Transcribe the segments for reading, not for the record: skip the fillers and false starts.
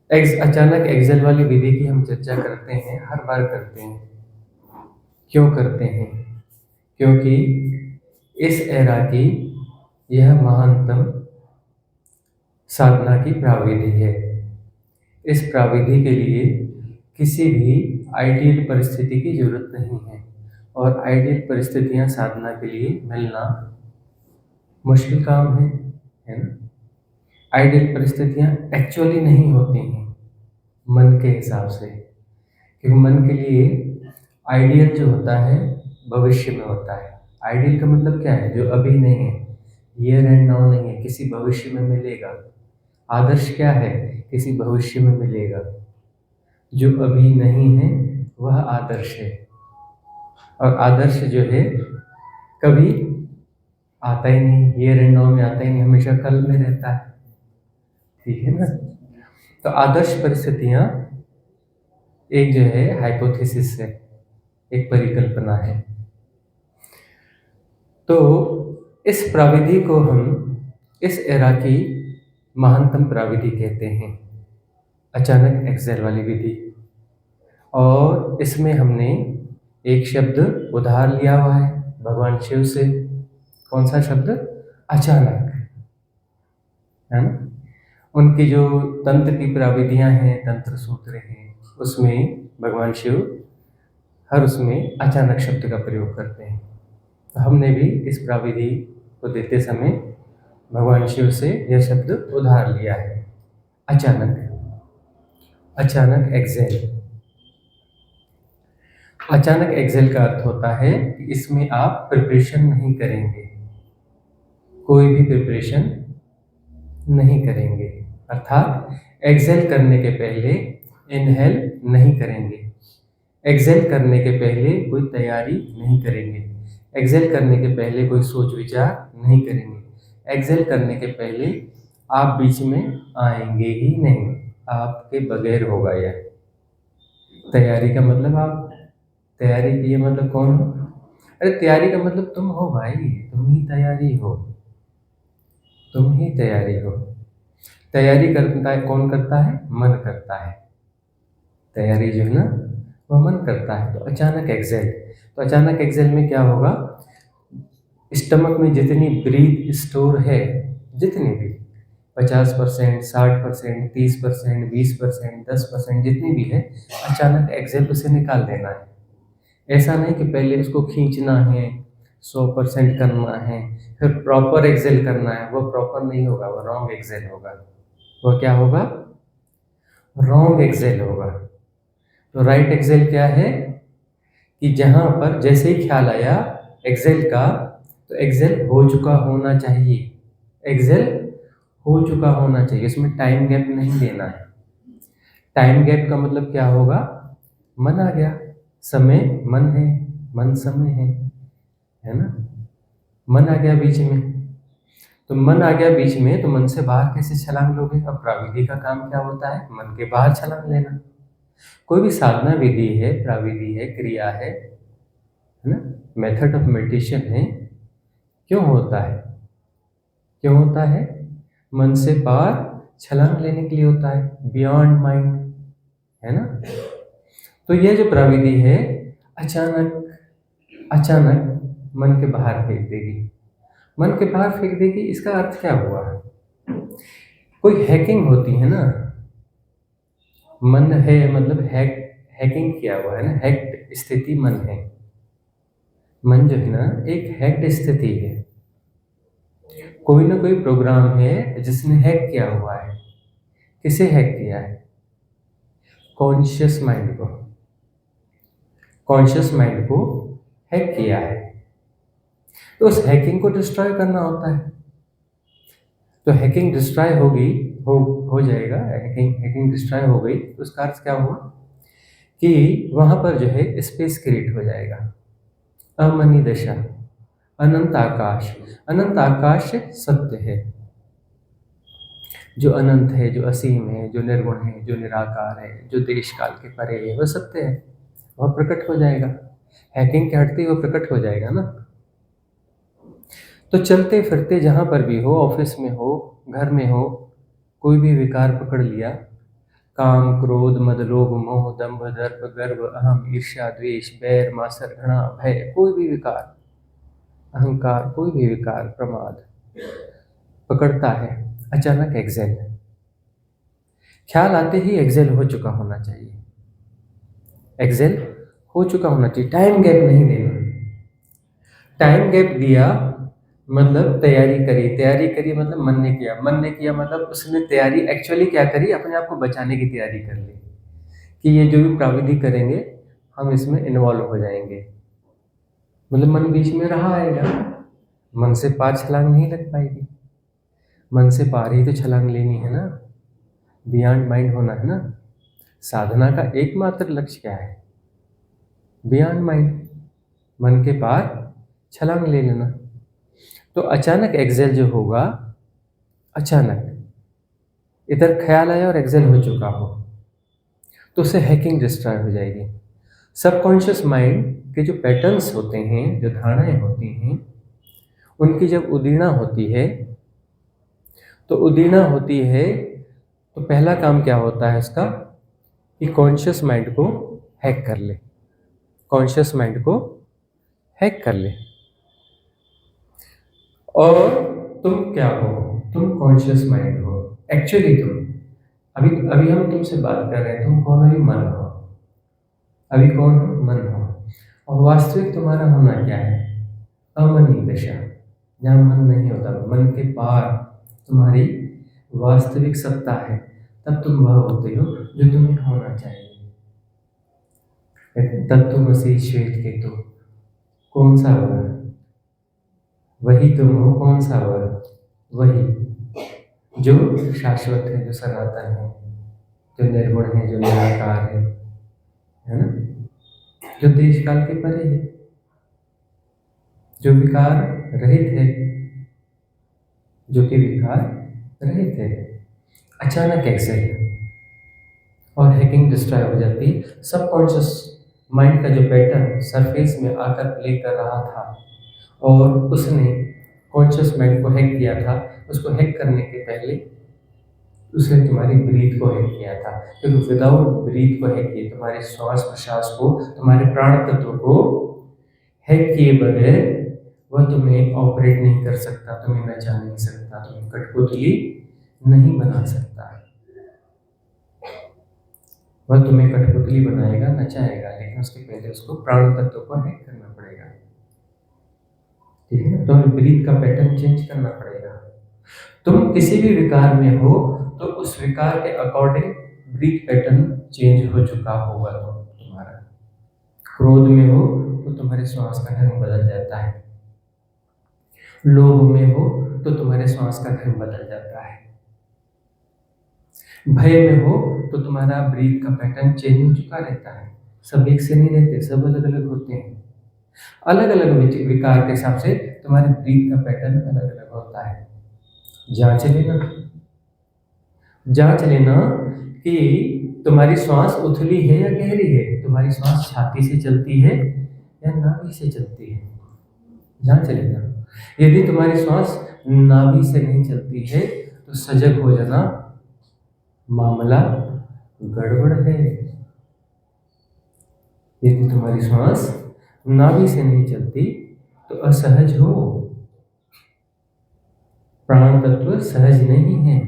अचानक एक्सेल वाली विधि की हम चर्चा करते हैं, हर बार करते हैं। क्यों करते हैं? क्योंकि इस एरा की यह महानतम साधना की प्राविधि है। इस प्राविधि के लिए किसी भी आइडियल परिस्थिति की जरूरत नहीं है, और आइडियल परिस्थितियां साधना के लिए मिलना मुश्किल काम है ना। आइडियल परिस्थितियां एक्चुअली नहीं होती हैं मन के हिसाब से, क्योंकि मन के लिए आइडियल जो होता है भविष्य में होता है। आइडियल का मतलब क्या है? जो अभी नहीं है, हियर एंड नाउ नहीं है, किसी भविष्य में मिलेगा। आदर्श क्या है? किसी भविष्य में मिलेगा। जो अभी नहीं है वह आदर्श है, और आदर्श जो है कभी आता ही नहीं, हियर एंड नाउ में आता ही नहीं, हमेशा कल में रहता है। ठीक है ना। तो आदर्श परिस्थितियां एक जो है हाइपोथेसिस है, एक परिकल्पना है। तो इस प्राविधि को हम इस एरा की महानतम प्राविधि कहते हैं, अचानक एक्सेल वाली विधि। और इसमें हमने एक शब्द उधार लिया हुआ है भगवान शिव से। कौन सा शब्द? अचानक, है ना। उनकी जो तंत्र की प्राविधियां हैं, तंत्र सूत्र हैं, उसमें भगवान शिव हर उसमें अचानक शब्द का प्रयोग करते हैं। तो हमने भी इस प्राविधि को देते समय भगवान शिव से यह शब्द उधार लिया है, अचानक। अचानक एक्सेल। अचानक एक्सेल का अर्थ होता है कि इसमें आप प्रिपरेशन नहीं करेंगे, कोई भी प्रिपरेशन नहीं करेंगे। अर्थात एक्सेल करने के पहले इनहेल नहीं करेंगे, एक्सेल करने के पहले कोई तैयारी नहीं करेंगे, एक्सेल करने के पहले कोई सोच विचार नहीं करेंगे, एक्सेल करने के पहले आप बीच में आएंगे ही नहीं, आपके बगैर होगा यह। तैयारी का मतलब आप तैयारी किए मतलब कौन हो? अरे तैयारी का मतलब तुम हो भाई, तुम ही तैयारी हो, तुम ही तैयारी हो। तैयारी करता है कौन करता है? मन करता है। तैयारी जो है ना वह मन करता है। तो अचानक एक्सेल, तो अचानक एक्सेल में क्या होगा? स्टमक में जितनी ब्रीथ स्टोर है, जितनी भी 50%, 60%, 30%, 20%, 10% जितनी भी है, अचानक एक्सेल उसे निकाल देना है। ऐसा नहीं कि पहले उसको खींचना है, 100% करना है, फिर प्रॉपर एक्सेल करना है। वो प्रॉपर नहीं होगा, वो रॉन्ग एक्सेल होगा। वो क्या होगा? रॉन्ग एक्सेल होगा। तो राइट एक्सेल क्या है? कि जहां पर जैसे ही ख्याल आया एक्सेल का, तो एक्सेल हो चुका होना चाहिए। एक्सेल हो चुका होना चाहिए, इसमें टाइम गैप नहीं देना है। टाइम गैप का मतलब क्या होगा? मन आ गया, समय मन है, मन समय है ना। मन आ गया बीच में, तो मन आ गया बीच में, तो मन से बाहर कैसे छलांग लोगे? अब प्राविधि का काम क्या होता है? मन के बाहर छलांग लेना। कोई भी साधना विधि है, प्राविधि है, क्रिया है ना, मेथड ऑफ मेडिटेशन है। क्यों होता है? क्यों होता है? मन से बाहर छलांग लेने के लिए होता है, बियॉन्ड माइंड, है ना। तो यह जो प्रविधि है अचानक अचानक मन के बाहर फेंक देगी। मन के बाहर फेंक देगी, इसका अर्थ क्या हुआ? कोई हैकिंग होती है ना, मन है मतलब हैकिंग किया हुआ है ना, हैक्ड स्थिति मन है। मन जो है ना एक हैक्ड स्थिति है, कोई ना कोई प्रोग्राम है जिसने हैक किया हुआ है। किसे हैक किया है? कॉन्शियस माइंड को। कॉन्शियस माइंड को हैक किया है, तो उस हैकिंग को डिस्ट्रॉय करना होता है। तो हैकिंग डिस्ट्रॉय होगी, हो जाएगा। हैकिंग डिस्ट्रॉय हो गई तो उसका अर्थ क्या हुआ? कि वहां पर जो है स्पेस क्रिएट हो जाएगा, अमनी दशा, अनंत आकाश। अनंत आकाश सत्य है, जो अनंत है, जो असीम है, जो निर्गुण है, जो निराकार है, जो देश काल के परे है, वह सत्य है। वह प्रकट हो जाएगा, हैकिंग के हटते ही वह प्रकट हो जाएगा ना। तो चलते फिरते जहाँ पर भी हो, ऑफिस में हो, घर में हो, कोई भी विकार पकड़ लिया, काम, क्रोध, मद, लोभ, मोह, दंभ, दर्प, गर्व, अहम, ईर्ष्या, द्वेष, बैर, मात्सर्य, घृणा, भय, कोई भी विकार, अहंकार, कोई भी विकार, प्रमाद पकड़ता है, अचानक एक्सेल। ख्याल आते ही एक्सेल हो चुका होना चाहिए, एक्सेल हो चुका होना चाहिए, टाइम गैप नहीं देना। टाइम गैप दिया मतलब तैयारी करी मतलब मन ने किया मतलब उसने तैयारी एक्चुअली क्या करी, अपने आप को बचाने की तैयारी कर ली कि ये जो भी प्राविधिक करेंगे हम इसमें इन्वॉल्व हो जाएंगे। मतलब मन बीच में रहा आएगा, मन से पार छलांग नहीं लग पाएगी, मन से पार ही तो छलांग लेनी है ना, बियॉन्ड माइंड होना है ना। साधना का एकमात्र लक्ष्य क्या है? बियॉन्ड माइंड, मन के पार छलांग ले लेना। तो अचानक एक्सेल जो होगा, अचानक इधर ख्याल आया और एक्सेल हो चुका हो तो उससे हैकिंग डिस्ट्रॉय हो जाएगी। सबकॉन्शियस माइंड के जो पैटर्न्स होते हैं, जो धारणाएं होती हैं, उनकी जब उदीर्णा होती है तो पहला काम क्या होता है उसका कि कॉन्शियस माइंड को हैक कर ले, कॉन्शियस माइंड को हैक कर ले। और तुम क्या हो? तुम कॉन्शियस माइंड हो। एक्चुअली तुम अभी हम तुमसे बात कर रहे हैं, तुम कौन? अभी मन हो। अभी कौन हो? मन हो। और वास्तविक तुम्हारा होना क्या है? अमनी दशा, जहाँ मन नहीं होता, मन के पार तुम्हारी वास्तविक सत्ता है, तब तुम वह होते हो जो तुम्हें होना चाहिए। तत्त्वमसि श्वेत केतु, कौन सा वह? वही तुम हो। कौन सा वह? वही जो शाश्वत है, जो सनातन है, जो निर्गुण है, जो निराकार है ना, जो देश काल के परे है, जो विकार रहित है, जो कि विकार रहित है। अचानक एक्सेल और हैकिंग डिस्ट्रॉय हो जाती। सबकॉन्शियस माइंड का जो पैटर्न सरफेस में आकर प्ले कर रहा था और उसने कॉन्शियस माइंड को हैक किया था, उसको हैक करने के पहले उसने तुम्हारी ब्रीथ को हैक किया था। क्योंकि विदाउट ब्रीथ को हैक किए, तुम्हारे श्वास प्रश्वास को, तुम्हारे प्राण तत्व को हैक किए बगैर वह तुम्हें ऑपरेट नहीं कर सकता, तुम्हें नचा नहीं सकता, तुम्हें कठपुतली नहीं बना सकता। वह तुम्हें कठपुतली बनाएगा, नचाएगा, लेकिन उसके पहले उसको प्राण तत्व को हैक करना पड़ेगा। ठीक है ना? तो हमें ब्रीथ का पैटर्न चेंज करना पड़ेगा। तुम किसी भी विकार में हो तो उस विकार के अकॉर्डिंग ब्रीथ पैटर्न चेंज हो चुका होगा। तुम्हारा क्रोध में हो तो तुम्हारे श्वास का ढंग बदल जाता है, लोभ में हो तो तुम्हारे श्वास का ढंग बदल जाता है, भय में हो तो तुम्हारा ब्रीथ का पैटर्न चेंज हो चुका रहता है। सब एक से नहीं रहते, सब अलग अलग होते हैं। अलग अलग विकार के हिसाब से तुम्हारे ब्रीथ का पैटर्न अलग अलग होता है। जांच लेना कि तुम्हारी श्वास उथली है या गहरी है, तुम्हारी श्वास छाती से चलती है या नाभि से चलती है। जांच लेना। यदि तुम्हारी श्वास नाभि से नहीं चलती है तो सजग हो जाना, मामला गड़बड़ है। यदि तुम्हारी श्वास नाभि से नहीं चलती तो असहज हो, प्राण तत्व सहज नहीं है।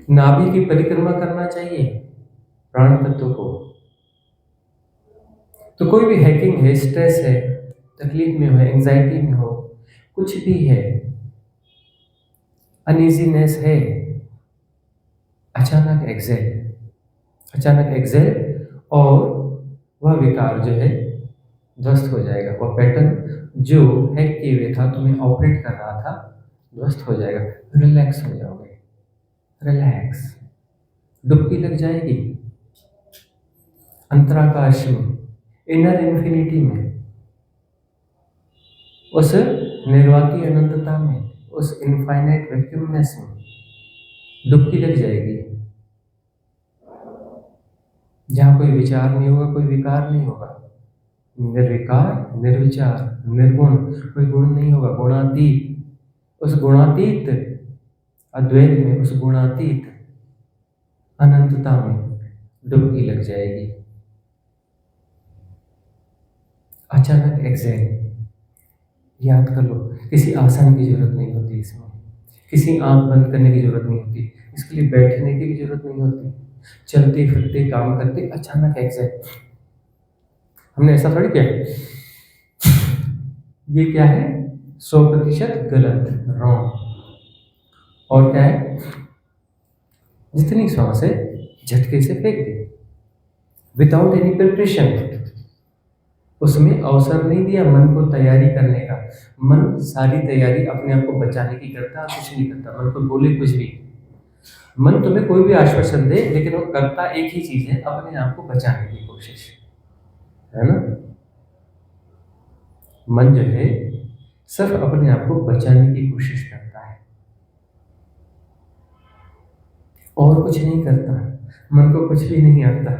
नाभि की परिक्रमा करना चाहिए प्राण तत्व को। तो कोई भी हैकिंग है, स्ट्रेस है, तकलीफ में हो, एंजाइटी में हो, कुछ भी है, अनईजीनेस है, अचानक एक्सेल और वह विकार जो है ध्वस्त हो जाएगा। वह पैटर्न जो हैक किए हुए था, तुम्हें ऑपरेट कर रहा था, ध्वस्त हो जाएगा। रिलैक्स हो जाओगे, रिलैक्स, डुबकी लग जाएगी अंतराकाश में, इनर इन्फिनिटी में, उस निर्वाती अनंतता में, उस इनफाइनाइट वैक्यूमनेस में डुबकी लग जाएगी, जहाँ कोई विचार नहीं होगा, कोई विकार नहीं होगा। निर्विकार, निर्विचार, निर्गुण, कोई गुण नहीं होगा, गुणातीत। उस गुणातीत अद्वैत में, उस गुणातीत अनंतता में डुबकी लग जाएगी। अचानक एक्सेल, याद कर लो, किसी आसन की जरूरत नहीं होती इसमें, किसी आंख बंद करने की जरूरत नहीं होती, इसके लिए बैठने की भी जरूरत नहीं होती। चलते फिरते काम करते अचानक एक्सेल, हमने ऐसा थोड़ी किया। ये क्या है? 100% गलत, रॉन्ग। और क्या है? जितनी सांस है झटके से फेंक दे, विदाउट एनी प्रिपरेशन। उसमें अवसर नहीं दिया मन को तैयारी करने का। मन सारी तैयारी अपने आप को बचाने की करता, कुछ नहीं करता। मन को बोले कुछ भी, मन तुम्हें कोई भी आश्वासन दे, लेकिन वो करता एक ही चीज है, अपने आप को बचाने की कोशिश, है ना। मन जो है सिर्फ अपने आप को बचाने की कोशिश करता है और कुछ नहीं करता। मन को कुछ भी नहीं आता,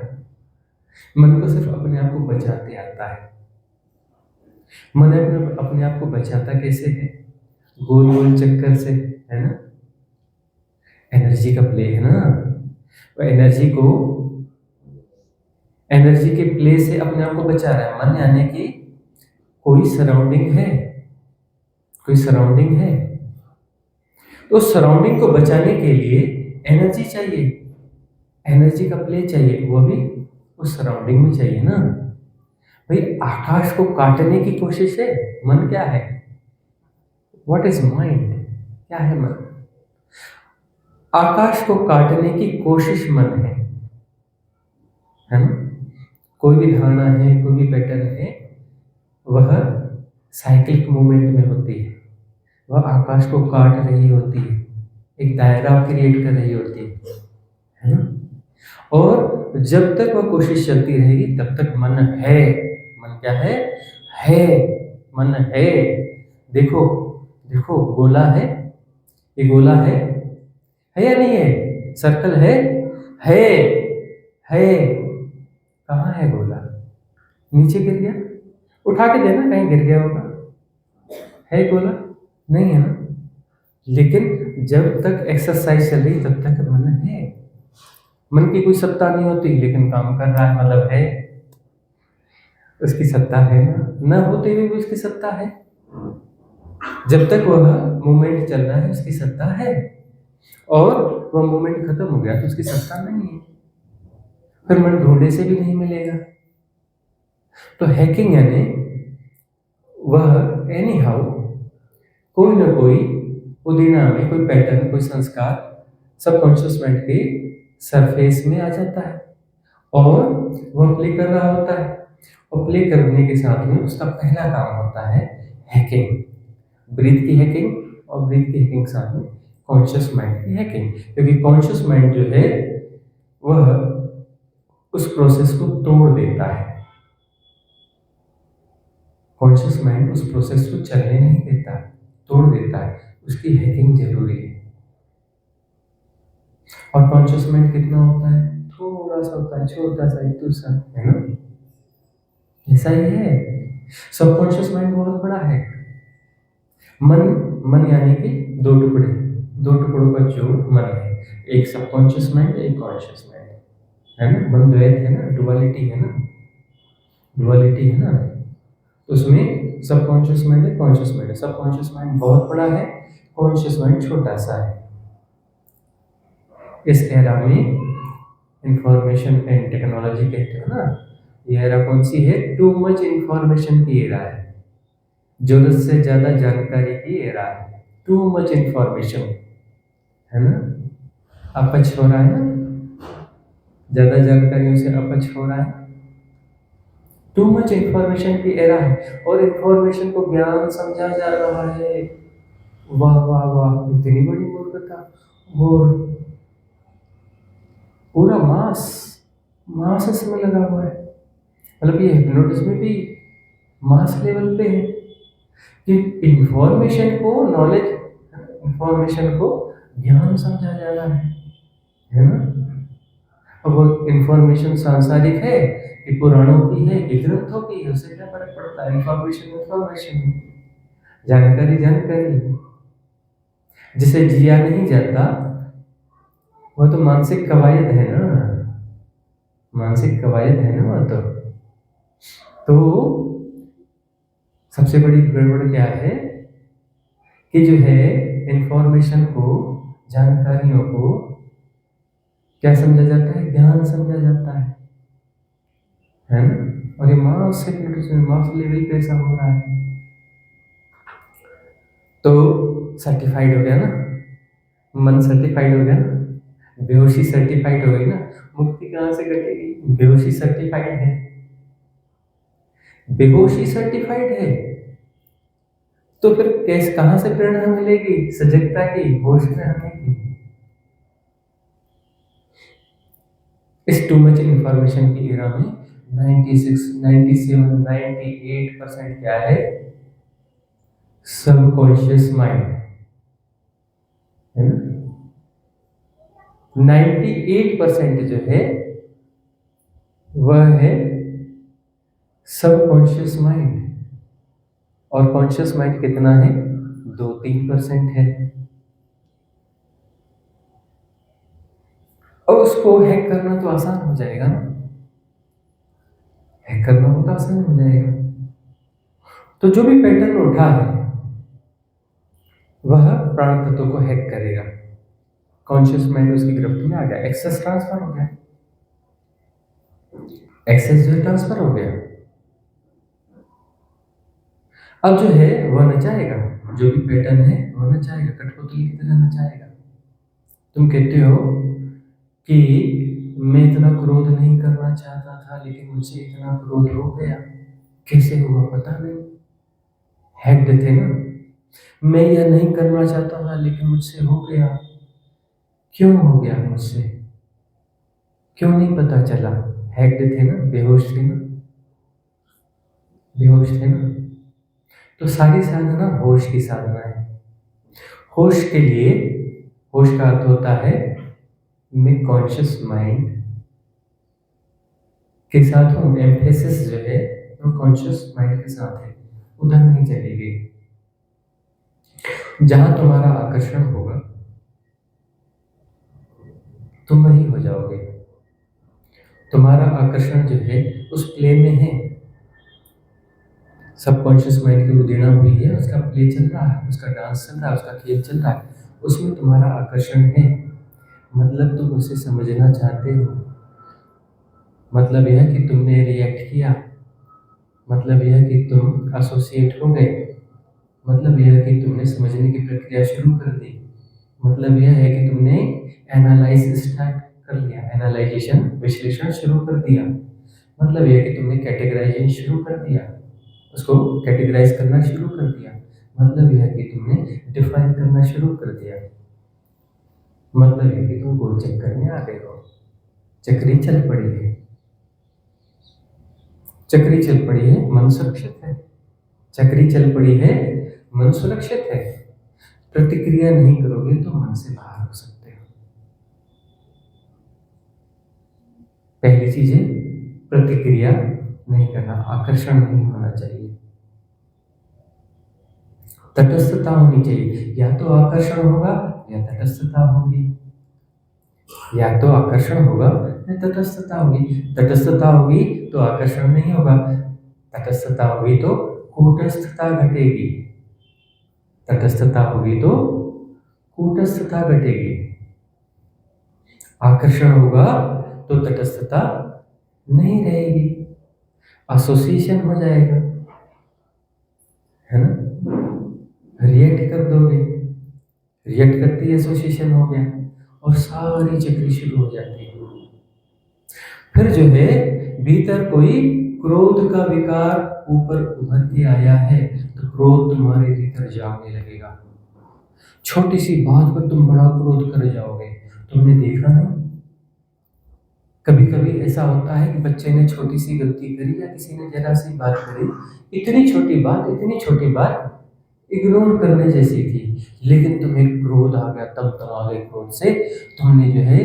मन को सिर्फ अपने आप को बचाते आता है। मन अपने आप को बचाता कैसे है? गोल गोल चक्कर से, है ना। एनर्जी का प्ले है ना, वो एनर्जी के प्ले से अपने आप को बचा रहा है। मन यानी कि कोई सराउंडिंग है, कोई सराउंडिंग है, तो सराउंडिंग को बचाने के लिए एनर्जी चाहिए, एनर्जी का प्ले चाहिए, वो भी उस सराउंडिंग में चाहिए ना। भाई आकाश को काटने की कोशिश है, मन क्या है? What is mind? क्या है मन? आकाश को काटने की कोशिश मन है ना। कोई भी धारणा है, कोई भी पैटर्न है, वह साइक्लिक मूवमेंट में होती है, वह आकाश को काट रही होती है, एक दायरा क्रिएट कर रही होती है ना। और जब तक वह कोशिश चलती रहेगी तब तक मन है। मन क्या है? है, मन है। देखो देखो, गोला है, ये गोला है या नहीं है? सर्कल है, है, है। कहाँ है गोला? नीचे गिर गया, उठा के देना, कहीं गिर गया होगा। है गोला? नहीं है ना। लेकिन जब तक एक्सरसाइज चल रही तब तक मन है। मन की कोई सत्ता नहीं होती, लेकिन काम कर रहा है, मतलब है, उसकी सत्ता है ना। न होते हुए भी उसकी सत्ता है। जब तक वह मूवमेंट चल रहा है उसकी सत्ता है, और वह मूवमेंट खत्म हो गया तो उसकी सत्ता नहीं है। फिर मन ढूंढे से भी नहीं मिलेगा। तो हैकिंग यानी वह एनी हाउ कोई ना कोई पुदीना में कोई पैटर्न, कोई संस्कार सबकॉन्शियस माइंड के सरफेस में आ जाता है और वह प्ले कर रहा होता है। और प्ले करने के साथ में उसका पहला काम होता है हैकिंग, ब्रीथ की हैकिंग, और ब्रीथ की हैकिंग के साथ में कॉन्शियस माइंड की हैकिंग। क्योंकि कॉन्शियस माइंड जो है वह उस प्रोसेस को तोड़ देता है। कॉन्शियस माइंड उस प्रोसेस को चलने नहीं देता, तोड़ देता है। उसकी हैकिंग जरूरी है। और कॉन्शियस माइंड कितना होता है? थोड़ा सा होता है, छोटा सा, एक दूसरा, है ना। ऐसा ही है। सबकॉन्शियस माइंड बहुत बड़ा है। मन यानी कि दो टुकड़े, दो टुकड़ों का जोड़ मन है। एक सबकॉन्शियस माइंड, एक कॉन्शियस माइंड, है ना। मन द्वैत है ना, डुअलिटी है ना, डुअलिटी है ना। उसमें सबकॉन्शियस माइंड है, कॉन्शियस माइंड है। सबकॉन्शियस माइंड बहुत बड़ा है, कॉन्शियस माइंड छोटा सा है। इस एरा में इंफॉर्मेशन एंड टेक्नोलॉजी कहते हो ना, ये एरा कौन सी है? टू मच इंफॉर्मेशन की एरा है, जरूरत से ज्यादा जानकारी की एरा है। टू मच इंफॉर्मेशन, है ना। अपच हो रहा है ना, ज्यादा जानकारियों से अपच हो रहा है। टू मच इंफॉर्मेशन की एरा है और इंफॉर्मेशन को ज्ञान समझा जा रहा है। वाह वाह वाह, इतनी बड़ी मूर्खता। और पूरा मास इसमें लगा हुआ है। मतलब ये हिप्नोटिज्म भी मास लेवल पे है कि इंफॉर्मेशन को नॉलेज, इंफॉर्मेशन को ज्ञान समझा जा रहा है ना। अब वो इंफॉर्मेशन सांसारिक है कि पुराणों की है कि ग्रंथों की है, उससे क्या फर्क पड़ता है? इंफॉर्मेशन, जानकारी, जिसे जिया नहीं जाता वो तो मानसिक कवायद है ना, मानसिक कवायद है ना वो तो सबसे बड़ी गड़बड़ क्या है कि जो है इंफॉर्मेशन को, जानकारियों को क्या समझा जाता है, ज्ञान समझा जाता है ना। और ये मास लेवल पे ऐसा हो रहा है। तो सर्टिफाइड हो गया ना, मन सर्टिफाइड हो गया ना, बेहोशी सर्टिफाइड हो गई ना, मुक्ति कहाँ से घटेगी? बेहोशी सर्टिफाइड है, बेहोशी सर्टिफाइड है, तो फिर कैसे, कहां से प्रेरणा मिलेगी सजगता की, होश में आने की? इस टू मच इंफॉर्मेशन की एरा में 96, 97, 98% क्या है? सबकॉन्शियस माइंड है ना। 98% जो है वह है सबकॉन्शियस माइंड, और कॉन्शियस माइंड कितना है? 2-3% है। और उसको हैक करना तो आसान हो जाएगा ना, हैक करना बहुत आसान हो जाएगा। तो जो भी पैटर्न उठा है वह प्राण तत्व को हैक करेगा, कॉन्शियस माइंड उसकी गिरफ्त में आ गया, एक्सेस ट्रांसफर हो गया, एक्सेस जो ट्रांसफर हो गया। अब जो है वह नचाएगा, जो भी पैटर्न है वह नचाएगा, कठपुतली की तरह नचाएगा। तुम कहते हो कि मैं इतना क्रोध नहीं करना चाहता था लेकिन मुझसे इतना क्रोध हो गया, कैसे हुआ पता नहीं, हैक्ड थे ना। मैं यह नहीं करना चाहता था लेकिन मुझसे हो गया, क्यों हो गया मुझसे, क्यों नहीं पता चला? हैक्ड थे ना, बेहोश थे ना, बेहोश थे ना। तो सारी साधना होश की साधना है। होश के लिए, होश का अर्थ होता है मैं कॉन्शियस माइंड के साथ हूँ, एम्फेसिस जो है वो कॉन्शियस माइंड के साथ है, उधर नहीं चलेगी। जहां तुम्हारा आकर्षण होगा तुम वही हो जाओगे। तुम्हारा आकर्षण जो है उस प्ले में है, सबकॉन्शियस माइंड की उदीना हुई है, उसका प्ले चल रहा है, उसका डांस चल रहा है, उसका खेल चल रहा है, उसमें तुम्हारा आकर्षण है। मतलब तुम उसे समझना चाहते हो, मतलब यह कि तुमने रिएक्ट किया, मतलब यह कि तुम एसोसिएट हो गए, मतलब यह कि तुमने समझने की प्रक्रिया शुरू कर दी, मतलब यह है कि तुमने एनालाइज स्टार्ट कर लिया, एनालाइजेशन, विश्लेषण शुरू कर दिया, मतलब यह कि तुमने कैटेगराइजेशन शुरू कर दिया, उसको कैटेगराइज करना शुरू कर दिया, मतलब यह कि तुमने डिफाइन करना शुरू कर दिया, मतलब यह कि तुम गोल चक्कर में आ गए हो, चक्री चल पड़ी है, चक्री चल पड़ी है, मन सुरक्षित है, चक्री चल पड़ी है, मन सुरक्षित है। प्रतिक्रिया नहीं करोगे तो मन से बाहर हो सकते हो। पहली चीज है प्रतिक्रिया नहीं करना, आकर्षण नहीं होना चाहिए, तटस्थता होनी चाहिए। या तो आकर्षण होगा या तटस्थता होगी, या तो आकर्षण होगा या तटस्थता होगी। तटस्थता होगी तो आकर्षण नहीं होगा, तटस्थता होगी तो कूटस्थता घटेगी, तटस्थता होगी तो कूटस्थता घटेगी। आकर्षण होगा तो तटस्थता नहीं रहेगी, एसोसिएशन हो जाएगा, है ना, रिएक्ट कर दोगे, रिएक्ट करती है एसोसिएशन हो गया, और सारी चक्री शुरू हो जाती है। फिर जो है भीतर कोई क्रोध का विकार ऊपर उभर के आया है तो क्रोध तुम्हारे भीतर जागने लगेगा, छोटी सी बात पर तुम बड़ा क्रोध कर जाओगे। तुमने देखा नहीं, कभी कभी ऐसा होता है कि बच्चे ने छोटी सी गलती करी या किसी ने जरा सी बात करी, इतनी छोटी बात इग्नोर करने जैसी थी, लेकिन तुम्हें क्रोध आ गया, तब तुम आ गए क्रोध से, तुमने जो है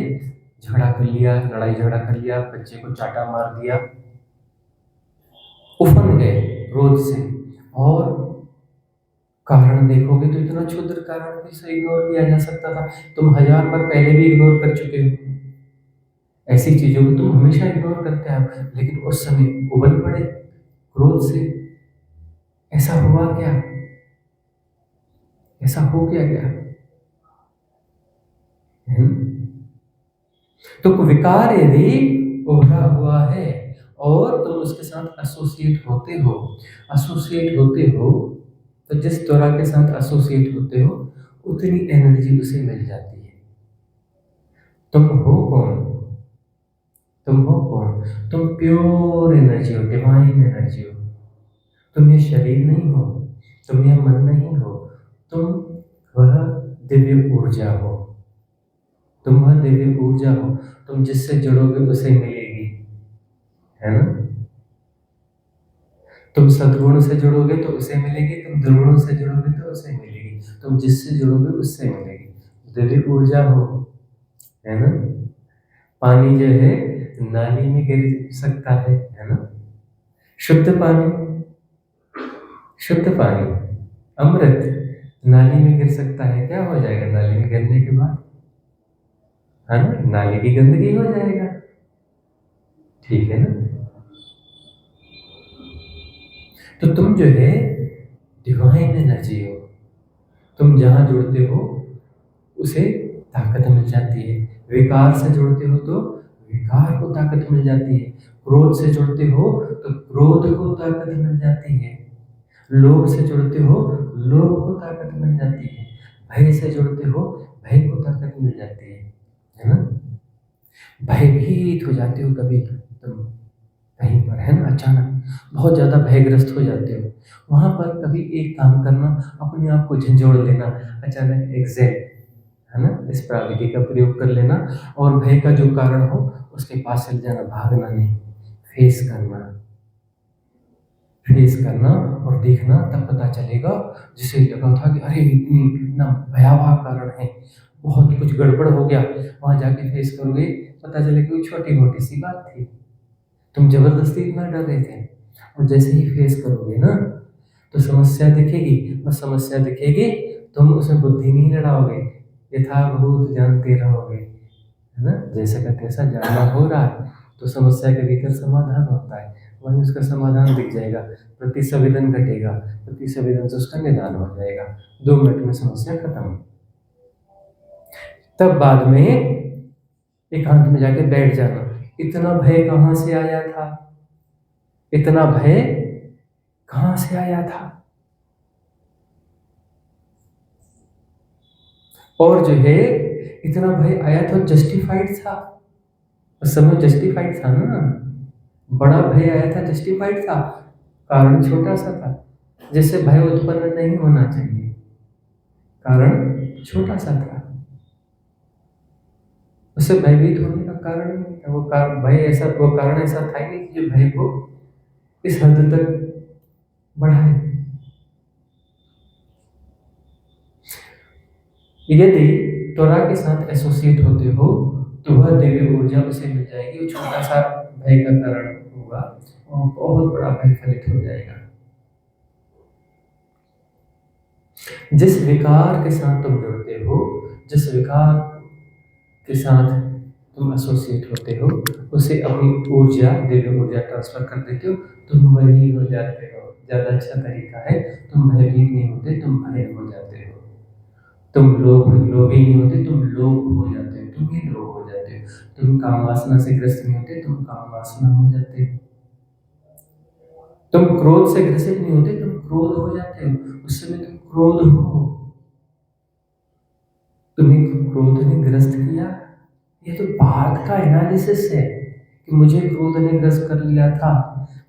झगड़ा कर लिया, लड़ाई झगड़ा कर लिया, बच्चे को चाटा मार दिया, उफन गए क्रोध से, और कारण देखोगे तो इतना क्षुद्र कारण भी से इग्नोर किया जा सकता था। तुम 1000 बार पहले भी इग्नोर कर चुके हो। ऐसी चीजों को तुम हमेशा इग्नोर करते हो, लेकिन उस समय उबल पड़े क्रोध से। ऐसा हुआ क्या? ऐसा हो गया क्या? तो विकार यदि उभरा हुआ है और तुम उसके साथ एसोसिएट होते हो, तो जिस त्वरा के साथ एसोसिएट होते हो उतनी एनर्जी उसे मिल जाती है। तुम हो कौन? तुम प्योर एनर्जी हो, डिवाइन एनर्जी हो। तुम ये शरीर नहीं हो, तुम यह मन नहीं हो, तुम वह दिव्य ऊर्जा हो। तुम जिससे जुड़ोगे उसे मिलेगी, है ना? तुम सद्गुण से जुड़ोगे तो उसे मिलेगी, तुम दुर्गुणों से जुड़ोगे तो उसे मिलेगी। तुम जिससे जुड़ोगे उससे मिलेगी। दिव्य ऊर्जा हो, है ना? पानी जो है नाली में गिर सकता है ना? शुद्ध पानी, अमृत नाली में गिर सकता है, क्या हो जाएगा नाली में गिरने के बाद? है ना? नाली की गंदगी हो जाएगा। ठीक है ना? तो तुम जो है डिवाइन एनर्जी हो। तुम जहां जुड़ते हो उसे ताकत मिल जाती है। विकार से जुड़ते हो तो विकार को ताकत मिल जाती है। क्रोध से जुड़ते हो तो क्रोध को ताकत मिल जाती है। लोभ से जुड़ते हो, लोभ को ताकत मिल जाती है। भय से जुड़ते हो, भय को ताकत मिल जाती है ना? भयभीत हो जाते हो कभी तुम कहीं पर, है ना? अचानक बहुत ज़्यादा भयग्रस्त हो जाते हो। वहाँ पर कभी एक काम करना, अपने आप को झंझोड़ लेना, अचानक एक्सेल, है ना? इस प्रविधि का प्रयोग कर लेना और भय का जो कारण हो उसके पास चल जाना, भागना नहीं, फेस करना और देखना। तब पता चलेगा, जिसे लगा था कि अरे इतना भयावह कारण है, बहुत कुछ गड़बड़ हो गया, वहाँ जाके फेस करोगे, पता चलेगा कोई छोटी मोटी सी बात थी, तुम जबरदस्ती इतना डर रहे थे। और जैसे ही फेस करोगे ना तो समस्या दिखेगी, और समस्या दिखेगी तुम उसमें बुद्धि नहीं लड़ाओगे, यथाभूत जानते रहोगे, है ना? जैसा का तैसा जानना हो रहा है तो समस्या के भीतर समाधान होता है, वहीं उसका समाधान दिख जाएगा। प्रतिसंवेदन घटेगा, प्रतिसंवेदन से उसका निदान हो जाएगा, 2 मिनट में समस्या खत्म। तब बाद में एकांत में जाके बैठ जाना। इतना भय कहाँ से आया था? इतना भय कहाँ से आया था? और जो है इतना भय आया तो जस्टिफाइड था, उस समय जस्टिफाइड था ना। बड़ा भय आया था, जस्टिफाइड था, कारण छोटा सा था, जिससे भय उत्पन्न नहीं होना चाहिए, कारण छोटा सा था, उससे भयभीत होने का कारण नहीं था। वो कारण भय ऐसा, वो कारण ऐसा था ही नहीं कि जो भय को इस हद तक बढ़ाए। यदि त्वरा के साथ एसोसिएट होते हो तो वह दिव्य ऊर्जा उसे मिल जाएगी, वो छोटा सा भय का कारण होगा और बहुत बड़ा भय फलित हो जाएगा। जिस विकार के साथ तुम जुड़ते हो, जिस विकार के साथ तुम एसोसिएट होते हो, उसे अपनी ऊर्जा, दिव्य ऊर्जा ट्रांसफर कर देते हो, तुम वही हो जाते हो। ज़्यादा अच्छा तरीका है, तुम भयभीत नहीं होते, तुम भय हो जाते हो। तुम लोभी नहीं होते, तुम लोभ हो जाते हो, तुम ही लोभ हो जाते हो। तुम काम वासना से ग्रस्त नहीं होते, तुम काम वासना हो जाते हो। तुम क्रोध से ग्रसित नहीं होते, तुम क्रोध हो जाते हो, उस समय तुम क्रोध हो। तुम्हें क्रोध ने ग्रस्त किया, ये तो बाद का एनालिसिस है कि मुझे क्रोध ने ग्रस्त कर लिया था।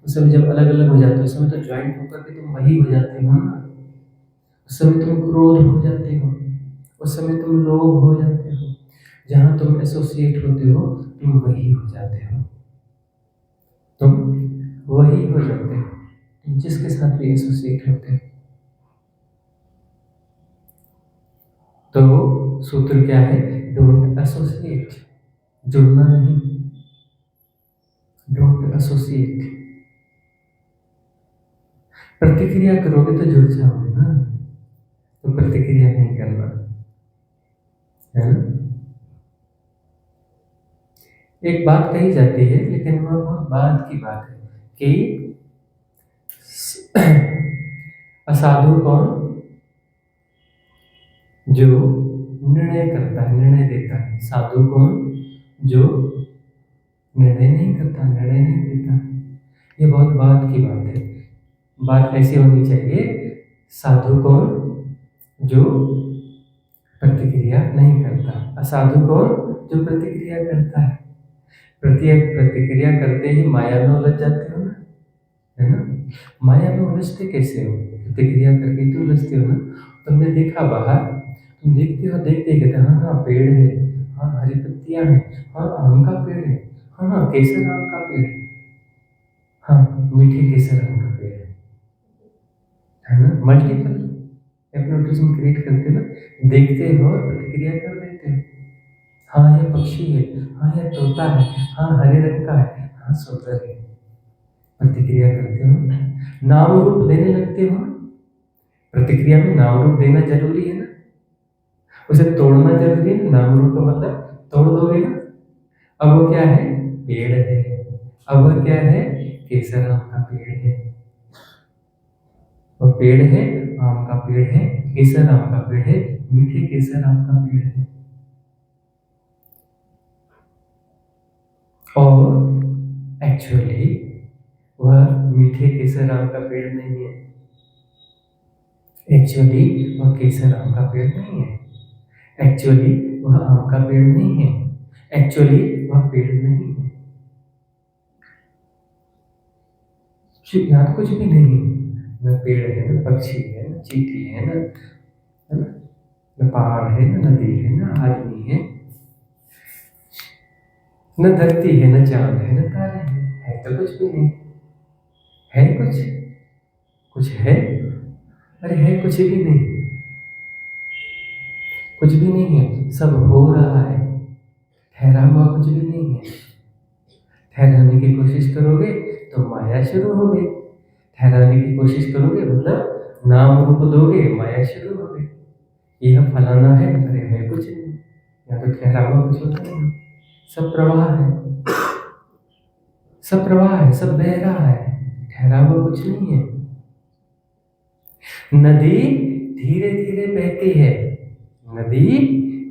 उस समय जब अलग अलग हो जाते हो, उस समय तो ज्वाइंट होकर के तुम वही हो जाते हो ना। उस समय तुम क्रोध हो जाते हो, उस समय तुम लोभ हो जाते हो। जहाँ तुम एसोसिएट होते हो तुम वही हो जाते हो, तुम वही हो जाते हो, तुम जिसके साथ भी एसोसिएट होते हो। तो सूत्र क्या है? डोंट एसोसिएट, जुड़ना नहीं, डोंट एसोसिएट। प्रतिक्रिया करोगे तो जुड़ जाओगे ना। तो प्रतिक्रिया नहीं करना, है ना। एक बात कही जाती है, लेकिन वह बहुत बाद की बात है, कि असाधु कौन? जो निर्णय करता है, निर्णय देता है। साधु कौन? जो निर्णय नहीं करता, निर्णय नहीं देता। ये बहुत बात की बात है। बात ऐसी होनी चाहिए, साधु कौन? जो प्रतिक्रिया नहीं करता। असाधु कौन? जो प्रतिक्रिया करता है। प्रतिक्रिया करते ही माया में उलझ जाते हो ना, है ना। माया में उलझते कैसे हो? प्रतिक्रिया करके तो उलझते हो ना। तुमने देखा बाहर, तुम देखते हो, देखते कहते हाँ हाँ पेड़ है, हाँ हरी पत्तियां हैं, हाँ आम का पेड़ है, हाँ हाँ केसर आम का पेड़ है, हाँ मीठे केसर आम का पेड़ है ना। मल्टीपल एप्रोटेशन क्रिएट करते ना, देखते हो और प्रतिक्रिया कर देते हो। हाँ यह पक्षी है, हाँ यह तोता है, हाँ हरे रंग का है, हाँ सुंदर है। प्रतिक्रिया करते हो, नाम रूप देने लगते हो। प्रतिक्रिया में नाम रूप देना जरूरी है ना, उसे तोड़ना जरूरी है। नाम रूप का मतलब तोड़ दोगे ना। अब वो क्या है? पेड़ है। अब वह क्या है? केसर आम का पेड़ है। वो पेड़ है, आम का पेड़ है, केसर आम का पेड़ है, मीठे केसर आम का पेड़ है। और एक्चुअली वह मीठे केसर आम का पेड़ नहीं है। एक्चुअली वह केसर आम का पेड़ नहीं है। एक्चुअली वह आम का पेड़ नहीं है। एक्चुअली वह पेड़ नहीं है। यहाँ तो कुछ भी नहीं है। न पेड़ है, न पक्षी है, न चींटी है ना, है ना, न पहाड़ है, न नदी है, न आदमी है, न धरती है, न चांद है, न तारे हैं। है तो कुछ भी नहीं। है कुछ? कुछ है? अरे है कुछ भी नहीं। कुछ भी नहीं है, सब हो रहा है। ठहरा हुआ कुछ भी नहीं है। ठहराने की कोशिश करोगे तो माया शुरू हो गई। ठहराने की कोशिश करोगे मतलब नाम रूप दोगे, माया शुरू हो गई। यह फलाना है, अरे है कुछ नहीं। या तो ठहरा हुआ कुछ होता नहीं। सब प्रवाह है, सब प्रवाह है, सब बह रहा है। ठहरा हुआ कुछ नहीं है। नदी धीरे धीरे बहती है। नदी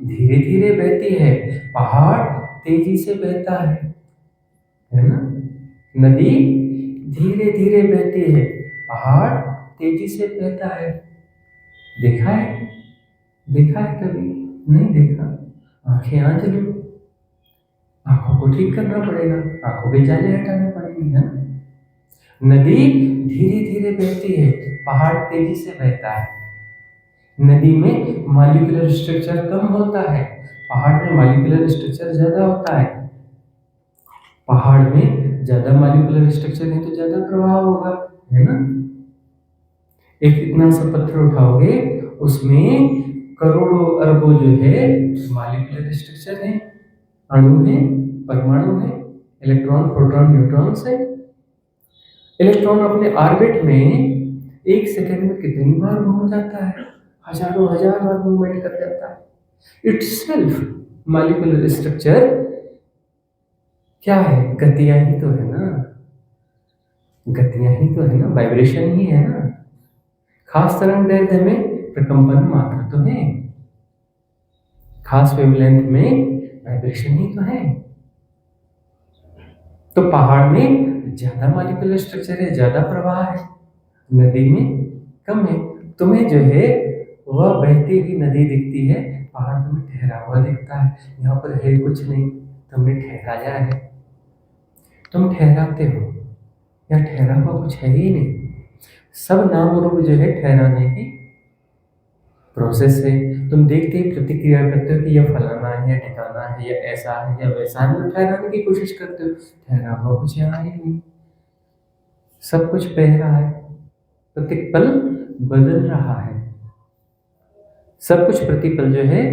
धीरे धीरे बहती है। पहाड़ तेजी से बहता है ना। नदी धीरे धीरे बहती है, पहाड़ तेजी से बहता है। देखा है? देखा है कभी? नहीं देखा। आंखें आंच लो, आंखों को ठीक करना पड़ेगा, आंखों के जाले हटाने पड़ेंगे, है ना। नदी धीरे धीरे बहती है, पहाड़ तेजी से बहता है। नदी में मॉलिक्यूलर स्ट्रक्चर कम होता है, पहाड़ में मॉलिक्यूलर स्ट्रक्चर ज्यादा होता है। पहाड़ में ज्यादा मॉलिक्यूलर स्ट्रक्चर है तो ज्यादा प्रवाह होगा, है ना। एक इतना सा पत्थर उठाओगे, उसमें करोड़ों अरबों जो है मॉलिक्यूलर स्ट्रक्चर है, अणु है, परमाणु है, इलेक्ट्रॉन, प्रोटॉन, न्यूट्रॉन्स है। इलेक्ट्रॉन अपने ऑर्बिट में एक सेकंड में कितनी बार घूम जाता है? हजारों हजार बार मूवमेंट कर जाता है। इटसेल्फ मॉलिक्यूलर स्ट्रक्चर क्या है? गतियां ही तो है ना। गतियां ही तो है ना, वाइब्रेशन ही है ना। खास तरंग दैर्ध्य में प्रकंपन मात्र तो है, खास वेवलेंथ में वाइब्रेशन ही तो है। तो पहाड़ में ज्यादा मॉलिक्यूलर स्ट्रक्चर है, ज्यादा प्रवाह है, नदी में कम है। तुम्हें जो है वह बहती हुई नदी दिखती है, पहाड़ तुम्हें ठहरा हुआ दिखता है। यहाँ पर है कुछ नहीं, तुमने ठहराया है। तुम ठहराते हो, या ठहरा हुआ कुछ है ही नहीं। सब नाम रूप जो है ठहराने की प्रोसेस है। तुम देखते ही प्रतिक्रिया करते हो कि यह फलाना है, या ठिकाना है, या ऐसा है, या वैसा है। ठहराने की कोशिश करते हो, ठहरा हुआ कुछ यहाँ ही नहीं। सब कुछ बह रहा है, प्रतिपल बदल रहा है। सब कुछ प्रतिपल जो है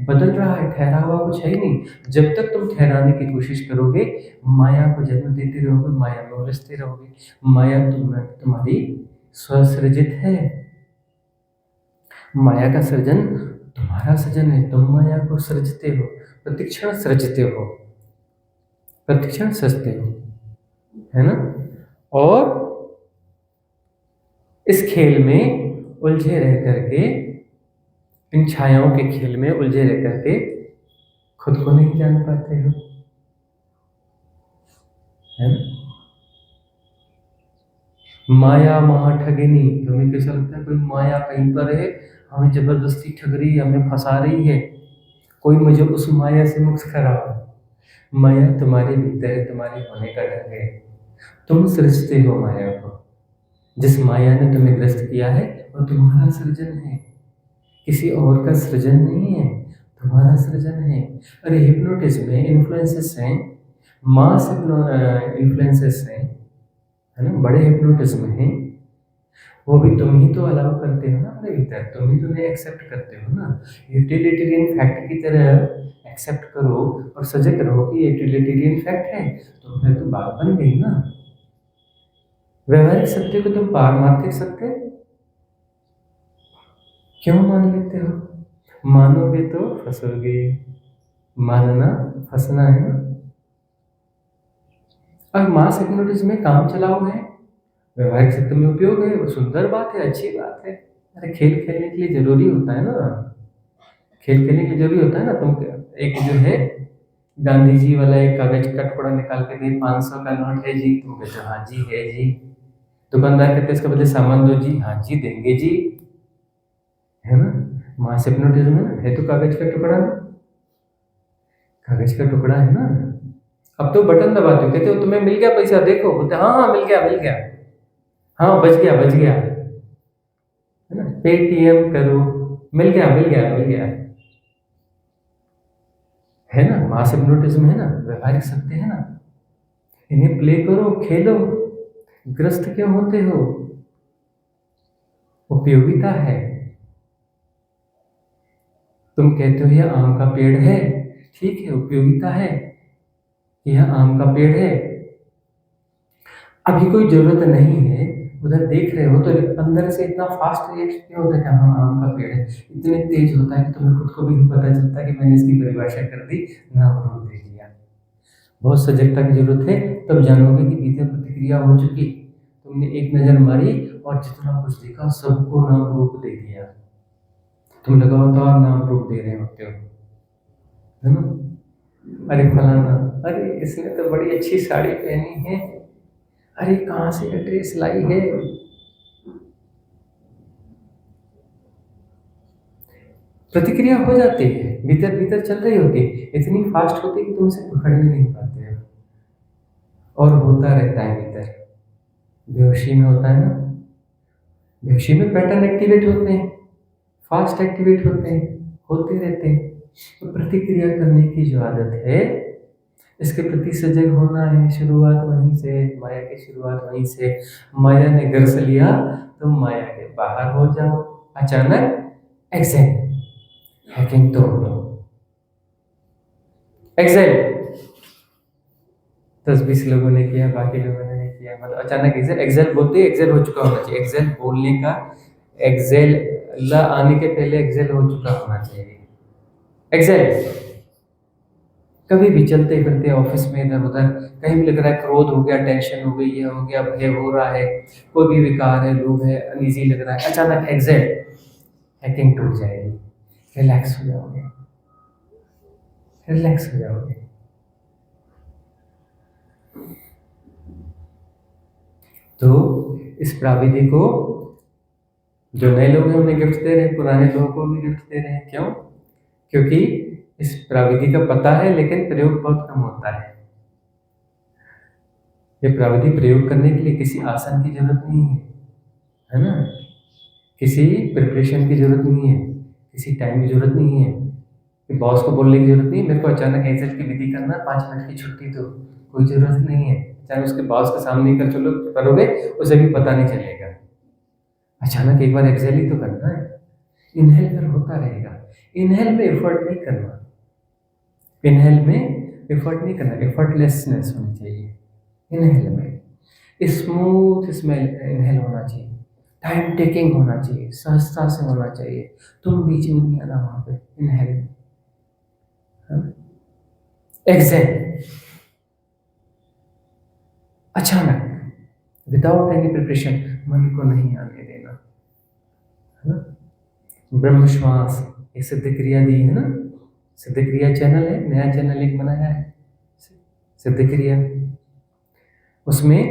बदल रहा है, ठहरा हुआ कुछ है ही नहीं। जब तक तुम ठहराने की कोशिश करोगे, माया को जन्म देते रहोगे, माया में उलझते रहोगे। माया तुम्हारी स्वसृजित है। माया का सृजन तुम्हारा सृजन है, तुम माया को सृजते हो, प्रतिक्षण सृजते हो, प्रतिक्षण सृजते हो, है ना। और इस खेल में उलझे रह करके, इन छायाओं के खेल में उलझे रह करके खुद को नहीं जान पाते हो, है ना। माया महा ठगिनी, तुम्हें कैसा लगता है कोई माया कहीं पर है, हमें जबरदस्ती ठग रही है, हमें फंसा रही है, कोई मुझे उस माया से मुक्त कराओ। माया तुम्हारे भीतर है, तुम्हारे होने का ढंग है, तुम सृजते हो माया को। जिस माया ने तुम्हें ग्रस्त किया है वो तुम्हारा सृजन है, किसी और का सृजन नहीं है, तुम्हारा सृजन है। अरे हिप्नोटिज्म में इन्फ्लुएंसेस हैं, मास इन्फ्लुएंसेस हैं, है ना, बड़े हिप्नोटिज्म हैं, वो भी तुम ही तो अलाउ करते हो ना अपने भीतर, तुम ही तो उन्हें एक्सेप्ट करते हो ना। यूटिलिटेरियन फैक्ट की तरह एक्सेप्ट करो और सजग रहो कि यूटिलिटेरियन फैक्ट है, तो फिर तो बात बन गई ना। व्यवहारिक सत्य को तुम पारमार्थिक सत्य क्यों मान लेते हो? मानोगे तो फंसोगे, मानना फंसना है ना। और मास हिप्नोटिज्म में काम चलाओ है, व्यवहारिक सत्य में उपयोग है, वो सुंदर बात है, अच्छी बात है। अरे खेल खेलने के लिए जरूरी होता है ना, खेल खेलने के लिए जरूरी होता है ना। तुम एक जो है गांधी जी वाला एक कागज का टुकड़ा निकाल के दे, 500 का नोट है जी, तुम कहते हो हाँ जी है जी, दुकानदार कहते इसके बदले सामान दो जी, हाँ जी देंगे जी, है ना। मास हिप्नोटिज्म है ना, है तो कागज का टुकड़ा ना, कागज का टुकड़ा है ना। अब तो बटन दबाते हो, कहते हो तुम्हें मिल गया पैसा, देखो, बोलते हाँ हाँ मिल गया मिल गया, हाँ बच गया बच गया, है ना, पेटीएम करो, मिल गया मिल गया मिल गया, है ना। मास हिप्नोटिज्म है ना, व्यवहारिक सत्य है ना। इन्हें प्ले करो, खेलो, ग्रस्त क्यों होते हो? उपयोगिता है। तुम कहते हो यह आम का पेड़ है, ठीक है, उपयोगिता है, यह आम का पेड़ है, अभी कोई जरूरत नहीं है, उधर देख रहे हो तो अंदर से इतना फास्ट रिएक्शन क्यों होता है कि हाँ आम का पेड़ है, इतने तेज होता है कि तुम्हें खुद को भी नहीं पता चलता कि मैंने इसकी परिभाषा कर दी, नाम रूप दे दिया। बहुत सजगता की जरूरत है, तब जानोगे कि भीतर प्रतिक्रिया हो चुकी, तुमने एक नजर मारी और जितना कुछ देखा सबको नाम रूप दे दिया, तुम लगातार नाम रूप दे रहे होते हो, है ना। अरे फलाना, अरे इसने तो बड़ी अच्छी साड़ी पहनी है, अरे कहाँ से ये ड्रेस लाई है, प्रतिक्रिया हो जाती है, भीतर भीतर चल रही होती है, इतनी फास्ट होती है कि तुम इसे पकड़ भी नहीं पाते हो, और होता रहता है भीतर। बेहोशी में होता है ना, बेहोशी में पैटर्न एक्टिवेट होते हैं, फास्ट एक्टिवेट होते हैं, होते रहते हैं। तो प्रतिक्रिया करने की जो आदत है, इसके प्रति सजग होना है, शुरुआत वहीं से, माया की शुरुआत वहीं से। माया ने ग्रस लिया तो माया के बाहर हो जाओ, अचानक एक्सेल हैकिंग तोड़ दो, एक्सेल 10-20 लोगों ने किया, बाकी लोगों ने नहीं किया, मतलब अचानक एक्सेल, एक्सेल बोलते ही एक्सेल हो चुका होना चाहिए, एक्सेल बोलने का, एक्सेल ला आने के पहले एक्सेल हो चुका होना चाहिए। एक्सेल कभी भी चलते फिरते ऑफिस में इधर उधर कहीं भी लग रहा है क्रोध हो गया, टेंशन हो गई, ये हो गया, भय हो रहा है, कोई भी विकार है, लोभ है, अनईजी लग रहा है, अचानक एक्सेल, हैकिंग टूट जाएगी, रिलैक्स हो जाओगे, रिलैक्स हो जाओगे। तो इस प्राविधि को जो नए लोग हैं उन्हें गिफ्ट दे रहे हैं, पुराने लोगों को भी गिफ्ट दे रहे हैं, क्यों? क्योंकि इस प्राविधि का पता है लेकिन प्रयोग बहुत कम होता है। ये प्राविधि प्रयोग करने के लिए किसी आसन की जरूरत नहीं है ना, किसी प्रिपरेशन की जरूरत नहीं है, किसी टाइम की जरूरत नहीं है, कि बॉस को बोलने की जरूरत नहीं, मेरे को अचानक एक्सेल की विधि करना, 5 मिनट की छुट्टी दो, कोई जरूरत नहीं है। चाहे उसके बॉस के सामने कर चलो करोगे, उसे भी पता नहीं चलेगा, अचानक एक बार एक्सेल ही तो करना है। इनहेल कर होता रहेगा, इनहेल में एफर्ट नहीं करना, इनहेल में एफर्ट नहीं करना, एफर्टलेसनेस होनी चाहिए इनहेल में, स्मूथ स्मेल इनहेल होना चाहिए, टाइम टेकिंग होना चाहिए, सहजता से होना चाहिए। तुम बीच में नहीं आना वहां पे इनहेल में। एक्सेल अचानक विदाउट एनी प्रिपरेशन मन को नहीं आने देना, है ना। ब्रह्म श्वास एक सिद्ध क्रिया दी है ना, सिद्ध क्रिया चैनल है, नया चैनल एक बनाया है सिद्ध क्रिया। उसमें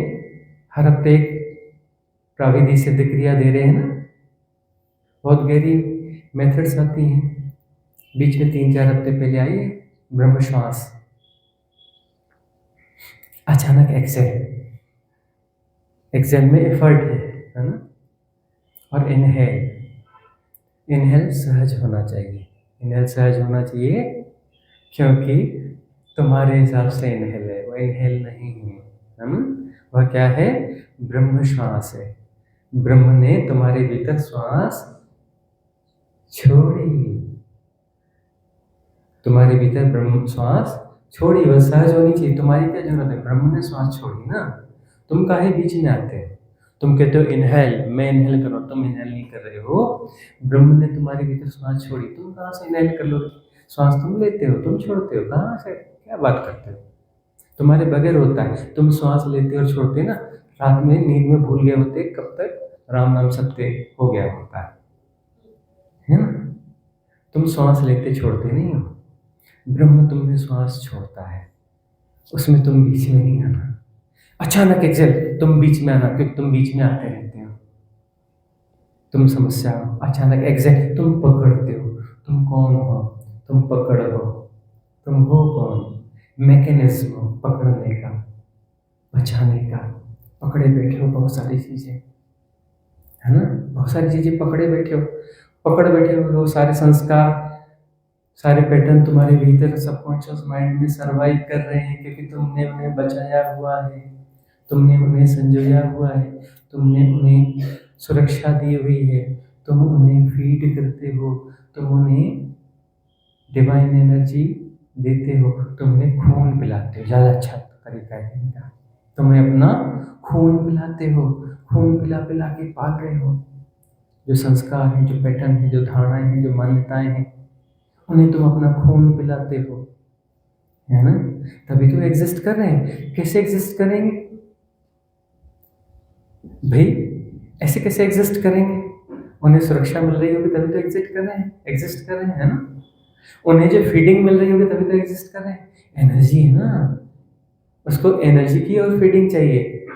हर हफ्ते एक प्राविधि सिद्ध क्रिया दे रहे हैं ना, बहुत गहरी मेथड्स आती हैं। बीच में 3-4 हफ्ते पहले आई है ब्रह्म श्वास। अचानक एक्सेल, एक्सेल में एफर्ट है ना। और इनहेल, इनहेल सहज होना चाहिए, इनहेल सहज होना चाहिए क्योंकि तुम्हारे हिसाब से इनहेल है, वो इनहेल नहीं है ना। वह क्या है, ब्रह्म श्वास है। ब्रह्म ने तुम्हारे भीतर श्वास छोड़ी, तुम्हारे भीतर ब्रह्म श्वास छोड़ी, वह सहज होनी चाहिए। तुम्हारी क्या जरूरत है, ब्रह्म ने श्वास छोड़ी ना, तुम काहे बीच में आते हो। तुम कहते हो इनहेल, मैं इनहेल कर रहा हूँ, तुम इनहेल नहीं कर रहे हो। ब्रह्म ने तुम्हारे भीतर श्वास छोड़ी, तुम कहाँ से इनहेल कर लो। श्वास तुम लेते हो, तुम छोड़ते हो, कहाँ से, क्या बात करते हो। तुम्हारे बगैर होता है, तुम श्वास लेते और छोड़ते ना, रात में नींद में भूल गए होते, कब तक राम नाम सत्य हो गया होता है ना। तुम श्वास लेते छोड़ते नहीं हो, ब्रह्म तुम्हें श्वास छोड़ता है, उसमें तुम बीच में नहीं आना। अचानक एक्सेल, तुम बीच में आना, क्योंकि तुम बीच में आते रहते हो, तुम समस्या हो। अचानक एक्सेल, तुम पकड़ते हो, तुम कौन हो, तुम पकड़ हो, तुम हो कौन, मैकेनिज्म हो पकड़ने का, बचाने का। पकड़े बैठे हो बहुत सारी चीजें, है ना, बहुत सारी चीजें पकड़े बैठे हो, पकड़ बैठे हो। वो सारे संस्कार, सारे पैटर्न तुम्हारे भीतर सबकॉन्शियस माइंड में सर्वाइव कर रहे हैं, क्योंकि तुमने उन्हें बचाया हुआ है, तुमने उन्हें संजोया हुआ है, तुमने उन्हें सुरक्षा दी हुई है, तुम उन्हें फीड करते हो, तुम उन्हें डिवाइन एनर्जी देते हो, तुम उन्हें खून पिलाते हो। ज़्यादा अच्छा तरीका है इनका, तुम्हें अपना खून पिलाते हो, खून पिला पिला के पाल रहे हो। जो संस्कार हैं, जो पैटर्न है, जो धारणाएं हैं, जो मान्यताएं हैं, उन्हें तुम अपना खून पिलाते हो, है ना। तभी तो एग्जिस्ट कर रहे हैं। कैसे एग्जिस्ट करेंगे भाई, ऐसे कैसे एग्जिस्ट करेंगे। उन्हें सुरक्षा मिल रही होगी तभी तो एग्जिस्ट कर रहे हैं, एग्जिस्ट कर रहे हैं, है ना। उन्हें जो फीडिंग मिल रही होगी तभी तो एग्जिस्ट कर रहे हैं। एनर्जी है ना, उसको एनर्जी की और फीडिंग चाहिए।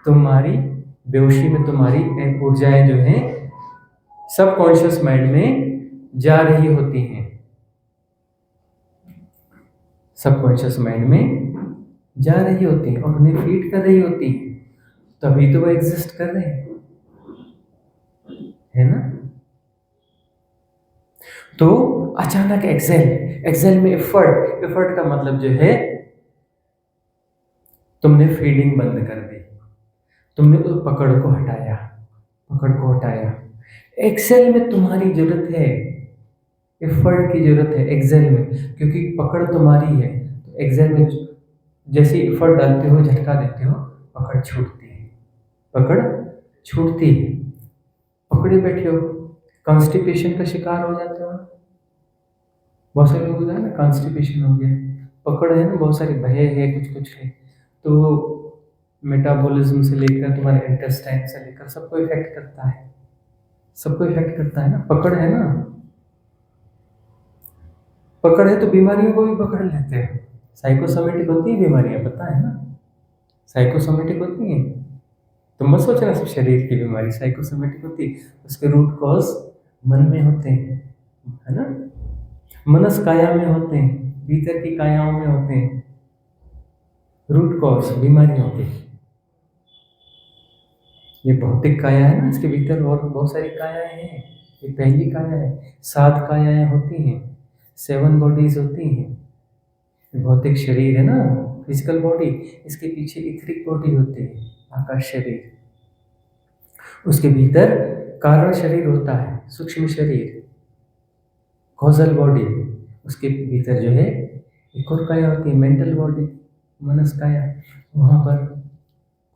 तुम्हारी बेहोशी में तुम्हारी ऊर्जाएं जो हैं सबकॉन्शियस माइंड में जा रही होती हैं, सबकॉन्शियस माइंड में जा रही होती हैं और उन्हें फीड कर रही होती हैं, तभी तो वो एग्जिस्ट कर रहे हैं, है ना। तो अचानक एक्सेल, एक्सेल में एफर्ट, एफर्ट का मतलब जो है तुमने फीडिंग बंद कर दी, तुमने उस पकड़ को हटाया, पकड़ को हटाया। एक्सेल में तुम्हारी जरूरत है, एफर्ट की जरूरत है एक्सेल में, क्योंकि पकड़ तुम्हारी है। तो एक्सेल में जैसे एफर्ट डालते हो, झटका देते हो, पकड़ छूटती है, पकड़ छूटती है। पकड़े बैठे हो, कॉन्स्टिपेशन का शिकार हो जाते हो। बहुत सारे लोग होता है ना, कॉन्स्टिपेशन हो गया, पकड़ है ना, बहुत सारे भय है, कुछ कुछ है, तो मेटाबॉलिज्म से लेकर तुम्हारे इंटेस्टाइन से लेकर सबको इफेक्ट करता है, सबको इफेक्ट करता है ना, पकड़ है ना। पकड़ है तो बीमारियों को भी पकड़ लेते हैं। साइकोसोमेटिक होती है बीमारियां, पता है ना, साइकोसोमेटिक होती हैं। तुम मत सोचना सिर्फ शरीर की बीमारी साइकोसोमेटिक होती है, उसके रूट कॉज मन में होते हैं, है ना, मनस काया में होते हैं, भीतर की कायाओं में होते हैं रूट कॉज बीमारियों के। ये भौतिक काया है ना, इसके भीतर और बहुत सारी कायाएं हैं। ये पहली काया है, 7 कायाएं होती हैं, 7 बॉडीज होती हैं। भौतिक शरीर है ना, फिजिकल बॉडी, इसके पीछे इथरिक बॉडी होती है, आकाश शरीर। उसके भीतर कारण शरीर होता है, सूक्ष्म शरीर, कॉजल बॉडी। उसके भीतर जो है एक और काया होती है, मेंटल बॉडी, मनस काया। वहाँ पर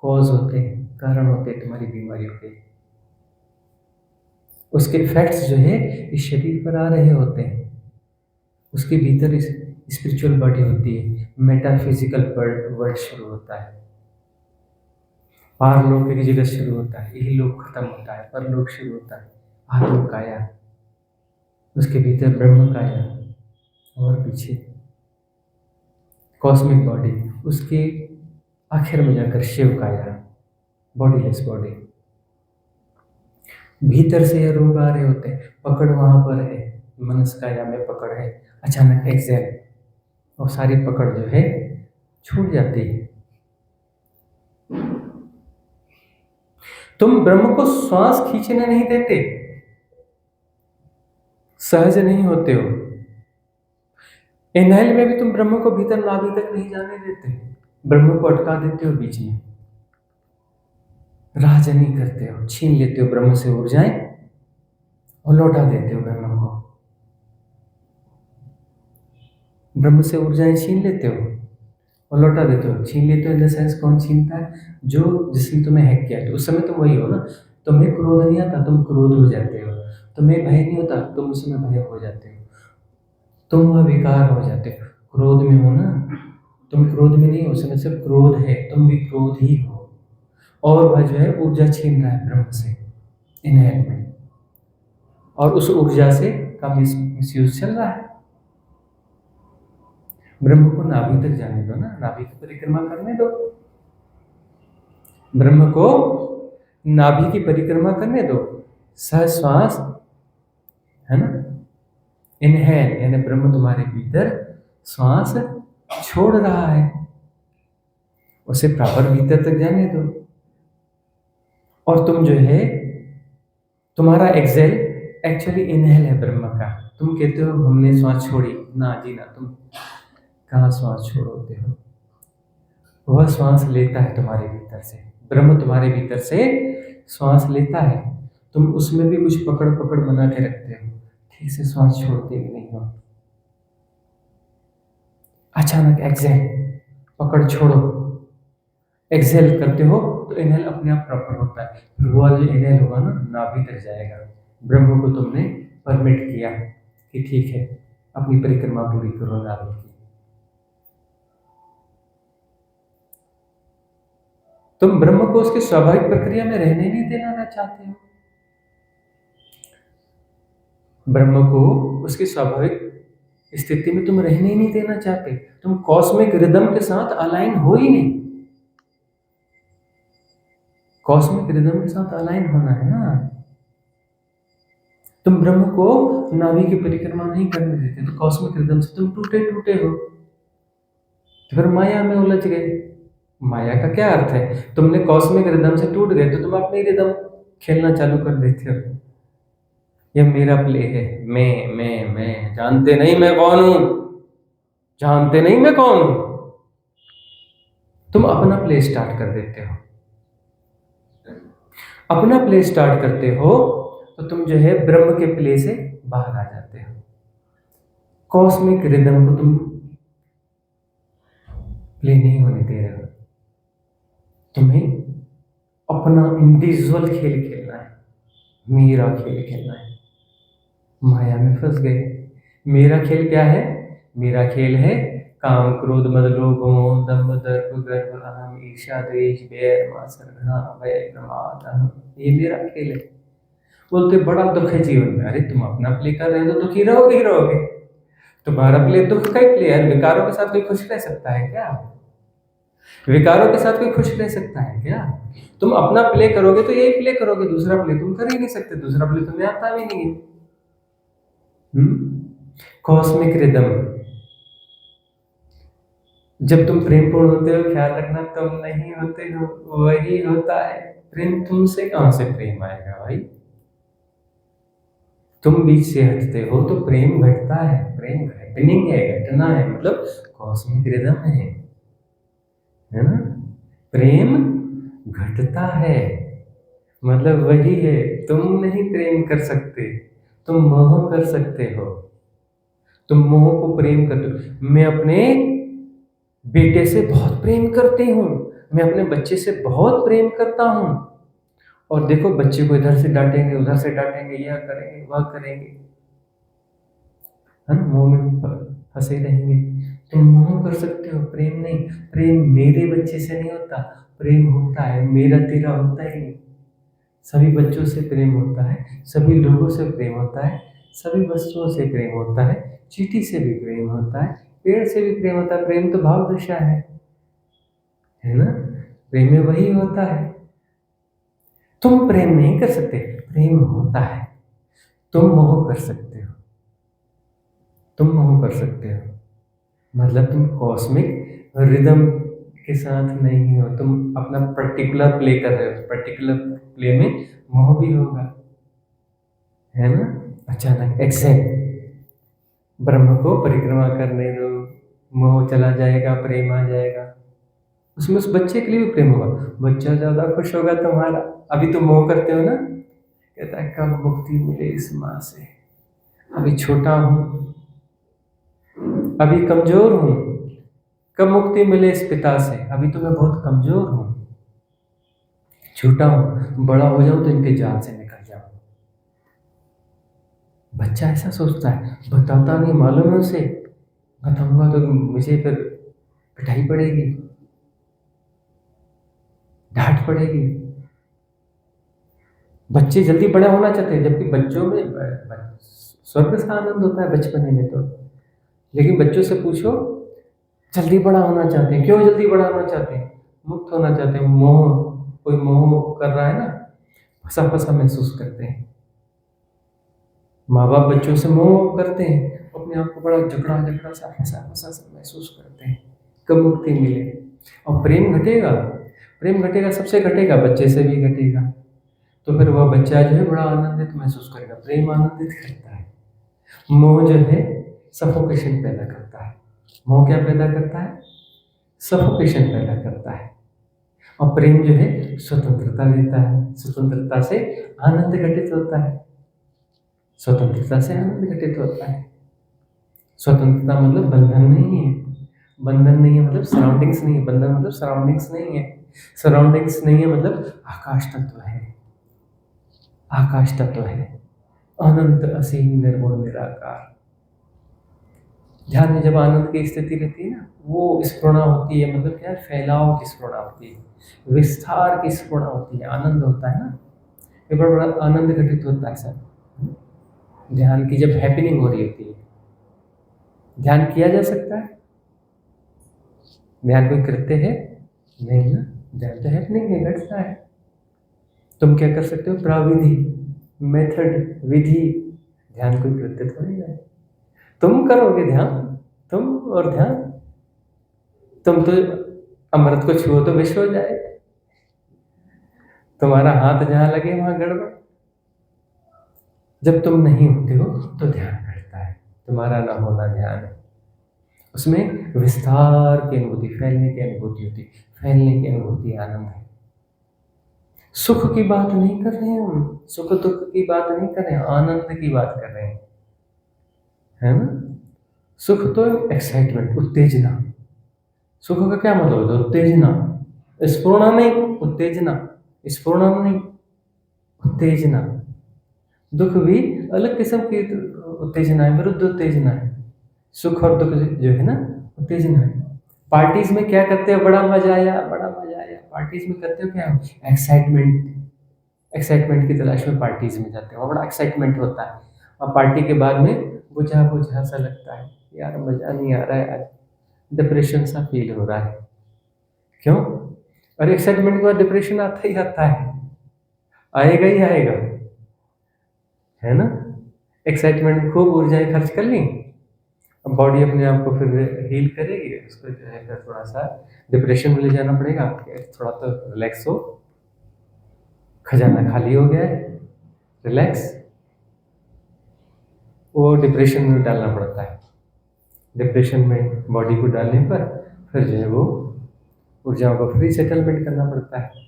कॉज होते हैं, कारण होते हैं तुम्हारी बीमारियों के। उसके इफेक्ट्स जो है इस शरीर पर आ रहे होते हैं। उसके भीतर स्पिरिचुअल बॉडी होती है, मेटाफिजिकल वर्ल्ड शुरू होता है, पारलौकिक जगत शुरू होता है, यही लोक खत्म होता है, परलोक शुरू होता है, आत्म काया, उसके भीतर ब्रह्म काया, और पीछे कॉस्मिक बॉडी, उसके आखिर में जाकर शिव काया, बॉडीलेस बॉडी। भीतर से ये रोग आ रहे होते हैं, पकड़ वहां पर है, मनस काया में पकड़ है, अचानक एक्सेल और सारी पकड़ जो है छूट जाती है। तुम ब्रह्म को श्वास खींचने नहीं देते, सहज नहीं होते हो। इनहेल में भी तुम ब्रह्म को भीतर नाभि तक नहीं जाने देते, ब्रह्म को अटका देते हो बीच में, राजनी करते हो, छीन लेते हो ब्रह्म से ऊर्जाएं और लौटा देते हो ब्रह्म को। ब्रह्म से ऊर्जाएं छीन लेते हो और लौटा देते हो। छीन लेते हो इन द सेंस, कौन छीनता है? जो जिसने तुम्हें हैक किया, तो उस समय तुम वही हो ना। तुम्हें क्रोध नहीं आता, तुम क्रोध हो जाते हो। तुम्हें भय नहीं होता, तुम उस समय भय हो जाते हो। तुम वह विकार हो जाते हो। क्रोध में हो ना, तुम क्रोध में नहीं हो, उस समय सिर्फ क्रोध है, तुम भी क्रोध ही हो। और वह जो है ऊर्जा छीन रहा है ब्रह्म से इनहेल में, और उस ऊर्जा से का मिसयूज चल रहा है। ब्रह्म को नाभि तक जाने दो ना, नाभि की परिक्रमा करने दो, ब्रह्म को नाभि की परिक्रमा करने दो। सहश्वास है ना, इनहेल यानी ब्रह्म तुम्हारे भीतर श्वास छोड़ रहा है, उसे प्रॉपर भीतर तक जाने दो। और तुम जो है, तुम्हारा एक्सेल एक्चुअली इनहेल है ब्रह्म का। तुम कहते हो हमने श्वास छोड़ी, ना जी ना, तुम कहाँ श्वास छोड़ते हो? वह श्वास लेता है तुम्हारे भीतर से, ब्रह्म तुम्हारे भीतर से श्वास लेता है। तुम उसमें भी कुछ पकड़ पकड़ बना के रखते हो, ठीक से श्वास छोड़ते भी नहीं हो। अचानक एक्सेल, पकड़ छोड़ो, एक्सेल करते हो तो इनहेल अपने आप प्रॉपर होता है। फिर वो जो इनहेल होगा ना, नाभि तक जाएगा। ब्रह्म को तुमने परमिट किया कि ठीक है, अपनी परिक्रमा पूरी करो नाभि की। तुम ब्रह्म को उसकी स्वाभाविक प्रक्रिया में रहने नहीं देना चाहते हो। ब्रह्म को उसकी स्वाभाविक स्थिति में तुम रहने ही नहीं देना चाहते। तुम कॉस्मिक रिदम के साथ अलाइन हो ही नहीं। कॉस्मिक रिदम के साथ अलाइन होना है ना। तुम ब्रह्म को नाभि की परिक्रमा नहीं करने देते, तो कॉस्मिक रिदम से तुम टूटे टूटे हो, तो फिर माया में उलझ गए। माया का क्या अर्थ है? तुमने कॉस्मिक रिदम से टूट गए तो तुम अपनी रिदम खेलना चालू कर देते हो। ये मेरा प्ले है, मैं जानते नहीं मैं कौन हूं, जानते नहीं मैं कौन हूं। तुम अपना प्ले स्टार्ट कर देते हो। अपना प्ले स्टार्ट करते हो तो तुम जो है ब्रह्म के प्ले से बाहर आ जाते हो। कॉस्मिक रिदम को तुम प्ले नहीं होने दे रहे हो। तुम्हें अपना इंडिविजुअल खेल खेलना है, मेरा खेल खेलना है। माया में फंस गए। मेरा खेल क्या है? मेरा खेल है काम, क्रोध, मद, लोभ, मोह, दंभ, दर्प, गर्व, अहम, ईर्ष्या, द्वेष, बैर, मात्सर्य, घृणा, भय, प्रमाद, अहम। ये मेरा खेल है। बोलते बड़ा दुख है जीवन में। अरे तुम अपना प्ले कर रहे हो तो दुखी रहोगे ही रहोगे। तुम्हारा प्ले दुख का ही प्ले है। विकारों के साथ कोई खुश रह सकता है क्या? विकारों के साथ कोई खुश रह सकता है क्या? तुम अपना प्ले करोगे तो यही प्ले करोगे, दूसरा प्ले तुम कर ही नहीं सकते, दूसरा प्ले तुम्हें आता भी नहीं है। Cosmic rhythm. जब तुम प्रेम पूर्ण होते हो, ख्याल रखना तुम नहीं होते हो, वही होता है प्रेम। तुमसे कहां से प्रेम आएगा भाई? तुम बीच से हटते हो तो प्रेम घटता है। प्रेम हैपनिंग है, घटना है, मतलब कॉस्मिक रिदम है ना। प्रेम घटता है, मतलब वही है। तुम नहीं प्रेम कर सकते, तुम मोह कर सकते हो। तुम मोह को प्रेम करते हो। मैं अपने बेटे से बहुत प्रेम करती हूँ, मैं अपने बच्चे से बहुत प्रेम करता हूँ, और देखो बच्चे को इधर से डांटेंगे, उधर से डांटेंगे, यह करेंगे, वह करेंगे, है ना, मोह में फंसे रहेंगे। तुम मोह कर सकते हो, प्रेम नहीं। प्रेम मेरे बच्चे से नहीं होता, प्रेम होता है मेरा तेरा होता ही नहीं। सभी बच्चों से प्रेम होता है, सभी लोगों से प्रेम होता है, सभी वस्तुओं से प्रेम होता है, चींटी से भी प्रेम होता है, पेड़ से भी प्रेम होता है। प्रेम तो भाव दशा है ना, प्रेम में वही होता है। तुम प्रेम नहीं कर सकते, प्रेम होता है। तुम मोह कर सकते हो, तुम मोह कर सकते हो, मतलब तुम कॉस्मिक रिदम के साथ नहीं हो, तुम अपना पर्टिकुलर प्ले कर रहे हो, पर्टिकुलर प्ले में मोह भी होगा, है ना। अचानक एग्जैक्ट ब्रह्म को परिक्रमा करने दो, मोह चला जाएगा, प्रेम आ जाएगा। उसमें उस बच्चे के लिए भी प्रेम होगा, बच्चा ज्यादा खुश होगा तुम्हारा। अभी तुम मोह करते हो ना, कहता है कब मुक्ति मिले इस माँ से, अभी छोटा हूं, अभी कमजोर हूं, कब मुक्ति मिले इस पिता से, अभी तो मैं बहुत कमजोर हूं, छोटा हूं, बड़ा हो जाऊं तो इनके जाल से निकल जाऊं। बच्चा ऐसा सोचता है, बताता नहीं, मालूम है उसे, बताऊंगा तो मुझे फिर पिटाई पड़ेगी, डांट पड़ेगी। बच्चे जल्दी बड़ा होना चाहते हैं, जबकि बच्चों में स्वर्ग का आनंद होता है बचपन में तो। लेकिन बच्चों से पूछो, जल्दी बड़ा होना चाहते हैं। क्यों जल्दी बड़ा होना चाहते हैं? मुक्त होना चाहते हैं। मोह, कोई मोह कर रहा है ना, फंसा फंसा महसूस करते हैं। माँ बाप बच्चों से मोह करते हैं, अपने आप को बड़ा जकड़ा जकड़ा सा फंसा फंसा सा महसूस करते हैं, कब मुक्ति मिले। और प्रेम घटेगा, प्रेम घटेगा, सबसे घटेगा, बच्चे से भी घटेगा, तो फिर वह बच्चा जो है बड़ा आनंदित महसूस करेगा। प्रेम आनंदित करता है, मोह जो है सफोकेशन पैदा करता है। मोह क्या पैदा करता है? सफोकेशन पैदा करता है। और प्रेम जो है स्वतंत्रता देता है, स्वतंत्रता से आनंद घटित होता है, स्वतंत्रता से आनंद घटित होता है। स्वतंत्रता मतलब बंधन नहीं है, बंधन नहीं है मतलब सराउंडिंग्स नहीं है, बंधन मतलब सराउंडिंग्स नहीं है, सराउंडिंग्स नहीं है मतलब आकाश तत्व है, आकाश तत्व है, अनंत असीम निर्गुण निराकार। ध्यान में जब आनंद की स्थिति रहती है ना, वो स्फुरणा होती है, मतलब क्या, फैलाव की स्फुरणा होती है, विस्तार की स्फुरणा होती है, आनंद होता है ना, ये बड़ा बड़ा आनंद घटित होता है सर। ध्यान की जब हैपनिंग हो रही होती है, ध्यान किया जा सकता है, ध्यान कोई करते हैं नहीं ना, ध्यान तो हैपनिंग है, घटता है। तुम क्या कर सकते हो? प्राविधि, मेथड, विधि। ध्यान कोई कृत्य थोड़ी है, तुम करोगे ध्यान, तुम और ध्यान, तुम तो अमृत को छुओ तो विष हो जाए, तुम्हारा हाथ जहां लगे वहां गड़बड़। जब तुम नहीं होते हो तो ध्यान घटता है, तुम्हारा ना होना ध्यान है, उसमें विस्तार की अनुभूति, फैलने की अनुभूति होती, फैलने की अनुभूति आनंद है। सुख की बात नहीं कर रहे हैं हम, सुख दुख की बात नहीं कर रहे हैं, आनंद की बात कर रहे हैं, है ना। सुख तो एक्साइटमेंट, उत्तेजना। सुख का क्या मतलब है? उत्तेजना, स्फुरणा नहीं, उत्तेजना, स्फुरणा नहीं, उत्तेजना। दुख भी अलग किस्म की उत्तेजना है, विरुद्ध उत्तेजना है। सुख और दुख जो है ना, उत्तेजना है। पार्टीज में क्या करते हैं? बड़ा मजा आया, बड़ा मजा आया, पार्टीज में करते हो क्या? एक्साइटमेंट, एक्साइटमेंट की तलाश में पार्टीज में जाते हैं, वहाँ बड़ा एक्साइटमेंट होता है, और पार्टी के बाद में बुझा बुझा सा लगता है, यार मजा नहीं आ रहा है, यार डिप्रेशन सा फील हो रहा है। क्यों? और एक्साइटमेंट के बाद डिप्रेशन आता ही आता है, आएगा ही आएगा, है ना। एक्साइटमेंट में खूब ऊर्जाएं खर्च कर ली, अब बॉडी अपने आप को फिर हील करेगी, उसको जो है फिर थोड़ा सा डिप्रेशन में ले जाना पड़ेगा, थोड़ा तो रिलैक्स हो, खजाना खाली हो गया है, रिलैक्स, वो डिप्रेशन में डालना पड़ता है। डिप्रेशन में बॉडी को डालने पर फिर जो है वो ऊर्जाओं को फ्री सेटलमेंट करना पड़ता है।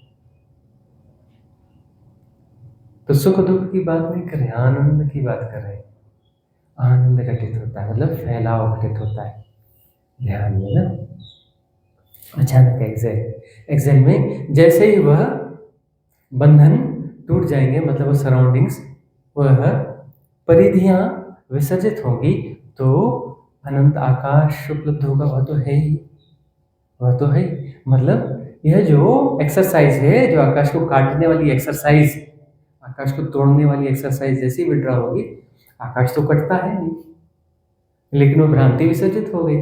तो सुख दुख की बात नहीं कर रहे, आनंद की बात कर रहे हैं। आनंद घटित होता है, मतलब फैलाव घटित होता है ध्यान में ना। अचानक एक्सेल, एक्सेल में जैसे ही वह बंधन टूट जाएंगे मतलब वो सराउंडिंग्स, वह परिधियां विसर्जित होंगी, तो अनंत आकाश उपलब्ध होगा। वह तो है ही, वह तो है ही। मतलब यह जो एक्सरसाइज है, जो आकाश को काटने वाली एक्सरसाइज, आकाश को तोड़ने वाली एक्सरसाइज जैसी विड्रॉ होगी, आकाश तो कटता है नहीं, लेकिन वो भ्रांति विसर्जित हो गई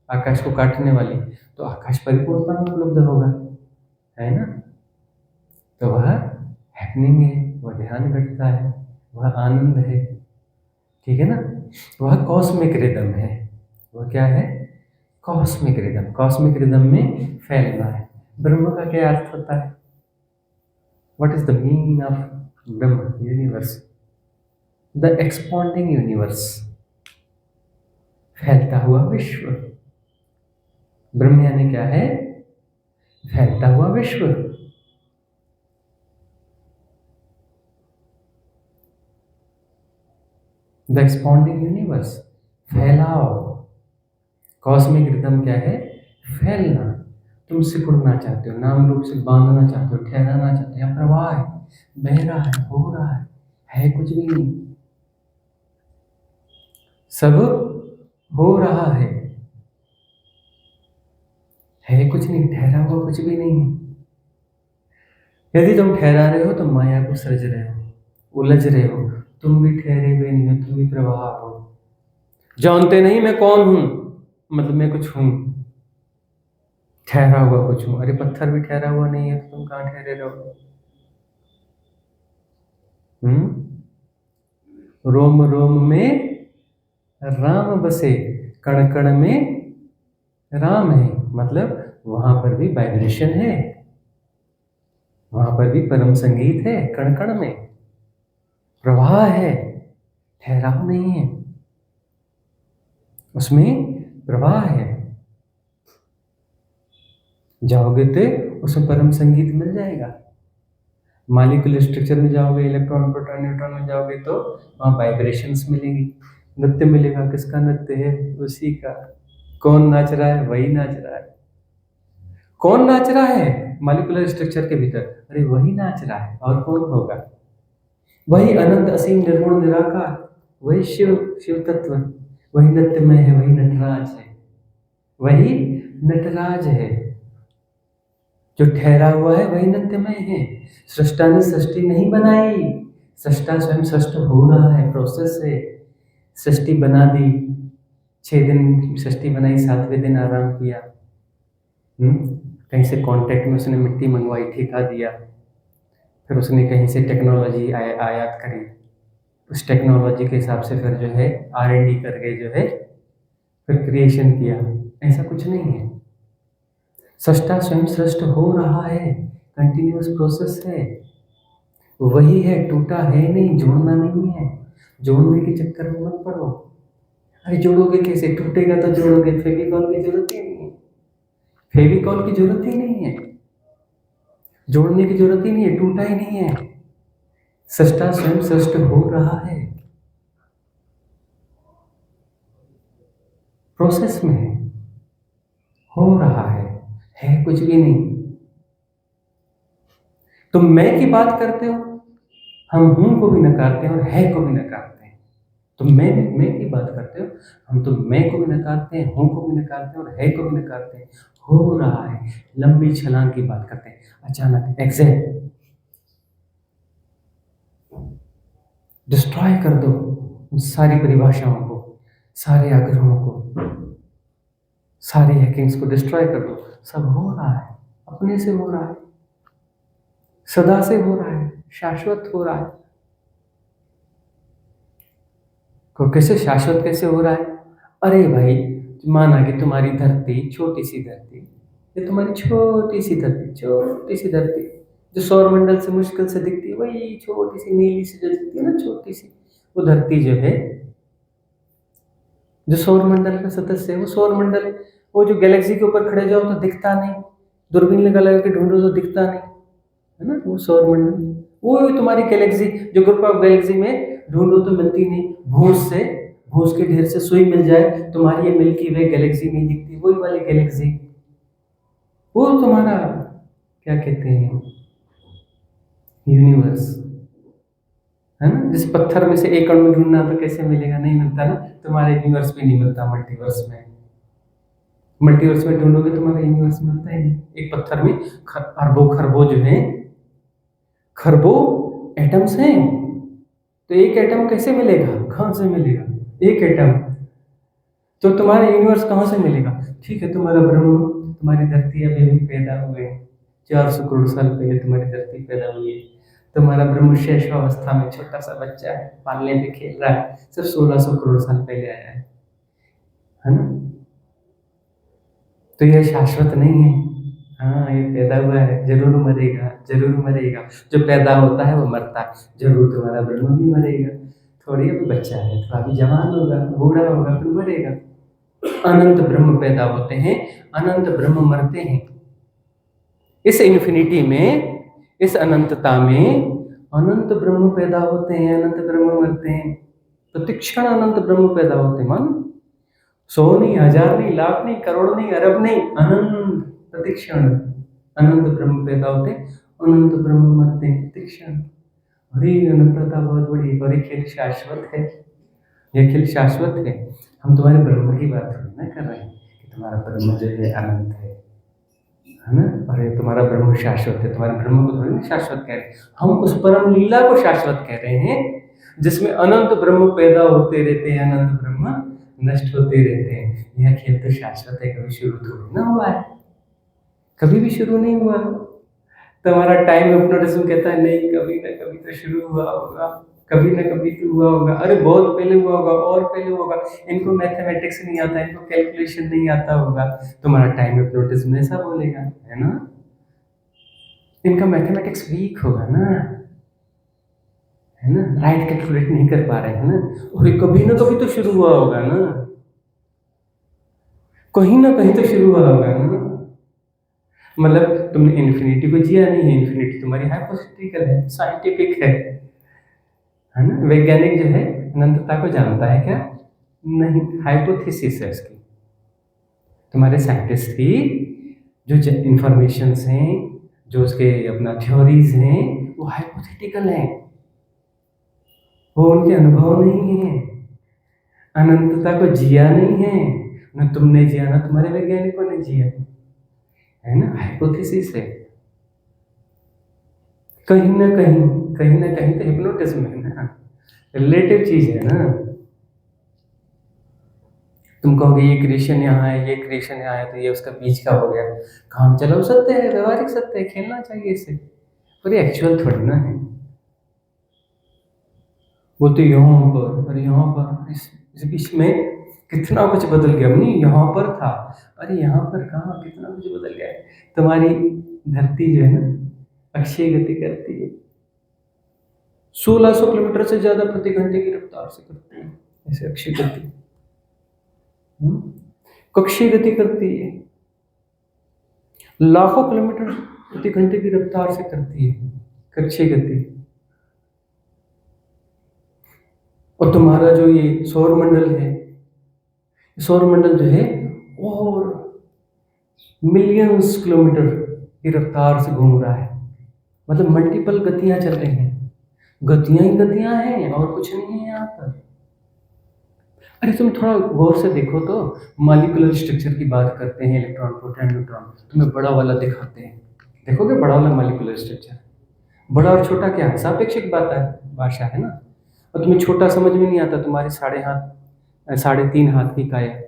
आकाश को काटने वाली, तो आकाश परिपूर्णता में उपलब्ध होगा, है ना। तो वह हैपनिंग है, वह ध्यान घटता है, वह आनंद है, ठीक है ना। वह कॉस्मिक रिदम है। वह क्या है? Cosmic rhythm. कॉस्मिक रिदम में फैलना है। ब्रह्म का क्या अर्थ होता है? What is the meaning of Brahma? Universe, the expanding universe, फैलता हुआ विश्व। ब्रह्म यानी क्या है? फैलता हुआ विश्व। द एक्सपांडिंग यूनिवर्स, फैलाओ। कॉस्मिक रिदम क्या है? फैलना। तुम सिकुड़ना चाहते हो, नाम रूप से बांधना चाहते हो, ठहराना चाहते हो, या प्रवाह है, बह रहा है, हो रहा है कुछ भी नहीं, सब हो रहा है कुछ नहीं, ठहरा हुआ कुछ भी नहीं है। यदि तुम ठहरा रहे हो तो माया को सृज रहे हो, उलझ रहे हो। तुम भी ठहरे हुए नहीं हो, तुम भी प्रवाह हो। जानते नहीं मैं कौन हूं, मतलब मैं कुछ हूं, ठहरा हुआ कुछ हूं। अरे पत्थर भी ठहरा हुआ नहीं है तो तुम कहां ठहरे रहो? रोम रोम में राम बसे, कण कण में राम है। मतलब वहां पर भी वाइब्रेशन है, वहां पर भी परम संगीत है, कण कण में प्रवाह है, ठहराव नहीं है, उसमें प्रवाह है। जाओगे तो उसमें परम संगीत मिल जाएगा। मॉलिक्यूलर स्ट्रक्चर में जाओगे, इलेक्ट्रॉन प्रोटॉन न्यूट्रॉन में जाओगे तो वहाँ वाइब्रेशंस मिलेंगी, नृत्य मिलेगा। किसका नृत्य है? उसी का। कौन नाच रहा है? वही नाच रहा है। कौन नाच रहा है मॉलिक्यूलर स्ट्रक्चर के भीतर? अरे वही नाच रहा है, और कौन होगा? वही अनंत असीम निर्गुण निराकार, वही शिव, शिव तत्व, वही नृत्यमय है, वही नटराज है, वही नटराज है। जो ठहरा हुआ है वही नृत्यमय है। सृष्टा ने सृष्टि नहीं बनाई, सृष्टा स्वयं सृष्ट हो रहा है, प्रोसेस है। सृष्टि बना दी, 6 दिन सृष्टि बनाई, 7वें दिन आराम किया। कहीं से कांटेक्ट में उसने मिट्टी मंगवाई, ठेका दिया, फिर उसने कहीं से टेक्नोलॉजी आयात करी, उस टेक्नोलॉजी के हिसाब से फिर जो है R&D करके जो है फिर क्रिएशन किया। ऐसा कुछ नहीं है। सृष्टा स्वयं सृष्ट हो रहा है, कंटिन्यूअस प्रोसेस है, वही है, टूटा है नहीं, जोड़ना नहीं है। जोड़ने के चक्कर में मत पड़ो। अरे जोड़ोगे कैसे? टूटेगा तो जोड़ोगे। फेविकॉल की जरूरत ही नहीं है, फेविकॉल की जरूरत ही नहीं है, जोड़ने की जरूरत ही नहीं है, टूटा ही नहीं है। सृष्टा स्वयं सृष्ट हो रहा है, प्रोसेस में है, हो रहा है कुछ भी नहीं। तुम मैं की बात करते हो, हम हूं को भी नकारते हैं और है को भी नकारते हैं। तुम मैं की बात करते हो, हम तो मैं को भी नकारते हैं, हूं को भी नकारते हैं और है को भी नकारते हैं। हो रहा है। लंबी छलांग की बात करते हैं, अचानक एग्जैक्ट डिस्ट्रॉय कर दो उन सारी परिभाषाओं को, सारे आग्रहों को, सारे हैकिंग्स को डिस्ट्रॉय कर दो। सब हो रहा है, अपने से हो रहा है, सदा से हो रहा है, शाश्वत हो रहा है। को कैसे शाश्वत कैसे हो रहा है? अरे भाई, माना कि तुम्हारी धरती, छोटी सी धरती, ये तुम्हारी छोटी सी धरती, छोटी सी धरती जो सौरमंडल से मुश्किल से दिखती है, वही छोटी सी नीली सी जो दिखती है ना, छोटी सी, वो धरती जो है, जो सौरमंडल का सदस्य है, वो सौरमंडल, वो जो गैलेक्सी के ऊपर खड़े जाओ तो दिखता नहीं, दूरबीन लगा के ढूंढो तो दिखता नहीं, है ना, वो सौरमंडल। वो तुम्हारी गैलेक्सी, जो ग्रुप ऑफ गैलेक्सी में ढूंढो तो मिलती नहीं, भूस के ढेर से सुई मिल जाए, तुम्हारी ये मिल्की वे गैलेक्सी नहीं दिखती, वही वाली गैलेक्सी, वो तुम्हारा क्या कहते हैं, यूनिवर्स। है ना? जिस पत्थर में से एक अणु ढूंढना तो कैसे मिलेगा, नहीं मिलता ना। तुम्हारे यूनिवर्स में नहीं मिलता, मल्टीवर्स में। मल्टीवर्स में ढूंढोगे तुम्हारा यूनिवर्स मिलता ही नहीं। एक पत्थर में अरबों खरबों जो है, खरबों एटम्स हैं, तो एक एटम कैसे मिलेगा, कहां से मिलेगा एक एटम? तो तुम्हारा यूनिवर्स कहां से मिलेगा? ठीक है, तुम्हारा ब्रह्म, तुम्हारी धरती अभी भी पैदा हुए 400 करोड़ साल पहले तुम्हारी धरती पैदा हुई है। तुम्हारा ब्रह्म शैशवावस्था में छोटा सा बच्चा है, पालने पे खेल रहा है, सिर्फ 1600 करोड़ साल पहले आया है ना? तो यह शाश्वत नहीं है। हाँ, ये पैदा हुआ है, जरूर मरेगा, जरूर मरेगा। जो पैदा होता है वो मरता है, जरूर तुम्हारा ब्रह्म भी मरेगा। थोड़ी अभी बच्चा है, थोड़ा अभी जवान होगा, बूढ़ा होगा, फिर मरेगा। अनंत ब्रह्म पैदा होते हैं, अनंत ब्रह्म मरते हैं। इस इन्फिनिटी में, इस अनंतता में अनंत ब्रह्म पैदा होते हैं, अनंत ब्रह्म मरते हैं। प्रतिक्षण अनंत ब्रह्म पैदा होते हैं। मान 100 नहीं, 1000 नहीं, लाख नहीं, करोड़ नहीं, अरब नहीं, अनंत प्रतिक्षण अनंत ब्रह्म पैदा होते, अनंत ब्रह्म मरते हैं प्रतिक्षण। अरे अनंतता बहुत बड़ी, और ये खेल शाश्वत है, यह खेल शाश्वत है। हम तुम्हारे ब्रह्म की बात थोड़ी ना कर रहे हैं कि तुम्हारा ब्रह्म जो है अनंत है ना? अरे तुम्हारा ब्रह्म शाश्वत है, तुम्हारे ब्रह्म को थोड़ी ना शाश्वत कह रहे हैं। हम उस परम लीला को शाश्वत कह रहे हैं जिसमें अनंत ब्रह्म पैदा होते रहते हैं, अनंत ब्रह्म नष्ट होते रहते हैं। यह खेल तो शाश्वत है, कभी शुरू थोड़ी ना हुआ है, कभी भी शुरू नहीं हुआ। तुम्हारा टाइम हिप्नोटिज्म कहता है नहीं, कभी ना कभी तो शुरू हुआ होगा, कभी ना कभी तो हुआ होगा। अरे बहुत पहले हुआ होगा, और पहले होगा। इनको मैथमेटिक्स नहीं आता, इनको कैलकुलेशन नहीं आता होगा। तुम्हारा टाइम हिप्नोटिज्म ऐसा बोलेगा, है ना? इनका मैथमेटिक्स वीक होगा ना, है ना? राइट कैलकुलेट नहीं कर पा रहे हैं ना। और कभी ना कभी तो शुरू हुआ होगा ना, कहीं ना कहीं तो शुरू हुआ होगा ना। मतलब तुमने इन्फिनिटी को जिया नहीं है, इन्फिनिटी तुम्हारी हाइपोथेटिकल है, साइंटिफिक है ना? वैज्ञानिक जो है अनंतता को जानता है क्या? नहीं, हाइपोथेसिस है उसकी। तुम्हारे साइंटिस्ट की जो इंफॉर्मेशंस हैं, जो उसके अपना थ्योरीज हैं, वो हाइपोथेटिकल हैं, वो उनके अनुभव नहीं है। अनंतता को जिया नहीं है, न तुमने जिया, ना तुम्हारे वैज्ञानिकों ने जिया, है ना? हाइपोथेसिस है। कहीं ना कहीं तो हिप्नोटिज्म है ना, रिलेटिव चीज है ना। तुम कहोगे ये क्रिएशन यहाँ है, ये क्रिएशन यहाँ है, तो ये उसका बीच का हो गया। काम चलो सत्य है, व्यवहारिक सत्य है, खेलना चाहिए इससे, पर ये एक्चुअल थोड़ी ना है। वो तो यहाँ पर और यहाँ पर, इस बीच में कितना कुछ बदल गया। नहीं, यहाँ पर था, अरे यहाँ पर कहाँ, कितना कुछ बदल गया है। तुम्हारी धरती जो है ना, अक्षय गति करती है, 1600 किलोमीटर से ज्यादा प्रति घंटे की रफ्तार से करती है। ऐसे अक्षय गति, कक्षीय गति करती है, लाखों किलोमीटर प्रति घंटे की रफ्तार से करती है कक्षीय गति। और तुम्हारा जो ये सौर मंडल है, सौर मंडल जो है और मिलियंस किलोमीटर की रफ्तार से घूम रहा है। मतलब मल्टीपल गतियां चल रही हैं, गतियां ही गतियां हैं, और कुछ नहीं है यहाँ पर। अरे तुम थोड़ा गौर से देखो तो, मॉलिक्यूलर स्ट्रक्चर की बात करते हैं, इलेक्ट्रॉन, प्रोटॉन, न्यूट्रॉन, तुम्हें बड़ा वाला दिखाते हैं। देखोगे बड़ा वाला मॉलिक्यूलर स्ट्रक्चर, बड़ा और छोटा क्या है, सापेक्षिक बात है, भाषा है ना। और तुम्हें छोटा समझ में नहीं आता, तुम्हारे 3.5 हाथ की काया,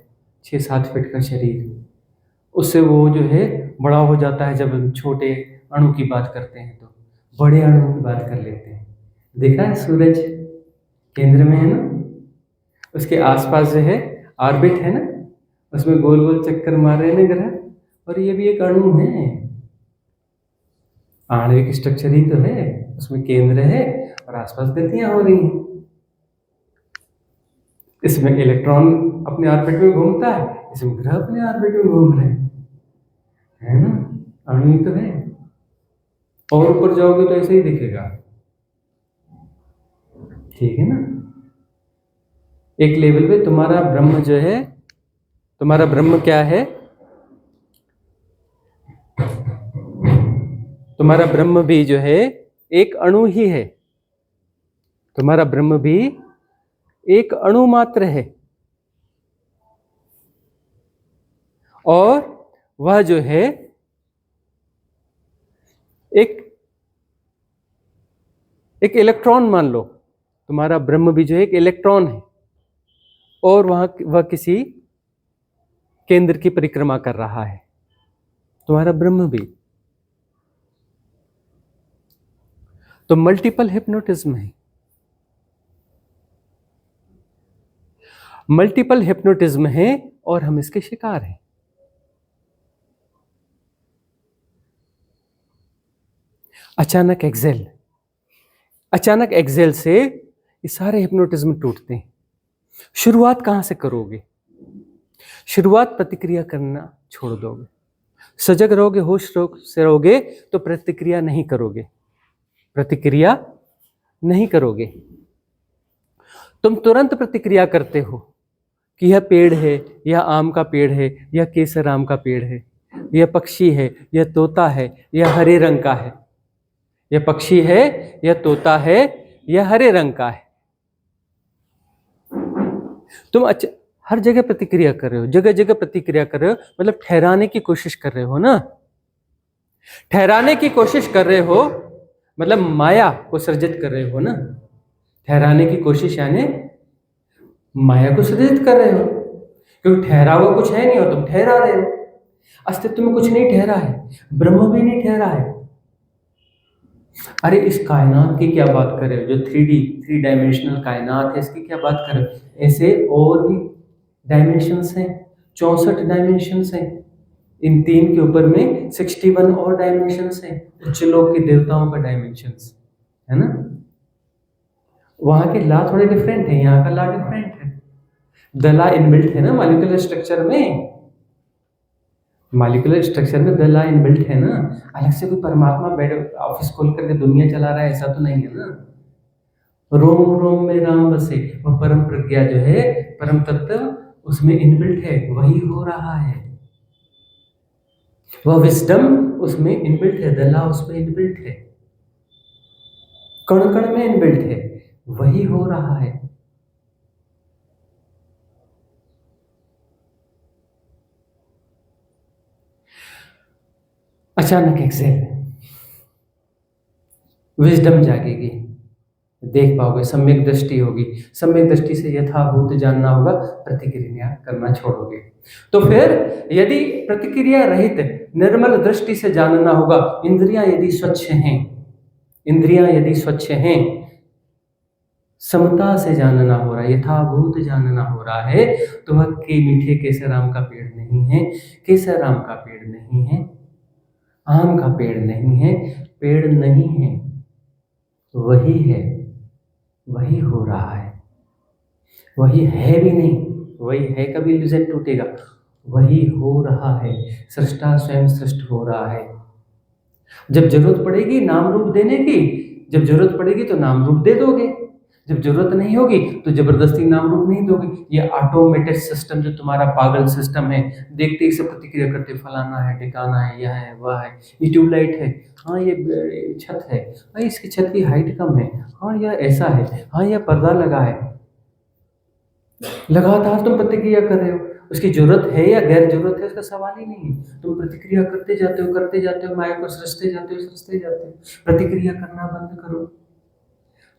6-7 फीट का शरीर, उससे वो जो है बड़ा हो जाता है। जब हम छोटे अणु की बात करते हैं तो बड़े अणु की बात कर लेते हैं। देखा है सूरज केंद्र में है ना, उसके आसपास जो है ऑर्बिट है ना, उसमें गोल गोल चक्कर मार रहे हैं ग्रह, और ये भी एक अणु है, आणविक स्ट्रक्चर ही तो है, उसमें केंद्र है और आसपास गतियां हो रही हैं। इसमें इलेक्ट्रॉन अपने ऑर्बिट में घूमता है, इसमें ग्रह अपने ऑर्बिट में घूम रहे हैं, है ना? अणु ही तो है। और ऊपर जाओगे तो ऐसे ही दिखेगा, ठीक है ना? एक लेवल पे तुम्हारा ब्रह्म जो है, तुम्हारा ब्रह्म क्या है? तुम्हारा ब्रह्म भी जो है एक अणु ही है, तुम्हारा ब्रह्म भी एक अणु मात्र है और वह जो है एक इलेक्ट्रॉन मान लो, तुम्हारा ब्रह्म भी जो है एक इलेक्ट्रॉन है और वह किसी केंद्र की परिक्रमा कर रहा है, तुम्हारा ब्रह्म भी। तो मल्टीपल हिप्नोटिज्म है। मल्टीपल हिप्नोटिज्म है और हम इसके शिकार हैं। अचानक एक्सेल से ये सारे हिप्नोटिज्म टूटते हैं। शुरुआत कहां से करोगे? शुरुआत प्रतिक्रिया करना छोड़ दोगे। सजग रहोगे, होश से रहोगे तो प्रतिक्रिया नहीं करोगे। तुम तुरंत प्रतिक्रिया करते हो कि यह पेड़ है, यह आम का पेड़ है, यह केसर आम का पेड़ है, यह पक्षी है, यह तोता है, यह हरे रंग का है, यह पक्षी है, यह तोता है, यह हरे रंग का है। तुम हर जगह प्रतिक्रिया कर रहे हो, जगह जगह प्रतिक्रिया कर रहे हो, मतलब ठहराने की कोशिश कर रहे हो ना। ठहराने की कोशिश कर रहे हो मतलब माया को सृजित कर रहे हो ना। ठहराने की कोशिश यानी माया को सृजित कर रहे हो, क्योंकि ठहरा हुआ कुछ है नहीं और तुम ठहरा रहे हो। अस्तित्व में कुछ नहीं ठहरा है, ब्रह्म भी नहीं ठहरा है। अरे इस कायनात की क्या बात कर रहे हो, जो 3 डायमेंशनल कायनात है, इसकी क्या बात कर रहे हो? ऐसे और भी डायमेंशंस हैं, 64 डायमेंशंस हैं। इन 3 के ऊपर में 61 और डायमेंशंस हैं, उच्च लोक के देवताओं का डायमेंशंस है ना। वहां के ला थोड़े डिफरेंट है, यहाँ का ला डिफरेंट है। द ला इनबिल्ट है ना मॉलिक्यूलर स्ट्रक्चर में। मॉलिक्यूलर स्ट्रक्चर में द ला इनबिल्ट है ना। अलग से कोई परमात्मा बैठ ऑफिस खोल करके दुनिया चला रहा है ऐसा तो नहीं है ना। रोम रोम में राम बसे, वह परम प्रज्ञा जो है, परम तत्व उसमें इनबिल्ट है, वही हो रहा है। वह विजडम उसमें इनबिल्ट है, द ला उसमें इनबिल्ट है, कण कण में इनबिल्ट है, वही हो रहा है। अचानक एक्सेल, विजडम जागेगी, देख पाओगे, सम्यक दृष्टि होगी। सम्यक दृष्टि से यथाभूत जानना होगा, प्रतिक्रिया करना छोड़ोगे। तो फिर यदि प्रतिक्रिया रहित निर्मल दृष्टि से जानना होगा, इंद्रियां यदि स्वच्छ हैं, समता से जानना हो रहा है, यथाभूत जानना हो रहा है, तो वह के मीठे केसर आम का पेड़ नहीं है, केसर आम का पेड़ नहीं है, आम का पेड़ नहीं है, पेड़ नहीं है, वही है, वही हो रहा है, वही है भी नहीं, वही है कभी इल्यूजन टूटेगा, वही हो रहा है। सृष्टा स्वयं सृष्ट हो रहा है। जब जरूरत पड़ेगी नाम रूप देने की, जब जरूरत पड़ेगी तो नाम रूप दे दोगे, जब जरूरत नहीं होगी तो जबरदस्ती नाम रूप नहीं दोगे। ये ऑटोमेटेड सिस्टम जो तुम्हारा पागल सिस्टम है, देखते ही सब प्रतिक्रिया करते, फलाना है, ठिकाना है, यह है, वह है, ये ट्यूबलाइट है, हाँ ये छत है, हाँ इसकी छत की हाइट कम है, हाँ यह ऐसा है, हाँ यह पर्दा लगा है। लगातार तुम प्रतिक्रिया कर रहे हो, उसकी जरूरत है या गैर जरूरत है उसका सवाल ही नहीं है। तुम प्रतिक्रिया करते जाते हो, माया को सृजते जाते हो। प्रतिक्रिया करना बंद करो,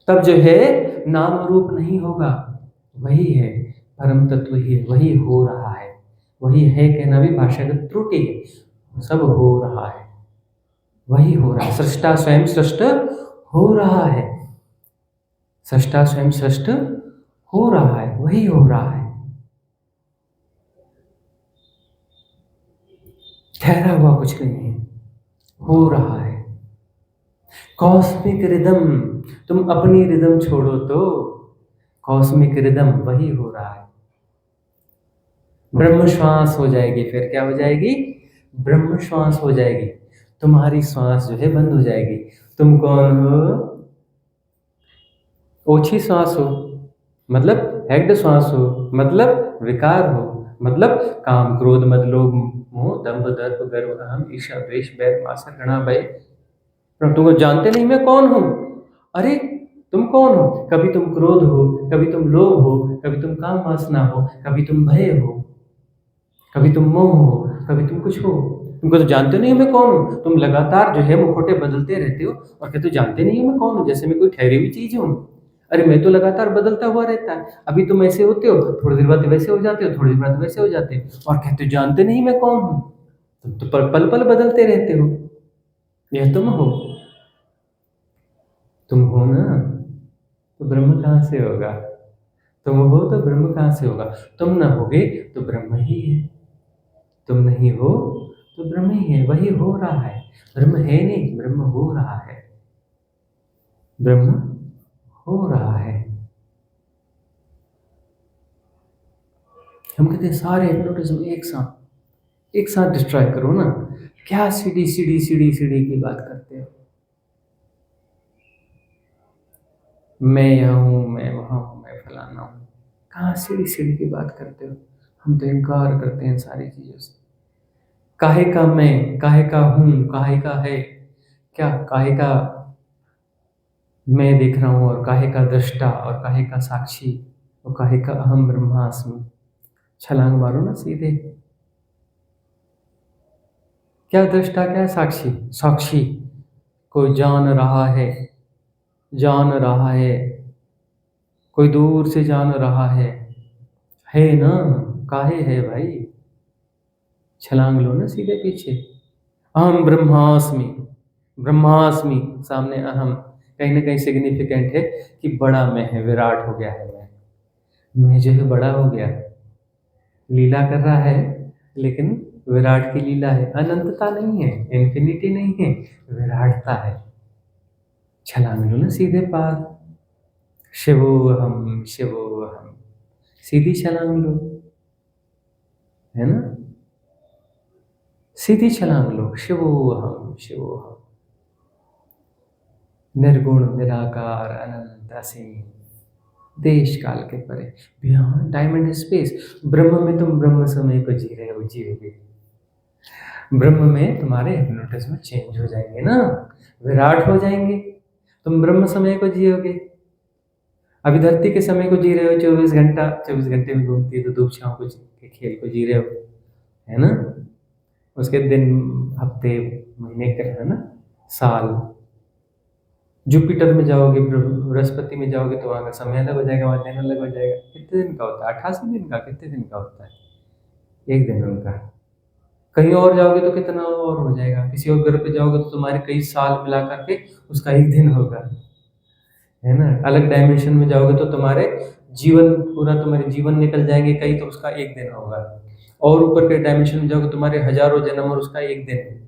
तब जो है नाम रूप नहीं होगा, वही है, परम तत्व ही है, वही हो रहा है। वही है कहना भी भाषागत त्रुटि है, सब हो रहा है, वही हो रहा है। सृष्टा स्वयं सृष्ट हो रहा है, सृष्टा स्वयं सृष्ट हो रहा है, वही हो रहा है। ठहरा हुआ कुछ नहीं है, हो रहा है। कॉस्मिक रिदम, तुम अपनी रिदम छोड़ो तो कॉस्मिक रिदम वही हो रहा है। ब्रह्म श्वास हो जाएगी, फिर क्या हो जाएगी? ब्रह्म श्वास हो जाएगी, तुम्हारी श्वास जो है बंद हो जाएगी। तुम कौन हो? ओछी श्वास हो, मतलब हेड श्वास हो, मतलब विकार हो, मतलब काम क्रोध मद लोभ मोह दंभ दर्प गर्व अहम ईर्ष्या द्वेष बैर आशा घृणा भय। तुमको जानते नहीं मैं कौन हूं? अरे तुम कौन हो? कभी तुम क्रोध हो, कभी तुम लोभ हो, कभी तुम काम वासना हो, कभी तुम भय हो, कभी तुम मोह हो, कभी तुम कुछ हो। तुमको तो जानते नहीं हो मैं कौन हूँ। तुम लगातार जो है मुखौटे बदलते रहते हो और कहते हो जानते नहीं हो मैं कौन हूँ, जैसे मैं कोई ठहरी हुई चीज हूँ। अरे मैं तो लगातार बदलता हुआ रहता है। अभी तुम ऐसे होते हो, थोड़ी देर बाद वैसे हो जाते हो, थोड़ी देर बाद वैसे हो जाते हो और कहते हो जानते नहीं मैं कौन हूँ। तुम तो पल पल बदलते रहते हो। यह तुम हो? तुम हो ना, तो ब्रह्म कहाँ से होगा? तुम हो तो ब्रह्म कहाँ से होगा? तुम न होगे तो ब्रह्म ही है। तुम नहीं हो तो ब्रह्म ही है, वही हो रहा है। ब्रह्म है नहीं, ब्रह्म हो रहा है। ब्रह्म हो रहा है। हम कहते हैं सारे हिप्नोटिज्म एक साथ डिस्ट्रॉय करो ना। क्या सीढ़ी सीढ़ी सीढ़ी सीढ़ी की बात करते हो? मैं यहाँ हूँ, मैं वहाँ हूँ, मैं फलाना हूँ। कहाँ सीढ़ी सीढ़ी की बात करते हो? हम तो इनकार करते हैं सारी चीजों से। काहे का मैं, काहे का हूँ, काहे का है, क्या काहे का मैं देख रहा हूँ और काहे का दृष्टा और काहे का साक्षी और काहे का अहम ब्रह्मास्मि। छलांग मारो ना सीधे। क्या दृष्टा, क्या साक्षी? साक्षी कोई जान रहा है, जान रहा है, कोई दूर से जान रहा है ना? काहे है भाई? छलांग लो ना सीधे पीछे। अहम ब्रह्मास्मि, ब्रह्मास्मि सामने अहम, कहीं ना कहीं सिग्निफिकेंट है कि बड़ा मैं है, विराट हो गया है। मैं जो है बड़ा हो गया, लीला कर रहा है, लेकिन विराट की लीला है, अनंतता नहीं है, इन्फिनिटी नहीं है, विराटता है। छलांग लो ना सीधे पार। शिवोहम शिवोहम, सीधी छलांग लो, है ना? सीधी छलांग लो, शिवोहम शिवोहम। निर्गुण निराकार अनंत असीम, देश काल के परे, बियॉन्ड टाइम एंड स्पेस। ब्रह्म में तुम ब्रह्म समय को जी रहे हो, जियोगे। ब्रह्म में तुम्हारे हिप्नोटिज्म चेंज हो जाएंगे ना, विराट हो जाएंगे। तुम ब्रह्म समय को जियोगे। अभी धरती के समय को जी रहे हो, 24 घंटा, 24 घंटे में घूमती है तो धूप छाँव को के खेल को जी रहे हो, है ना? उसके दिन, हफ्ते, महीने का, है ना, साल। जुपिटर में जाओगे, बृहस्पति में जाओगे तो वहाँ का समय अलग हो जाएगा, वहाँ दिन अलग हो जाएगा। कितने दिन का होता है? 88 दिन का, कितने दिन का होता है? एक दिन उनका। कहीं और जाओगे तो कितना और हो जाएगा। किसी और ग्रह पे जाओगे तो तुम्हारे कई साल मिला करके उसका एक दिन होगा, है ना? अलग डायमेंशन में जाओगे तो तुम्हारे जीवन, पूरा तुम्हारे जीवन निकल जाएंगे कई, तो उसका एक दिन होगा। और ऊपर के डायमेंशन में जाओगे तुम्हारे हजारों जन्म और उसका एक दिन।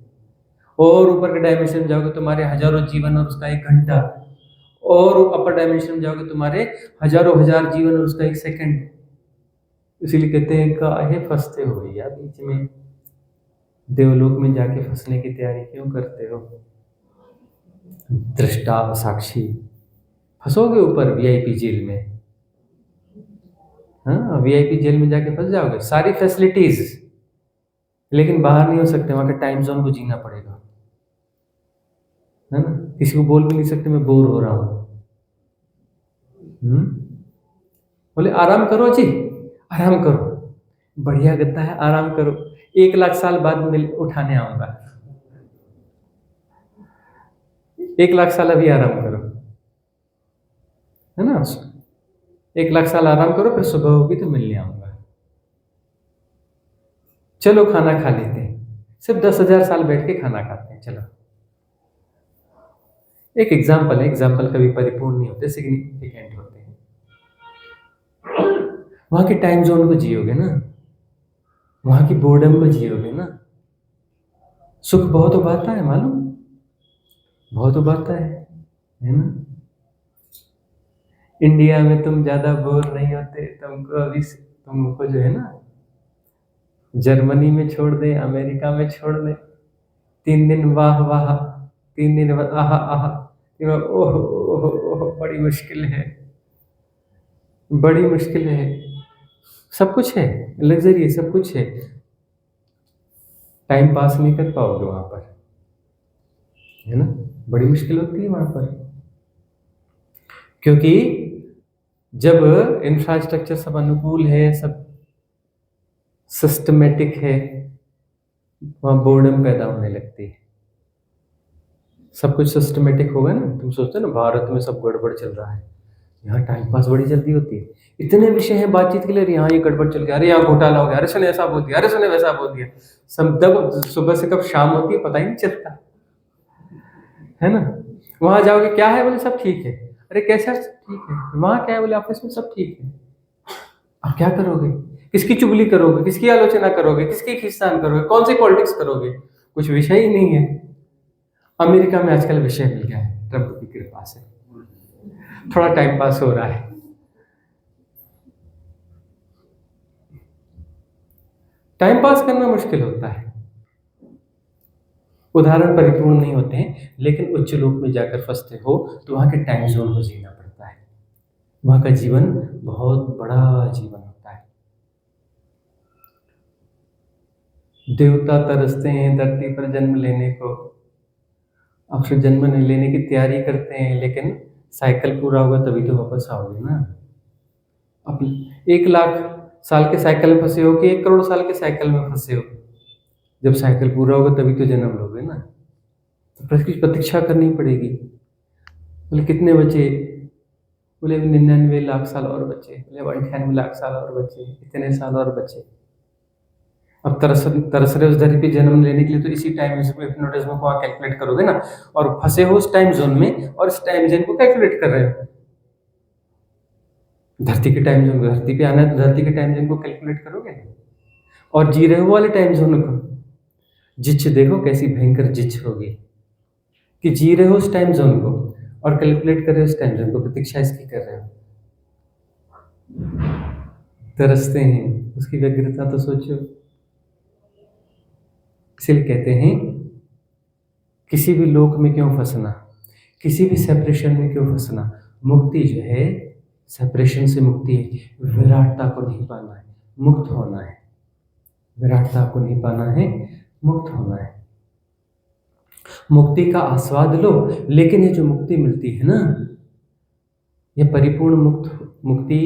और ऊपर के डायमेंशन में जाओगे तुम्हारे हजारों जीवन और उसका 1 घंटा। और अपर डायमेंशन में जाओगे तुम्हारे हजारों हजार जीवन और उसका 1 सेकंड। इसीलिए कहते हैं काहे फंसते हो भैया बीच में, देवलोक में जाके फंसने की तैयारी क्यों करते हो? दृष्टा साक्षी, फंसोगे ऊपर वीआईपी जेल में। हाँ, वीआईपी जेल में जाके फंस जाओगे, सारी फैसिलिटीज, लेकिन बाहर नहीं हो सकते, वहां के टाइम जोन को जीना पड़ेगा, है ना? किसी को बोल भी नहीं सकते मैं बोर हो रहा हूँ। बोले आराम करो जी, आराम करो, बढ़िया गद्दा है, आराम करो, 1 लाख साल बाद मिल उठाने आऊंगा। 1 लाख साल अभी आराम करो, है ना? 1 लाख साल आराम करो, फिर सुबह होगी तो मिलने आऊंगा। चलो खाना खा लेते हैं, सिर्फ 10,000 साल बैठ के खाना खाते हैं, चलो। एक एग्जाम्पल है, एग्जाम्पल कभी परिपूर्ण नहीं होते, सिग्निफिकेंट होते हैं। वहां के टाइम जोन को जियोगे ना, वहां की बोर्डम को जियोगे ना, सुख बहुत उबाता है, मालूम? बहुत उबाता है ना? इंडिया में तुम ज्यादा बोर नहीं होते, तुमको अभी तुमको जो है ना, जर्मनी में छोड़ दे, अमेरिका में छोड़ दे, 3 दिन वाह वाह, 3 दिन आह आह, ओह ओह ओह, बड़ी मुश्किल है, बड़ी मुश्किल है। सब कुछ है, लग्जरी है, सब कुछ है, टाइम पास नहीं कर पाओगे वहां पर, है ना? बड़ी मुश्किल होती है वहां पर। क्योंकि जब इंफ्रास्ट्रक्चर सब अनुकूल है, सब सिस्टमेटिक है, वहाँ बोर्डम पैदा होने लगती है। सब कुछ सिस्टमेटिक होगा ना, तुम सोचते हो ना भारत में सब गड़बड़ चल रहा है, यहाँ टाइम पास बड़ी जल्दी होती है, इतने विषय हैं बातचीत के लिए, यहाँ ये गड़बड़ चल गया, अरे यहाँ घोटाला हो गया, अरे सुने ऐसा बोल दिया, अरे सुने वैसा बोल दिया, सब तब सुबह से कब शाम होती है पता ही नहीं चलता है ना। वहां जाओगे क्या है, बोले सब ठीक है, अरे कैसा ठीक है, वहां क्या है, बोले ऑफिस में सब ठीक है। अब क्या करोगे, किसकी चुगली करोगे, किसकी आलोचना करोगे, किसकी खींचतान करोगे, कौन सी पॉलिटिक्स करोगे, कुछ विषय ही नहीं है। अमेरिका में आजकल विषय मिल गया है ट्रंप की कृपा से, थोड़ा टाइम पास हो रहा है। टाइम पास करना मुश्किल होता है, उदाहरण परिपूर्ण नहीं होते हैं, लेकिन उच्च लोक में जाकर फंसते हो तो वहां के टाइम जोन को जीना पड़ता है, वहां का जीवन बहुत बड़ा जीवन होता है। देवता तरसते हैं धरती पर जन्म लेने को, अब फिर जन्म लेने की तैयारी करते हैं, लेकिन साइकिल पूरा होगा तभी तो वापस आओगे ना। अब 1 लाख साल के साइकिल में फंसे हो कि 1 करोड़ साल के साइकिल में फंसे हो, जब साइकिल पूरा होगा तभी तो जन्म लोगे ना, तो फिर कुछ प्रतीक्षा करनी पड़ेगी। बोले कितने बचे, बोले 99 लाख साल और बचे, बोले 98 लाख साल और बचे, इतने साल और बचे। अब तरस रहे उस धरती पे जन्म लेने के लिए, तो इसी टाइम हिप्नोटिज्म को कैलकुलेट करोगे ना, और फंसे हो उस टाइम जोन में, और इस टाइम जोन को कैलकुलेट कर रहे हो। धरती के टाइम जोन, धरती पे आना है तो धरती के टाइम जोन को कैलकुलेट करोगे ना, और जी रहे हो वाले टाइम जोन को, जिच देखो कैसी भयंकर जिच होगी कि जी रहे हो उस टाइम जोन को और कैलकुलेट कर रहे हो उस टाइम जोन को, प्रतीक्षा इसकी कर रहे हो। तरसते हैं, उसकी व्यग्रता तो सोचो। इसलिए कहते हैं किसी भी लोक में क्यों फंसना, किसी भी सेपरेशन में क्यों फंसना, मुक्ति जो है सेपरेशन से मुक्ति है, विराटता को नहीं पाना है, मुक्त होना है। विराटता को नहीं पाना है, मुक्त होना है। मुक्ति का आस्वाद लो, लेकिन ये जो मुक्ति मिलती है ना, ये परिपूर्ण मुक्ति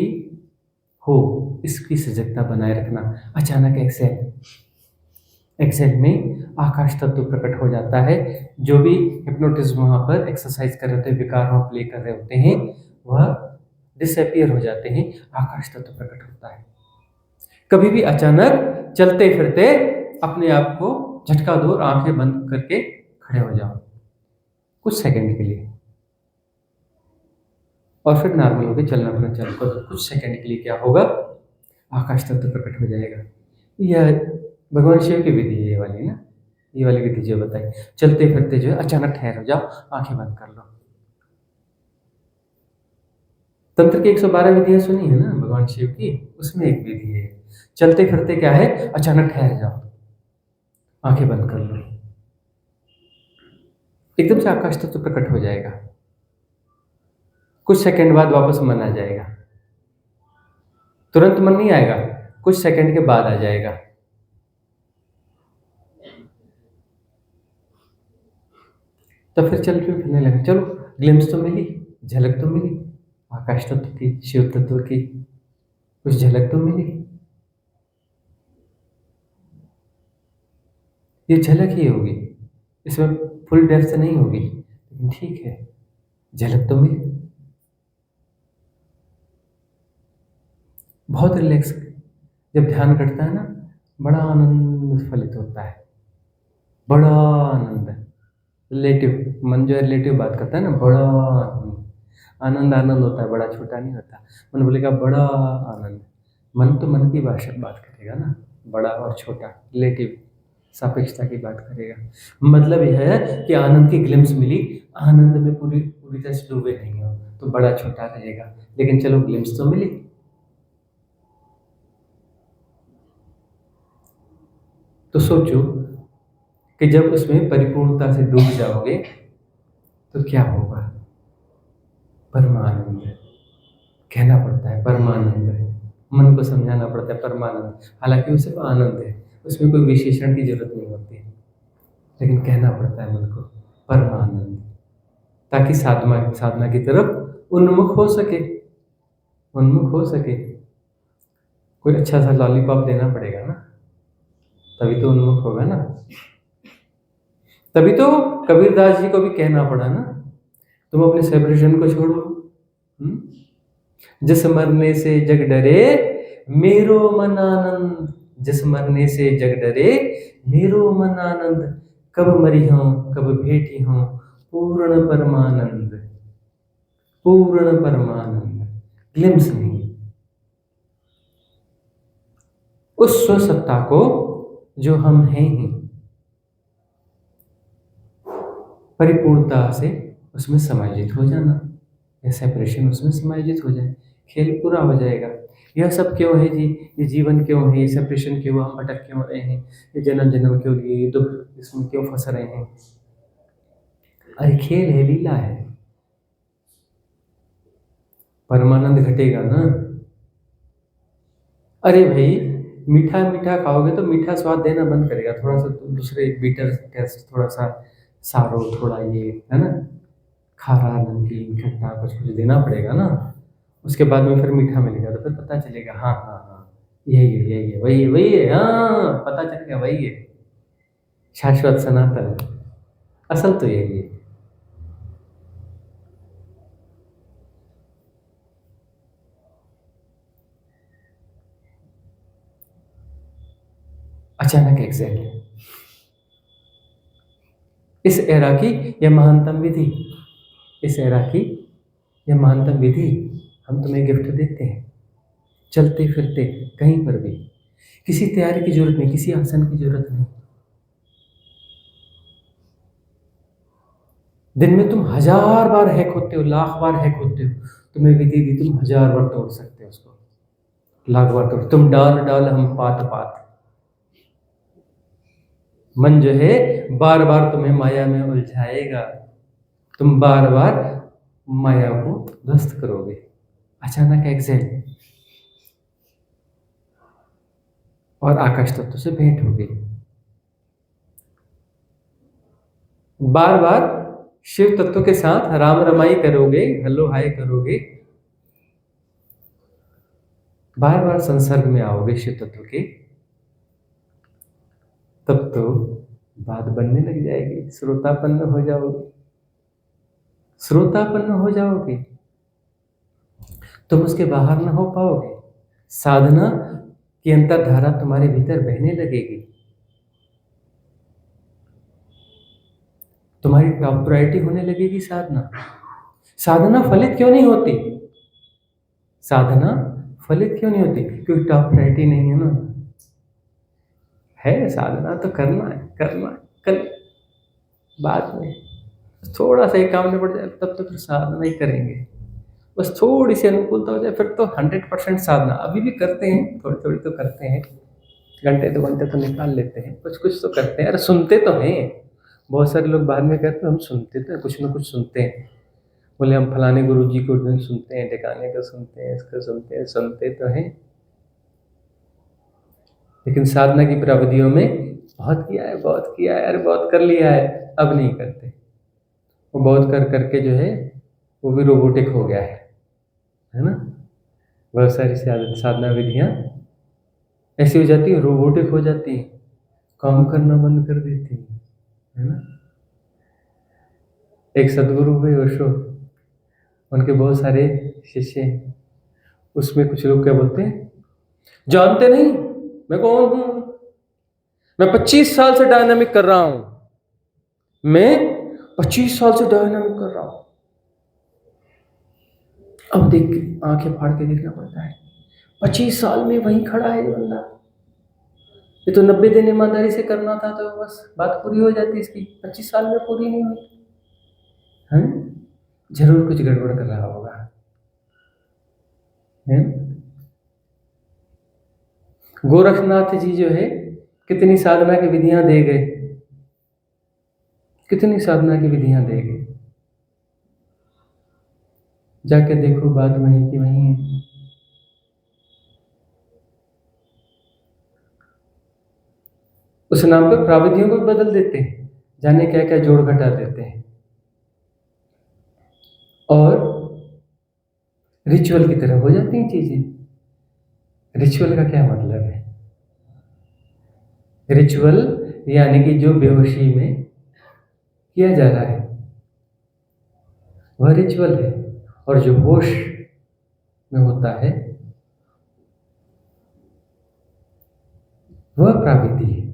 हो, इसकी सजगता बनाए रखना। अचानक एक्सेल में आकाश तत्व प्रकट हो जाता है। जो भी हिप्नोटिज्म वहाँ पर एक्सरसाइज कर रहे होते हैं, विकार वहाँ प्ले कर रहे होते हैं, वह डिसअपियर हो जाते हैं, आकाश तत्व प्रकट होता है। कभी भी अचानक चलते फिरते अपने आप को झटका दो और आंखें बंद करके खड़े हो जाओ कुछ सेकंड के लिए, और फिर नॉर्मल होकर चलना फिरना चालू कर दो। कुछ सेकंड के लिए क्या होगा, आकाश तत्व प्रकट हो जाएगा। यह भगवान शिव की विधि है, ये वाली ना, ये वाली विधि जो बताई, चलते फिरते जो है अचानक ठहर हो जाओ, आंखें बंद कर लो। तंत्र की 112 विधियां सुनी है ना भगवान शिव की, उसमें एक विधि है चलते फिरते क्या है, अचानक ठहर जाओ, आंखें बंद कर लो, एकदम से आकाश तत्व प्रकट हो जाएगा। कुछ सेकंड बाद वापस मन आ जाएगा, तुरंत मन नहीं आएगा, कुछ सेकंड के बाद आ जाएगा। तो फिर चल फिरने लगा, चलो ग्लिम्स तो मिली, झलक तो मिली आकाश तत्व की, शिव तत्व की, कुछ झलक तो मिली। ये झलक ही होगी, इसमें फुल डेप्थ नहीं होगी, लेकिन ठीक है, झलक तो मिली। बहुत रिलैक्स, जब ध्यान करता है ना, बड़ा आनंद फलित होता है, बड़ा आनंद। रिलेटिव मन जो है, रिलेटिव बात करता है ना, बड़ा आनंद आनंद होता है, बड़ा छोटा नहीं होता। मन बोलेगा बड़ा आनंद, मन तो मन की भाषा बात करेगा ना, बड़ा और छोटा रिलेटिव सापेक्षता की बात करेगा। मतलब यह है कि आनंद की ग्लिम्स मिली, आनंद में पूरी तरह से डूबे नहीं हो तो बड़ा छोटा रहेगा, लेकिन चलो ग्लिम्स तो मिली। तो सोचो कि जब उसमें परिपूर्णता से डूब जाओगे तो क्या होगा, परमानंद। कहना पड़ता है परमानंद है, मन को समझाना पड़ता है परमानंद, हालांकि वो सिर्फ आनंद है, उसमें कोई विशेषण की जरूरत नहीं होती, लेकिन कहना पड़ता है मन को परमानंद, ताकि साधना की तरफ उन्मुख हो सके, उन्मुख हो सके। कोई अच्छा सा लॉलीपॉप देना पड़ेगा ना, तभी तो उन्मुख होगा ना। तभी तो कबीरदास जी को भी कहना पड़ा ना, तुम अपने सेपरेशन को छोड़ो। जिस मरने से जग डरे मेरो मन आनंद, जिस मरने से जग डरे मेरो मन आनंद, कब मरी हूं कब भेटी हूं पूर्ण परमानंद, पूर्ण परमानंद, ग्लिम्स नहीं। उस स्वसत्ता को जो हम हैं ही, परिपूर्णता से उसमें समायोजित हो जाना, या सेपरेशन उसमें समायोजित हो जाए, खेल पूरा हो जाएगा। यह सब क्यों है जी, ये जीवन क्यों है, ये सेपरेशन क्यों, हम भटक क्यों रहे हैं, ये जन्म जन्म क्यों लिए, ये दुख इसमें क्यों फंस रहे हैं? अरे खेल है, लीला है, परमानंद घटेगा ना। अरे भाई मीठा मीठा खाओगे तो मीठा स्वाद देना बंद करेगा, थोड़ा सा दूसरे बीटर टेस्ट, थोड़ा सा सारो, थोड़ा ये है ना, खारा नमकीन खट्टा कुछ कुछ देना पड़ेगा ना। उसके बाद में फिर मीठा मिलेगा तो फिर पता चलेगा, हाँ हाँ हाँ यही है वही है, हाँ पता चल गया वही है शाश्वत सनातन, असल तो यही है। अचानक एक्सेल, इस एरा की यह महानतम विधि, इस एरा की यह महानतम विधि हम तुम्हें गिफ्ट देते हैं। चलते फिरते कहीं पर भी किसी तैयारी की जरूरत नहीं, किसी आसन की जरूरत नहीं। दिन में तुम 1000 बार हैक होते हो, लाख बार हैक होते हो, तुम्हें विधि दी, तुम 1000 बार तोड़ सकते हो उसको, लाख बार तोड़। तुम डाल डाल हम पात पात, मन जो है बार बार तुम्हें माया में उलझाएगा, तुम बार बार माया को ध्वस्त करोगे। अचानक एक्सेल, और आकाश तत्व से भेंट हो गई। बार बार शिव तत्व के साथ राम रमाई करोगे, हेलो हाय करोगे, बार बार संसर्ग में आओगे शिव तत्व के, तब तो बात बनने लग जाएगी, श्रोतापन्न हो जाओगे, श्रोतापन्न हो जाओगे, तुम उसके बाहर न हो पाओगे। साधना की अंतरधारा तुम्हारे भीतर बहने लगेगी, तुम्हारी टॉप प्रायोरिटी होने लगेगी साधना। साधना फलित क्यों नहीं होती? साधना फलित क्यों नहीं होती? क्योंकि टॉप प्रायोरिटी नहीं है ना। है साधना तो करना है, करना है, कर बाद में थोड़ा सा एक काम निपट जाए तब तो फिर साधना ही करेंगे। बस थोड़ी सी अनुकूलता हो जाए फिर तो 100% साधना। अभी भी करते हैं, थोड़ी थोड़ी तो करते हैं, घंटे 2 घंटे तो निकाल लेते हैं, कुछ कुछ तो करते हैं। अरे सुनते तो हैं, बहुत सारे लोग बाद में कहते हैं हम सुनते तो कुछ ना कुछ सुनते हैं, बोले हम फलाने गुरु जी को सुनते हैं, ठिकाने को सुनते हैं, इसको सुनते हैं, सुनते तो हैं, लेकिन साधना की प्राविधियों में बहुत किया है, बहुत किया है, अरे बहुत कर लिया है, अब नहीं करते। वो बहुत कर करके जो है वो भी रोबोटिक हो गया है ना। बहुत सारी साधना विधियाँ ऐसी हो जाती है, रोबोटिक हो जाती है, काम करना बंद कर देती है ना। एक सदगुरु हुए ओशो, उनके बहुत सारे शिष्य हैं, उसमें कुछ लोग क्या बोलते हैं, जानते नहीं मैं कौन हूं, मैं 25 साल से डायनामिक कर रहा हूं, मैं 25 साल से डायनामिक कर रहा हूं। अब देख आंखें फाड़ के देखना पड़ता है, 25 साल में वहीं खड़ा है ये बंदा, ये तो 90 दिन ईमानदारी से करना था तो बस बात पूरी हो जाती, इसकी 25 साल में पूरी नहीं हुई है। जरूर कुछ गड़बड़ कर रहा होगा है। गोरखनाथ जी जो है कितनी साधना की विधियां दे गए, कितनी साधना की विधियां दे गए, जाके देखो बात वहीं की वहीं है। उस नाम पे प्राविधियों को बदल देते हैं, जाने क्या क्या जोड़ घटा देते हैं। और रिचुअल की तरह हो जाती हैं चीजें। रिचुअल का क्या मतलब है? रिचुअल यानी कि जो बेहोशी में किया जा रहा है वह रिचुअल है, और जो होश में होता है वह प्राविधि है।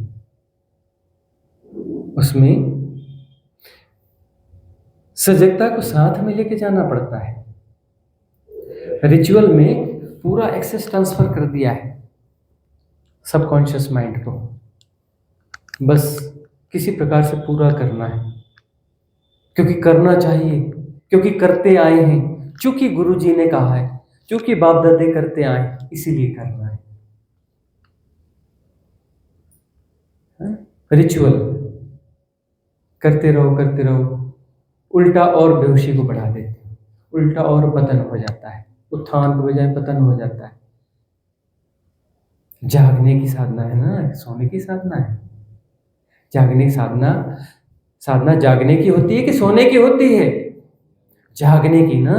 उसमें सजगता को साथ में लेके जाना पड़ता है। रिचुअल में पूरा एक्सेस ट्रांसफर कर दिया है सबकॉन्शियस माइंड को, बस किसी प्रकार से पूरा करना है, क्योंकि करना चाहिए, क्योंकि करते आए हैं, क्योंकि गुरुजी ने कहा है, क्योंकि बाप दादे करते आए, इसीलिए करना है। रिचुअल करते रहो, उल्टा और बेहोशी को बढ़ा देते हैं, उल्टा और पतन हो जाता है, उत्थान के बजाय पतन हो जाता है। जागने की साधना है ना, सोने की साधना है? जागने की साधना जागने की होती है कि सोने की होती है? जागने की ना।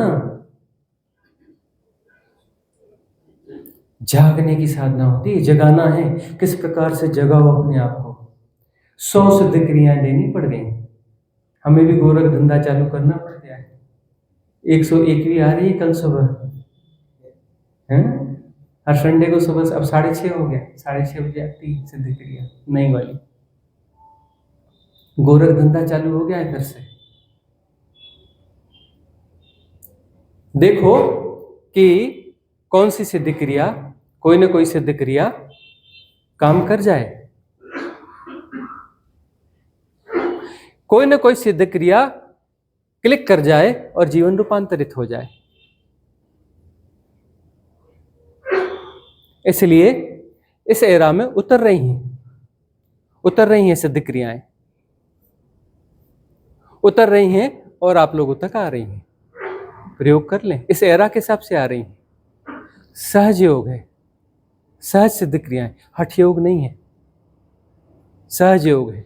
जागने की साधना होती है, जगाना है। किस प्रकार से जगाओ अपने आप को? 100 सिद्ध क्रियाएं देनी पड़ गई, हमें भी गोरख धंधा चालू करना पड़ गया है। 101वीं आ रही है कल सुबह, है? हर संडे को सुबह, अब 6:30 हो गया, 6:30 बजे आती है सिद्ध क्रिया नई वाली। गोरख धंधा चालू हो गया है फिर से। देखो कि कौन सी सिद्ध क्रिया, कोई ना कोई सिद्ध क्रिया काम कर जाए, कोई ना कोई सिद्ध क्रिया क्लिक कर जाए और जीवन रूपांतरित हो जाए। इसलिए इस एरा में उतर रही हैं सिद्ध क्रियाएं, उतर रही हैं, और आप लोगों तक आ रही हैं। प्रयोग कर लें, इस एरा के हिसाब से आ रही हैं। सहज योग है, सहज सिद्ध क्रियाएं, हठ योग नहीं है, सहज योग है।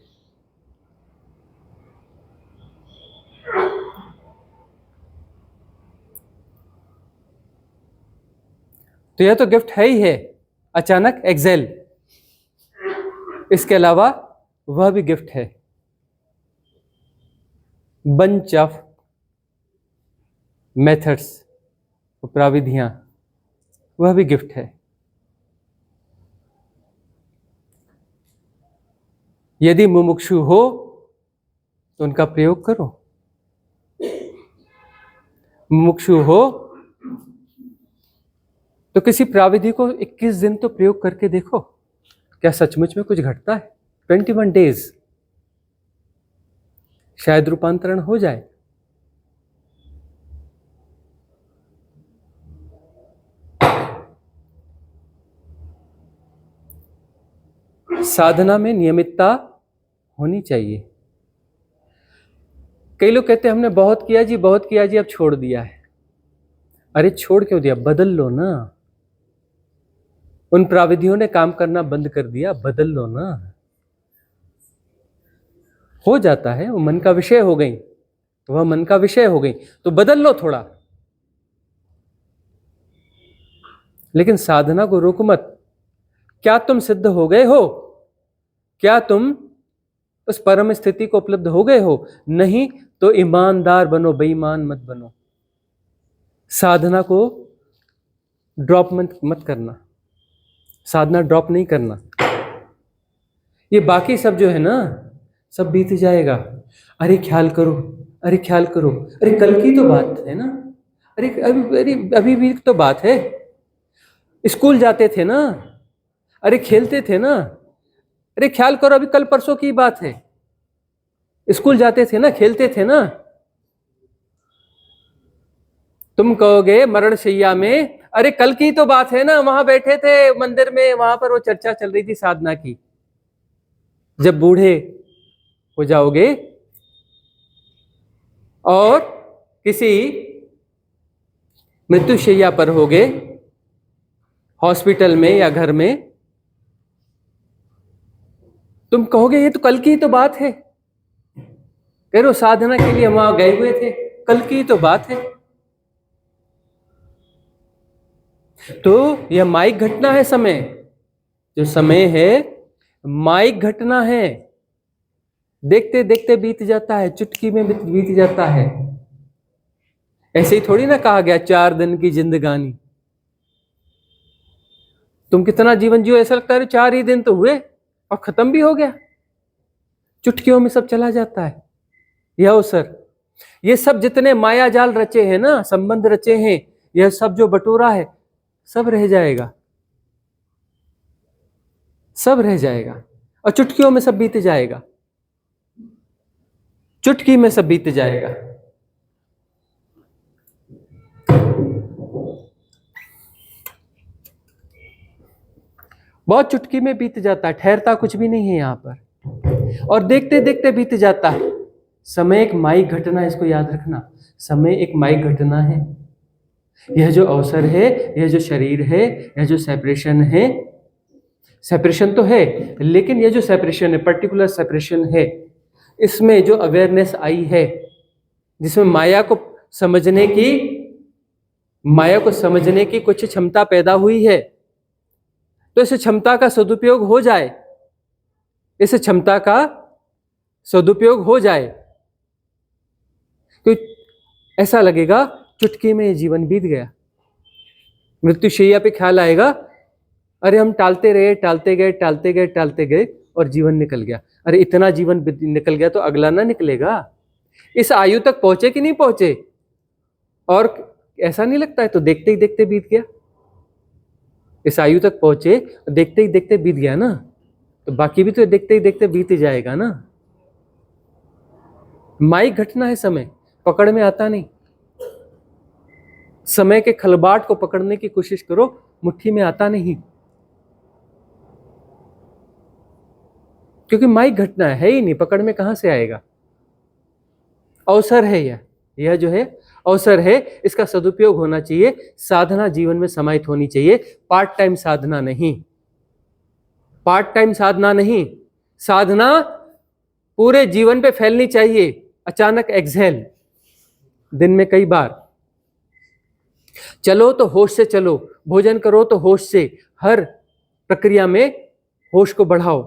तो यह तो गिफ्ट है ही है, अचानक एक्सेल। इसके अलावा वह भी गिफ्ट है, बंच ऑफ मेथड्स, प्राविधियां, वह भी गिफ्ट है। यदि मुमुक्षु हो तो उनका प्रयोग करो, मुमुक्षु हो तो किसी प्राविधि को 21 दिन तो प्रयोग करके देखो, क्या सचमुच में कुछ घटता है? 21 डेज, शायद रूपांतरण हो जाए। साधना में नियमितता होनी चाहिए। कई लोग कहते हैं हमने बहुत किया जी, बहुत किया जी, अब छोड़ दिया है। अरे छोड़ क्यों दिया? बदल लो ना। उन प्राविधियों ने काम करना बंद कर दिया, बदल लो ना। हो जाता है, वो मन का विषय हो गई, वह मन का विषय हो गई, तो बदल लो थोड़ा, लेकिन साधना को रोको मत। क्या तुम सिद्ध हो गए हो? क्या तुम उस परम स्थिति को उपलब्ध हो गए हो? नहीं तो ईमानदार बनो, बेईमान मत बनो। साधना को ड्रॉप मत करना, साधना ड्रॉप नहीं करना। ये बाकी सब जो है ना, सब बीत जाएगा। अरे ख्याल करो, अरे ख्याल करो, अरे कल की तो बात है ना, अभी भी तो बात है। स्कूल जाते थे ना, अरे खेलते थे ना, अरे ख्याल करो, अभी कल परसों की बात है। स्कूल जाते थे ना, खेलते थे ना। तुम कहोगे मरणशैया में, अरे कल की तो बात है ना, वहां बैठे थे मंदिर में, वहां पर वो चर्चा चल रही थी साधना की। जब बूढ़े हो जाओगे और किसी मृत्युशैया पर होगे, हॉस्पिटल में या घर में, तुम कहोगे ये तो कल की तो बात है। कह रहे साधना के लिए हम वहां गए हुए थे, कल की तो बात है। तो यह माइक घटना है। समय जो समय है माइक घटना है, देखते देखते बीत जाता है, चुटकी में बीत जाता है। ऐसे ही थोड़ी ना कहा गया 4 दिन की जिंदगानी। तुम कितना जीवन जियो, ऐसा लगता है 4 ही दिन तो हुए और खत्म भी हो गया। चुटकियों में सब चला जाता है। यह अवसर, ये सब जितने माया जाल रचे हैं ना, संबंध रचे हैं, यह सब जो बटोरा है सब रह जाएगा, सब रह जाएगा और चुटकियों में सब बीत जाएगा, चुटकी में सब बीत जाएगा। बहुत चुटकी में बीत जाता है, ठहरता कुछ भी नहीं है यहां पर, और देखते देखते बीत जाता है। समय एक माइक घटना, इसको याद रखना, समय एक माइक घटना है। यह जो अवसर है, यह जो शरीर है, यह जो सेपरेशन है, सेपरेशन तो है, लेकिन यह जो सेपरेशन है, पर्टिकुलर सेपरेशन है, इसमें जो अवेयरनेस आई है, जिसमें माया को समझने की कुछ क्षमता पैदा हुई है, तो इस क्षमता का सदुपयोग हो जाए, इस क्षमता का सदुपयोग हो जाए, तो ऐसा लगेगा चुटकी में जीवन बीत गया। मृत्युशैया पे ख्याल आएगा, अरे हम टालते रहे, टालते गए और जीवन निकल गया। अरे इतना जीवन निकल गया तो अगला ना निकलेगा। इस आयु तक पहुंचे कि नहीं पहुंचे, और ऐसा नहीं लगता है तो देखते ही देखते बीत गया। इस आयु तक पहुंचे, देखते ही देखते बीत गया ना, तो बाकी भी तो देखते ही देखते बीत जाएगा ना। माइक घटना है समय, पकड़ में आता नहीं। समय के खलबाट को पकड़ने की कोशिश करो, मुट्ठी में आता नहीं, क्योंकि माइक घटना है ही नहीं, पकड़ में कहां से आएगा। अवसर है यह जो है अवसर है, इसका सदुपयोग होना चाहिए। साधना जीवन में समाहित होनी चाहिए, पार्ट टाइम साधना नहीं, पार्ट टाइम साधना नहीं, साधना पूरे जीवन पे फैलनी चाहिए। अचानक एक्सहेल, दिन में कई बार चलो तो होश से चलो, भोजन करो तो होश से, हर प्रक्रिया में होश को बढ़ाओ।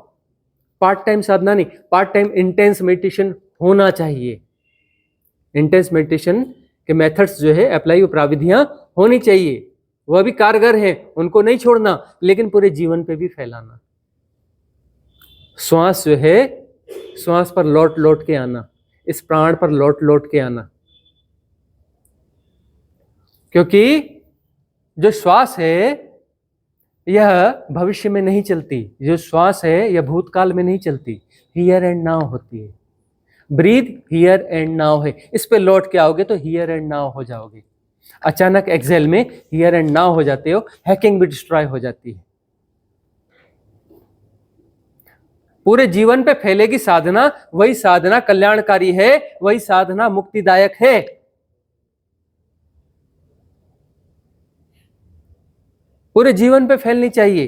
पार्ट टाइम साधना नहीं, पार्ट टाइम इंटेंस मेडिटेशन होना चाहिए। इंटेंस मेडिटेशन के मेथड्स जो है अप्लाई, वो प्राविधियां होनी चाहिए, वह भी कारगर हैं, उनको नहीं छोड़ना, लेकिन पूरे जीवन पे भी फैलाना। श्वास जो है, श्वास पर लौट लौट के आना, इस प्राण पर लौट लौट के आना, क्योंकि जो श्वास है यह भविष्य में नहीं चलती, जो श्वास है यह भूतकाल में नहीं चलती, हियर एंड नाउ होती है। ब्रीथ हियर एंड नाउ है, इस पे लौट के आओगे तो हियर एंड नाउ हो जाओगे। अचानक एक्सेल में हियर एंड नाउ हो जाते हो, हैकिंग भी डिस्ट्रॉय हो जाती है। पूरे जीवन पे फैलेगी साधना, वही साधना कल्याणकारी है, वही साधना मुक्तिदायक है। पूरे जीवन पे फैलनी चाहिए।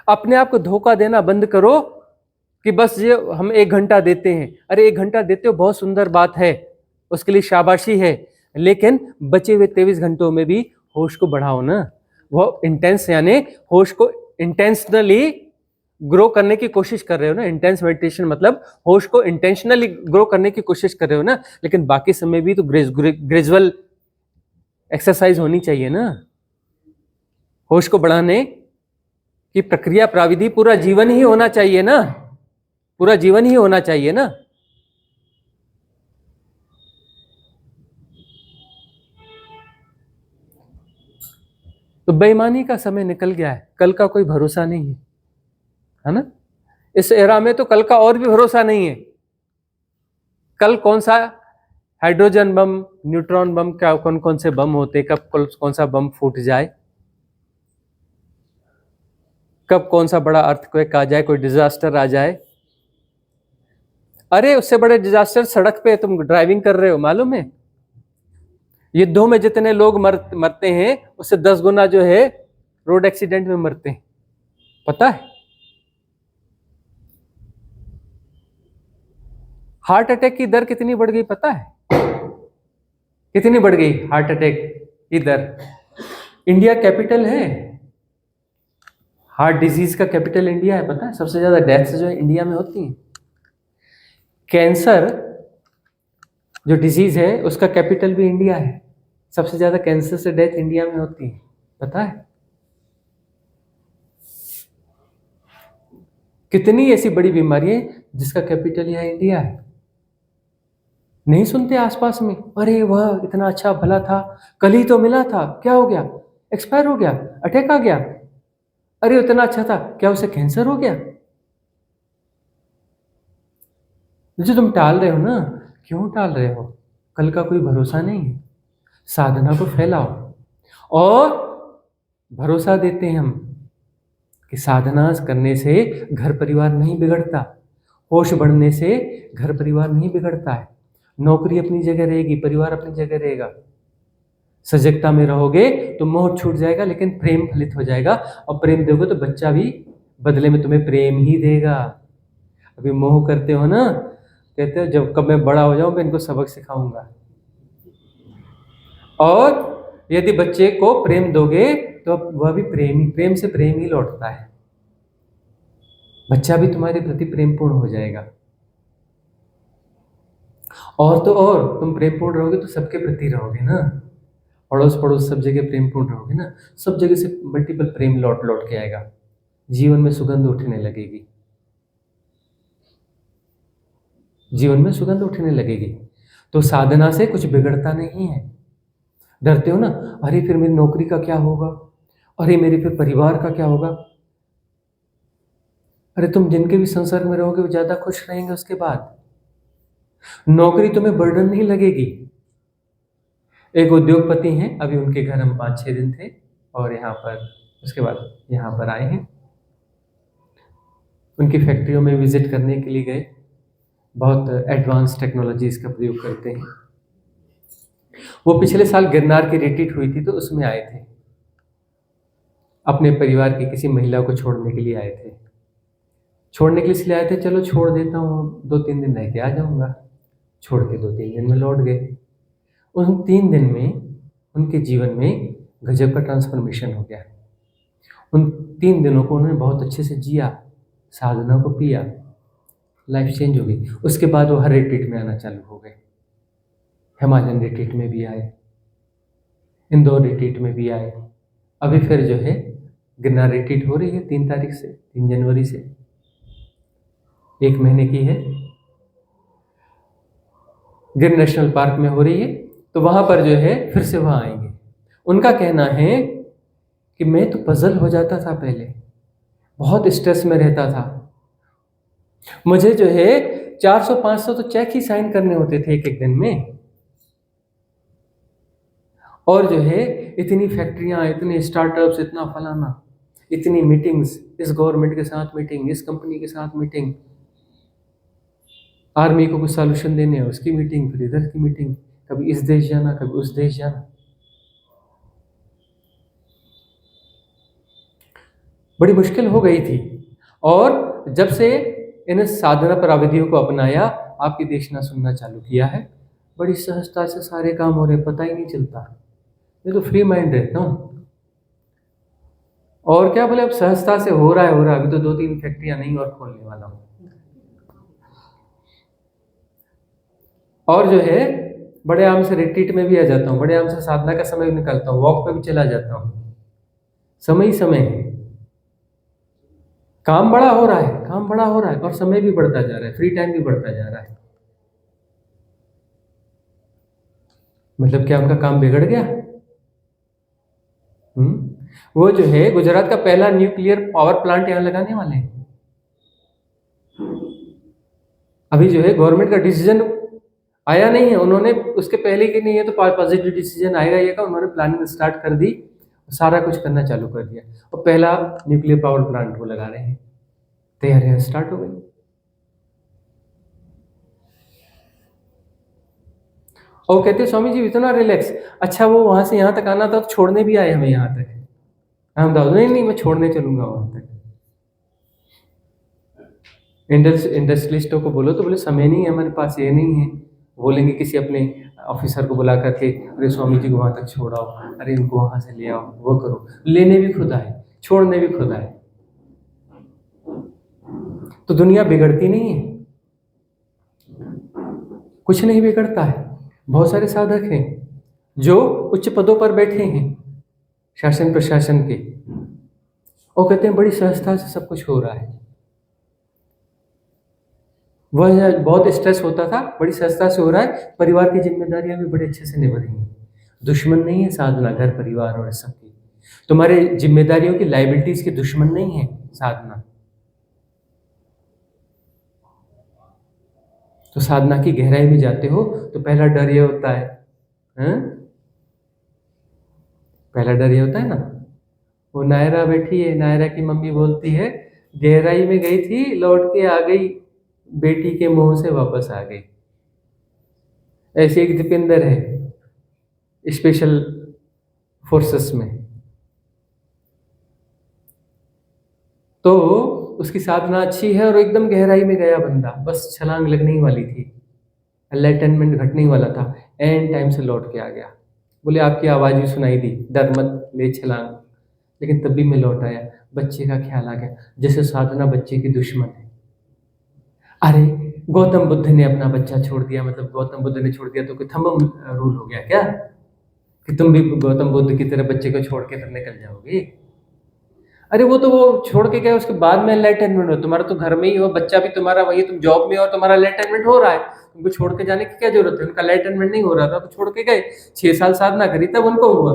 अपने आप को धोखा देना बंद करो कि बस ये हम 1 घंटा देते हैं। अरे 1 घंटा देते हो, बहुत सुंदर बात है, उसके लिए शाबाशी है, लेकिन बचे हुए 23 घंटों में भी होश को बढ़ाओ ना। वो इंटेंस, यानी होश को इंटेंशनली ग्रो करने की कोशिश कर रहे हो ना। इंटेंस मेडिटेशन मतलब होश को इंटेंशनली ग्रो करने की कोशिश कर रहे हो ना, लेकिन बाकी समय भी तो ग्रेजुअल एक्सरसाइज होनी चाहिए ना। होश को बढ़ाने की प्रक्रिया, प्राविधि पूरा जीवन ही होना चाहिए ना, पूरा जीवन ही होना चाहिए ना। तो बेईमानी का समय निकल गया है, कल का कोई भरोसा नहीं है ना। इस एरा में तो कल का और भी भरोसा नहीं है। कल कौन सा हाइड्रोजन बम, न्यूट्रॉन बम, क्या कौन कौन से बम होते, कब कौन सा बम फूट जाए, कब कौन सा बड़ा अर्थक्वेक आ जाए, कोई डिजास्टर आ जाए। अरे उससे बड़े डिजास्टर सड़क पे तुम ड्राइविंग कर रहे हो, मालूम है। युद्धों में जितने लोग मरते हैं उससे 10 गुना जो है रोड एक्सीडेंट में मरते हैं, पता है। हार्ट अटैक की दर कितनी बढ़ गई पता है, कितनी बढ़ गई हार्ट अटैक की दर। इंडिया कैपिटल है, हार्ट डिजीज का कैपिटल इंडिया है, पता है? सबसे ज्यादा डेथ्स जो है इंडिया में होती हैं। कैंसर जो डिजीज है उसका कैपिटल भी इंडिया है, सबसे ज्यादा कैंसर से डेथ इंडिया में होती है, पता है? कितनी ऐसी बड़ी बीमारी है जिसका कैपिटल यहाँ इंडिया है। नहीं सुनते आसपास में, अरे वह इतना अच्छा भला था, कल ही तो मिला था, क्या हो गया? एक्सपायर हो गया, अटैक आ गया। अरे इतना अच्छा था, क्या उसे कैंसर हो गया? जो तुम टाल रहे हो ना, क्यों टाल रहे हो? कल का कोई भरोसा नहीं है। साधना को फैलाओ, और भरोसा देते हैं हम कि साधना करने से घर परिवार नहीं बिगड़ता, होश बढ़ने से घर परिवार नहीं बिगड़ता है। नौकरी अपनी जगह रहेगी, परिवार अपनी जगह रहेगा। सजगता में रहोगे तो मोह छूट जाएगा, लेकिन प्रेम फलित हो जाएगा, और प्रेम दोगे तो बच्चा भी बदले में तुम्हें प्रेम ही देगा। अभी मोह करते हो ना, कहते हो जब कब मैं बड़ा हो जाऊं मैं इनको सबक सिखाऊंगा, और यदि बच्चे को प्रेम दोगे तो वह भी प्रेम से प्रेम ही लौटता है। बच्चा भी तुम्हारे प्रति प्रेमपूर्ण हो जाएगा। और तो और तुम प्रेमपूर्ण रहोगे तो सबके प्रति रहोगे ना, अड़ोस पड़ोस सब जगह प्रेमपूर्ण रहोगे ना, सब जगह से मल्टीपल प्रेम लौट लौट के आएगा, जीवन में सुगंध उठने लगेगी, जीवन में सुगंध उठने लगेगी। तो साधना से कुछ बिगड़ता नहीं है। डरते हो ना, अरे फिर मेरी नौकरी का क्या होगा, अरे मेरे फिर परिवार का क्या होगा? अरे तुम जिनके भी संसर्ग में रहोगे वो ज्यादा खुश रहेंगे। उसके बाद नौकरी तुम्हें बर्डन नहीं लगेगी। एक उद्योगपति हैं, अभी उनके घर हम 5-6 दिन थे, और यहाँ पर उसके बाद यहाँ पर आए हैं, उनकी फैक्ट्रियों में विजिट करने के लिए गए। बहुत एडवांस टेक्नोलॉजीज का प्रयोग करते हैं। वो पिछले साल गिरनार की रिट्रीट हुई थी तो उसमें आए थे, अपने परिवार की किसी महिला को छोड़ने के लिए आए थे। छोड़ने के लिए इसलिए आए थे, चलो छोड़ देता हूँ, 2-3 दिन रह के आ जाऊँगा। छोड़ के 2-3 दिन में लौट गए। उन 3 दिन में उनके जीवन में गजब का ट्रांसफॉर्मेशन हो गया। उन 3 दिनों को उन्होंने बहुत अच्छे से जिया, साधना को पिया, लाइफ चेंज हो गई। उसके बाद वो हर रिट्रीट में आना चालू हो गए। हिमालयन रिट्रीट में भी आए, इंदौर रिट्रीट में भी आए, अभी फिर जो है गिरनार रिट्रीट हो रही है 3 तारीख से, 3 जनवरी से, 1 महीने की है, गिर नेशनल पार्क में हो रही है। तो वहाँ पर जो है फिर से वहाँ आएंगे। उनका कहना है कि मैं तो पजल हो जाता था पहले, बहुत स्ट्रेस में रहता था, मुझे जो है 400-500 तो चेक ही साइन करने होते थे एक दिन में, और जो है इतनी फैक्ट्रियाँ, इतने स्टार्टअप्स, इतना फलाना, इतनी मीटिंग्स, इस गवर्नमेंट के साथ मीटिंग, इस कंपनी के साथ मीटिंग, आर्मी को कुछ सॉल्यूशन देने उसकी मीटिंग, फिर इधर की मीटिंग, कभी इस देश जाना कभी उस देश जाना। बड़ी मुश्किल हो गई थी। और जब से इन साधना प्रविधियों को अपनाया, आपकी देखना सुनना चालू किया है, बड़ी सहजता से सारे काम हो रहे, पता ही नहीं चलता। मैं तो फ्री माइंड रहता हूँ। और क्या बोले, अब सहजता से हो रहा है। अभी तो 2-3 फैक्ट्रियां नहीं और खोलने वाला हूँ। और जो है बड़े आराम से रिट्रीट में भी आ जाता हूँ, बड़े आराम से साधना का समय भी निकालता हूँ, वॉक पे भी चला जाता हूँ। समय ही समय है। काम बड़ा हो रहा है, काम बड़ा हो रहा है, और समय भी बढ़ता जा रहा है, फ्री टाइम भी बढ़ता जा रहा है। मतलब क्या उनका काम बिगड़ गया? वो जो है गुजरात का पहला न्यूक्लियर पावर प्लांट यहाँ लगाने वाले हैं। अभी जो है गवर्नमेंट का डिसीजन आया नहीं है, उन्होंने उसके पहले की नहीं है तो पॉजिटिव डिसीजन आएगा ये का, उन्होंने प्लानिंग स्टार्ट कर दी, सारा कुछ करना चालू कर दिया, और पहला न्यूक्लियर पावर प्लांट वो लगा रहे हैं, तैयारियां स्टार्ट हो गई। और कहते स्वामी जी इतना रिलैक्स, अच्छा वो वहां से यहाँ तक आना था तो छोड़ने भी आए हमें यहाँ तक। हम दादा नहीं मैं छोड़ने चलूंगा वहां तक। इंडस्ट्रियलिस्टों को बोलो तो बोले समय नहीं है हमारे पास, ये नहीं है, बोलेंगे किसी अपने ऑफिसर को बुला करके, अरे स्वामी जी को वहाँ तक छोड़ाओ, अरे उनको वहाँ से ले आओ, वो करो। लेने भी खुद आए, छोड़ने भी खुद आए। तो दुनिया बिगड़ती नहीं है, कुछ नहीं बिगड़ता है। बहुत सारे साधक हैं जो उच्च पदों पर बैठे हैं शासन प्रशासन के, और कहते हैं बड़ी सहजता से सब कुछ हो रहा है। वह बहुत स्ट्रेस होता था, बड़ी सहजता से हो रहा है, परिवार की जिम्मेदारियां भी बड़े अच्छे से निभा रही हैं। दुश्मन नहीं है साधना, घर परिवार और सबकी। तुम्हारे जिम्मेदारियों की, लाइबिलिटीज की दुश्मन नहीं है साधना। तो साधना की गहराई में जाते हो तो पहला डर ये होता है, पहला डर ये होता है ना, वो नायरा बैठी है, नायरा की मम्मी बोलती है गहराई में गई थी, लौट के आ गई, बेटी के मुंह से वापस आ गई। ऐसे एक दीपेंद्र है स्पेशल फोर्सेस में, तो उसकी साधना अच्छी है और एकदम गहराई में गया बंदा, बस छलांग लगने ही वाली थी, एनलाइटनमेंट घटने ही वाला था, एंड टाइम से लौट के आ गया। बोले आपकी आवाज़ भी सुनाई दी, डर मत ले छलांग। लेकिन तब भी मैं लौट आया, बच्चे का ख्याल आ गया, जैसे साधना बच्चे की दुश्मन है। अरे गौतम बुद्ध ने अपना बच्चा छोड़ दिया, मतलब गौतम बुद्ध ने छोड़ दिया तो कोई थंब रूल हो गया क्या, कि तुम भी गौतम बुद्ध की तरह बच्चे को छोड़ के फिर निकल जाओगे? अरे वो छोड़ के गए, उसके बाद में एनलाइटनमेंट हो, तुम्हारा तो घर में ही हो, बच्चा भी तुम्हारा वही, तुम जॉब में हो, तुम्हारा एनलाइटनमेंट हो रहा है, तुमको छोड़ के जाने की क्या जरूरत है? उनका एनलाइटनमेंट नहीं हो रहा था तो छोड़ के गए, 6 साल साधना करी तब उनको हुआ।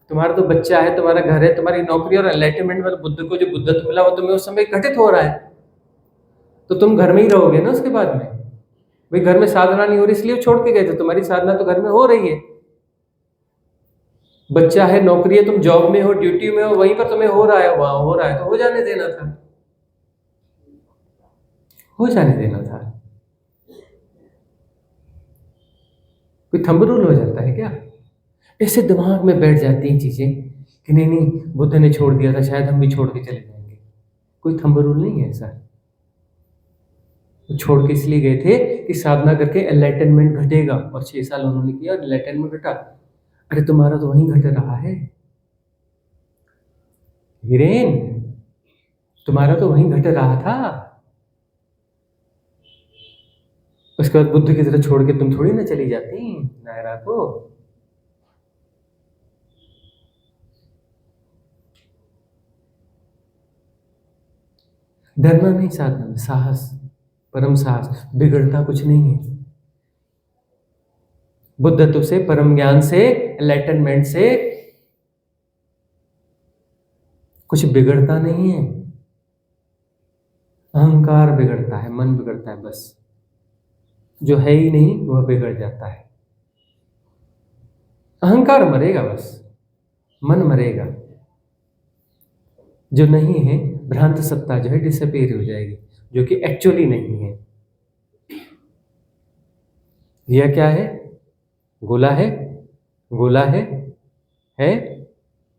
तुम्हारा तो बच्चा है, तुम्हारा घर है, तुम्हारी नौकरी, और एनलाइटनमेंट मतलब बुद्ध को जो बुद्धत्व मिला वो तुम्हें उस समय घटित हो रहा है, तो तुम घर में ही रहोगे ना उसके बाद में। भाई घर में साधना नहीं हो रही इसलिए छोड़ के गए थे, तुम्हारी साधना तो घर में हो रही है। बच्चा है, नौकरी है, तुम जॉब में हो, ड्यूटी में हो, वहीं पर तुम्हें हो रहा है, वहां हो रहा है तो हो जाने देना था, हो जाने देना था। कोई थंब रूल हो जाता है क्या? ऐसे दिमाग में बैठ जाती हैं चीजें कि नहीं नहीं बुद्ध ने छोड़ दिया था, शायद हम भी छोड़ के चले जाएंगे। कोई थंब रूल नहीं है ऐसा। तो छोड़ के इसलिए गए थे कि साधना करके एनलाइटनमेंट घटेगा, और 6 साल उन्होंने किया और एनलाइटनमेंट घटा। अरे तुम्हारा तो वहीं घट रहा है हिरेन, तुम्हारा तो वहीं घट रहा था। उसके बाद बुद्ध की तरह छोड़ के तुम थोड़ी ना चली जाती नायरा को। डरना नहीं, साधना में साहस, परम साहस, बिगड़ता कुछ नहीं है। बुद्धत्व से, परम ज्ञान से, एनलाइटनमेंट से कुछ बिगड़ता नहीं है। अहंकार बिगड़ता है, मन बिगड़ता है, बस जो है ही नहीं वह बिगड़ जाता है। अहंकार मरेगा, बस मन मरेगा, जो नहीं है भ्रांत सत्ता जो है डिसअपीयर हो जाएगी, जो कि एक्चुअली नहीं है। यह क्या है? गोला है, गोला है,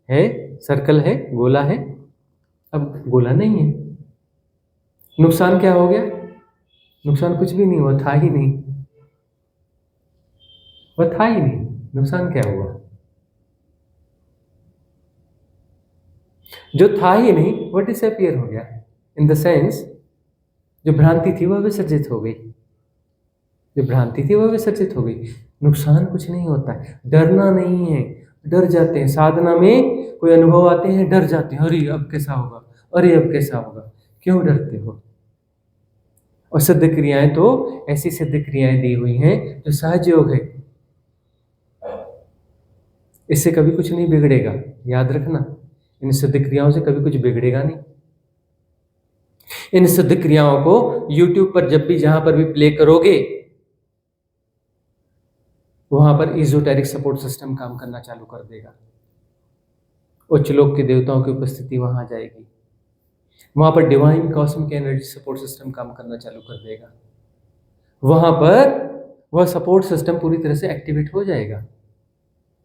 है, सर्कल है, गोला है। अब गोला नहीं है, नुकसान क्या हो गया? नुकसान कुछ भी नहीं हुआ, था ही नहीं, वह था ही नहीं, नुकसान क्या हुआ? जो था ही नहीं वह डिसअपीयर हो गया, इन द सेंस जो भ्रांति थी वह विसर्जित हो गई, जो भ्रांति थी वह विसर्जित हो गई। नुकसान कुछ नहीं होता है, डरना नहीं है। डर जाते हैं साधना में, कोई अनुभव आते हैं डर जाते हैं, अरे अब कैसा होगा, अरे अब कैसा होगा। क्यों डरते हो? और सिद्ध क्रियाएं तो ऐसी सिद्ध क्रियाएं दी हुई हैं जो सहज योग है, इससे कभी कुछ नहीं बिगड़ेगा, याद रखना। इन सिद्ध क्रियाओं से कभी कुछ बिगड़ेगा नहीं। इन सिद्ध क्रियाओं को YouTube पर जब भी जहां पर भी प्ले करोगे वहां पर इजोटेरिक सपोर्ट सिस्टम काम करना चालू कर देगा। उच्च लोक के देवताओं की उपस्थिति वहां जाएगी, वहां पर divine cosmic energy support system काम करना चालू कर देगा। वहां पर वह सपोर्ट सिस्टम पूरी तरह से एक्टिवेट हो जाएगा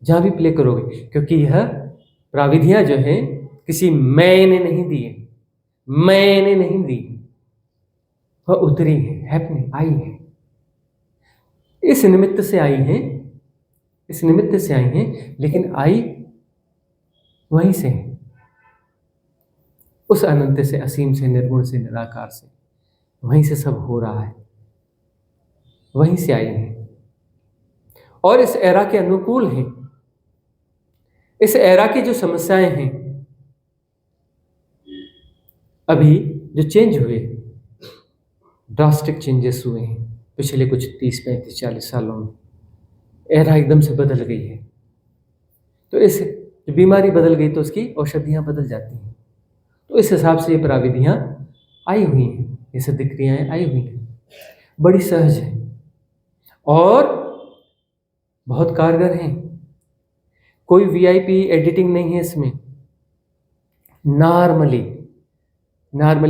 जहां भी प्ले करोगे, क्योंकि यह प्राविधियां जो हैं किसी मैंने नहीं दी है, मैंने नहीं दी, वह उतरी है, हैपनिंग आई है। इस निमित्त से आई हैं, इस निमित्त से आई हैं, लेकिन आई वहीं से है, उस अनंत से, असीम से, निर्गुण से, निराकार से, वहीं से सब हो रहा है, वहीं से आई हैं और इस एरा के अनुकूल हैं। इस एरा की जो समस्याएं हैं, अभी जो चेंज हुए, ड्रास्टिक चेंजेस हुए हैं पिछले कुछ 30, 35, 40 सालों में, एरा एकदम से बदल गई है। तो इस बीमारी बदल गई तो उसकी औषधियाँ बदल जाती हैं। तो इस हिसाब से ये प्राविधियाँ आई हुई हैं, ये सिद्ध क्रियाएँ आई हुई हैं, बड़ी सहज है और बहुत कारगर हैं। कोई वीआईपी एडिटिंग नहीं है इसमें, नॉर्मली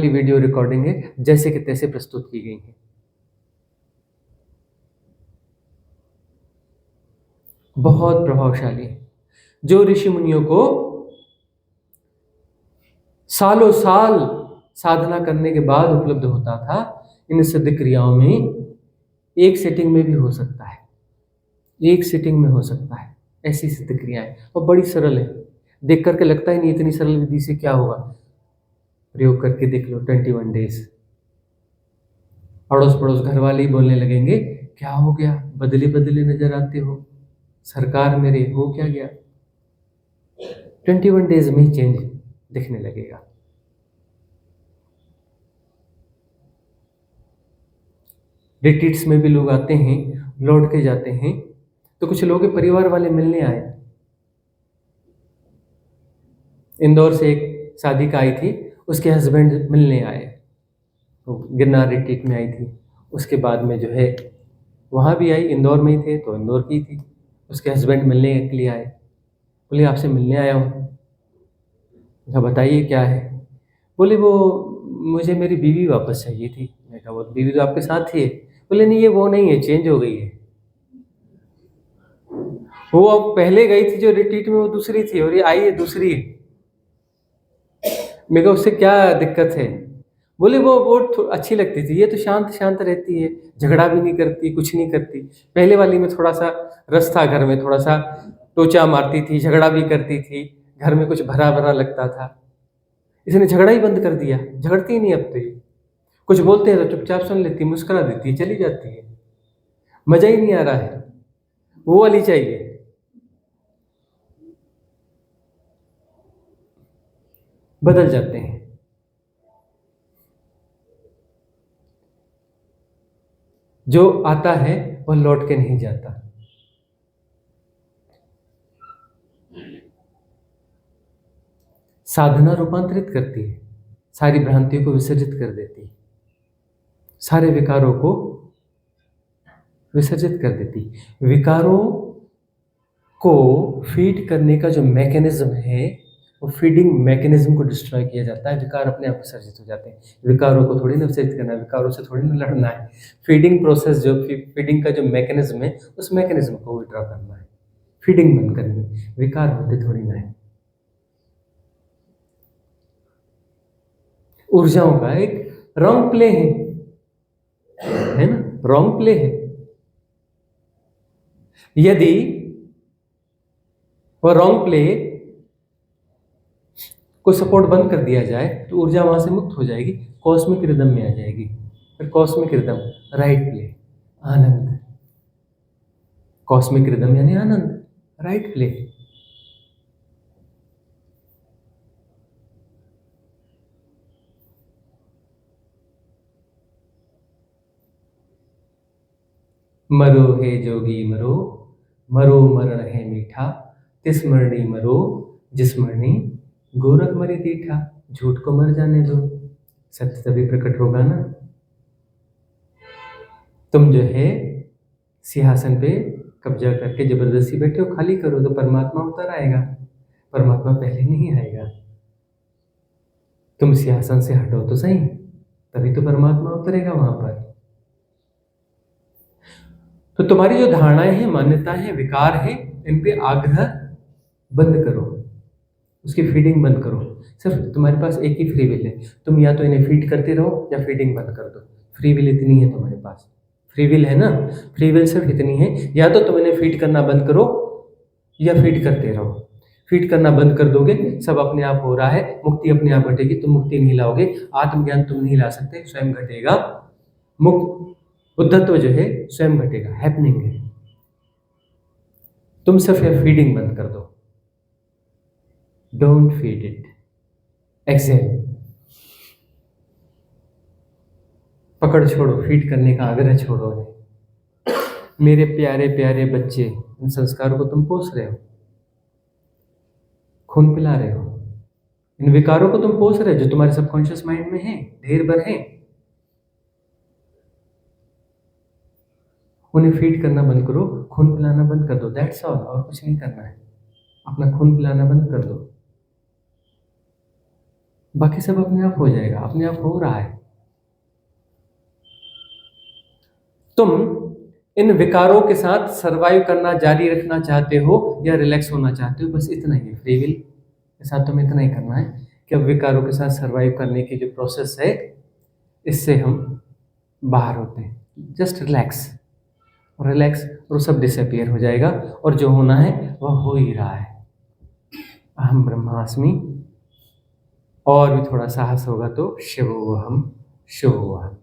वीडियो रिकॉर्डिंग है, जैसे कि तैसे प्रस्तुत की गई है। बहुत प्रभावशाली है। जो ऋषि मुनियों को सालों साल साधना करने के बाद उपलब्ध होता था, इन सिद्ध क्रियाओं में एक सेटिंग में भी हो सकता है, एक सिटिंग में हो सकता है, ऐसी सिद्ध क्रियाएं, और बड़ी सरल है। देख करके लगता ही नहीं इतनी सरल विधि से क्या होगा, प्रयोग करके देख लो। 21 डेज, अड़ोस पड़ोस घर वाले ही बोलने लगेंगे, क्या हो गया, बदले बदले नजर आते हो, सरकार मेरे हो क्या गया। 21 डेज में ही चेंज दिखने लगेगा। रिट्रीट्स में भी लोग आते हैं, लौट के जाते हैं। तो कुछ लोग के परिवार वाले मिलने आए, इंदौर से एक साधिका आई थी, उसके हस्बैंड मिलने आए, तो गिरनार रिट्रीट में आई थी। उसके बाद में जो है वहाँ भी आई, इंदौर में ही थे तो इंदौर की थी, उसके हस्बैंड मिलने के लिए आए। बोले आपसे मिलने आया हूँ। कहा बताइए क्या है। बोले वो मुझे मेरी बीवी वापस चाहिए थी। मैं कहा वो बीवी तो आपके साथ ही है। बोले नहीं ये वो नहीं है, चेंज हो गई है। वो अब पहले गई थी जो रिट्रीट में वो दूसरी थी और ये आई है दूसरी है। मैं कहा उससे क्या दिक्कत है। बोले वो अच्छी लगती थी, ये तो शांत शांत रहती है, झगड़ा भी नहीं करती, कुछ नहीं करती। पहले वाली में थोड़ा सा रस था, घर में थोड़ा सा टोचा मारती थी, झगड़ा भी करती थी, घर में कुछ भरा भरा लगता था। इसने झगड़ा ही बंद कर दिया, झगड़ती ही नहीं अब तो। कुछ बोलते हैं तो चुपचाप सुन लेती, मुस्कुरा देती है, चली जाती है। मजा ही नहीं आ रहा है, वो वाली चाहिए। बदल जाते हैं। जो आता है वह लौट के नहीं जाता। साधना रूपांतरित करती है, सारी भ्रांतियों को विसर्जित कर देती है, सारे विकारों को विसर्जित कर देती। विकारों को फीड करने का जो मैकेनिज्म है, वो फीडिंग मैकेनिज्म को डिस्ट्रॉय किया जाता है। विकार अपने आप विसर्जित हो जाते हैं। विकारों को थोड़ी ना विसर्जित करना है, विकारों से थोड़ी ना लड़ना है। फीडिंग प्रोसेस, जो फीडिंग का जो मैकेनिज्म है, उस मैकेनिज्म को विड्रॉ करना है, फीडिंग बंद करनी है। विकार होते थोड़ी ना है। ऊर्जाओं का एक रॉन्ग प्ले है ना, रॉन्ग प्ले है। यदि वह रॉन्ग प्ले को सपोर्ट बंद कर दिया जाए तो ऊर्जा वहां से मुक्त हो जाएगी, कॉस्मिक रिदम में आ जाएगी। फिर कॉस्मिक रिदम, राइट प्ले, आनंद। कॉस्मिक रिदम यानी आनंद, राइट प्ले। मरो हे जोगी मरो, मरो मरण है मीठा, तिस मरणी मरो, जिस मरणी गोरख मरी दीठा। झूठ को मर जाने दो, सत्य तभी प्रकट होगा ना। तुम जो है सिंहासन पे कब्जा करके जबरदस्ती बैठे हो, खाली करो तो परमात्मा उतर आएगा। परमात्मा पहले नहीं आएगा, तुम सिंहासन से हटो तो सही, तभी तो परमात्मा उतरेगा वहां पर। तो तुम्हारी जो धारणाएं हैं, मान्यताएं हैं, विकार हैं, इन पे आग्रह बंद करो, उसकी फीडिंग बंद करो। सिर्फ तुम्हारे पास एक ही फ्री विल है, तुम या तो इन्हें फीड करते रहो या फीडिंग बंद कर दो। फ्री विल इतनी है तुम्हारे पास, फ्री विल है ना, फ्री विल सिर्फ इतनी है, या तो तुम इन्हें फीड करना बंद करो या फीड करते रहो। फीड करना बंद कर दोगे, सब अपने आप हो रहा है, मुक्ति अपने आप घटेगी, तुम मुक्ति नहीं लाओगे, आत्मज्ञान तुम नहीं ला सकते, स्वयं घटेगा, मुक्त बुद्धत्व जो है स्वयं घटेगा, हैपनिंग है। तुम सिर्फ ये फीडिंग बंद कर दो, डोंट फीड इट, एक्सेल, पकड़ छोड़ो, फीड करने का आग्रह छोड़ो। मेरे प्यारे प्यारे बच्चे, इन संस्कारों को तुम पोस रहे हो, खून पिला रहे हो, इन विकारों को तुम पोस रहे हो जो तुम्हारे सबकॉन्शियस माइंड में है, ढेर भर है। उन्हें फीड करना बंद करो, खून पिलाना बंद कर दो, दैट्स ऑल, और कुछ नहीं करना है। अपना खून पिलाना बंद कर दो, बाकी सब अपने आप हो जाएगा, अपने आप हो रहा है। तुम इन विकारों के साथ सरवाइव करना जारी रखना चाहते हो या रिलैक्स होना चाहते हो, बस इतना ही। फ्री विल के साथ तुम्हें इतना ही करना है कि अब विकारों के साथ सरवाइव करने की जो प्रोसेस है, इससे हम बाहर होते हैं। जस्ट रिलैक्स, रिलैक्स, और सब डिसअपियर हो जाएगा, और जो होना है वह हो ही रहा है। अहम ब्रह्मास्मि, और भी थोड़ा साहस होगा तो शिवोहम शिवोहम।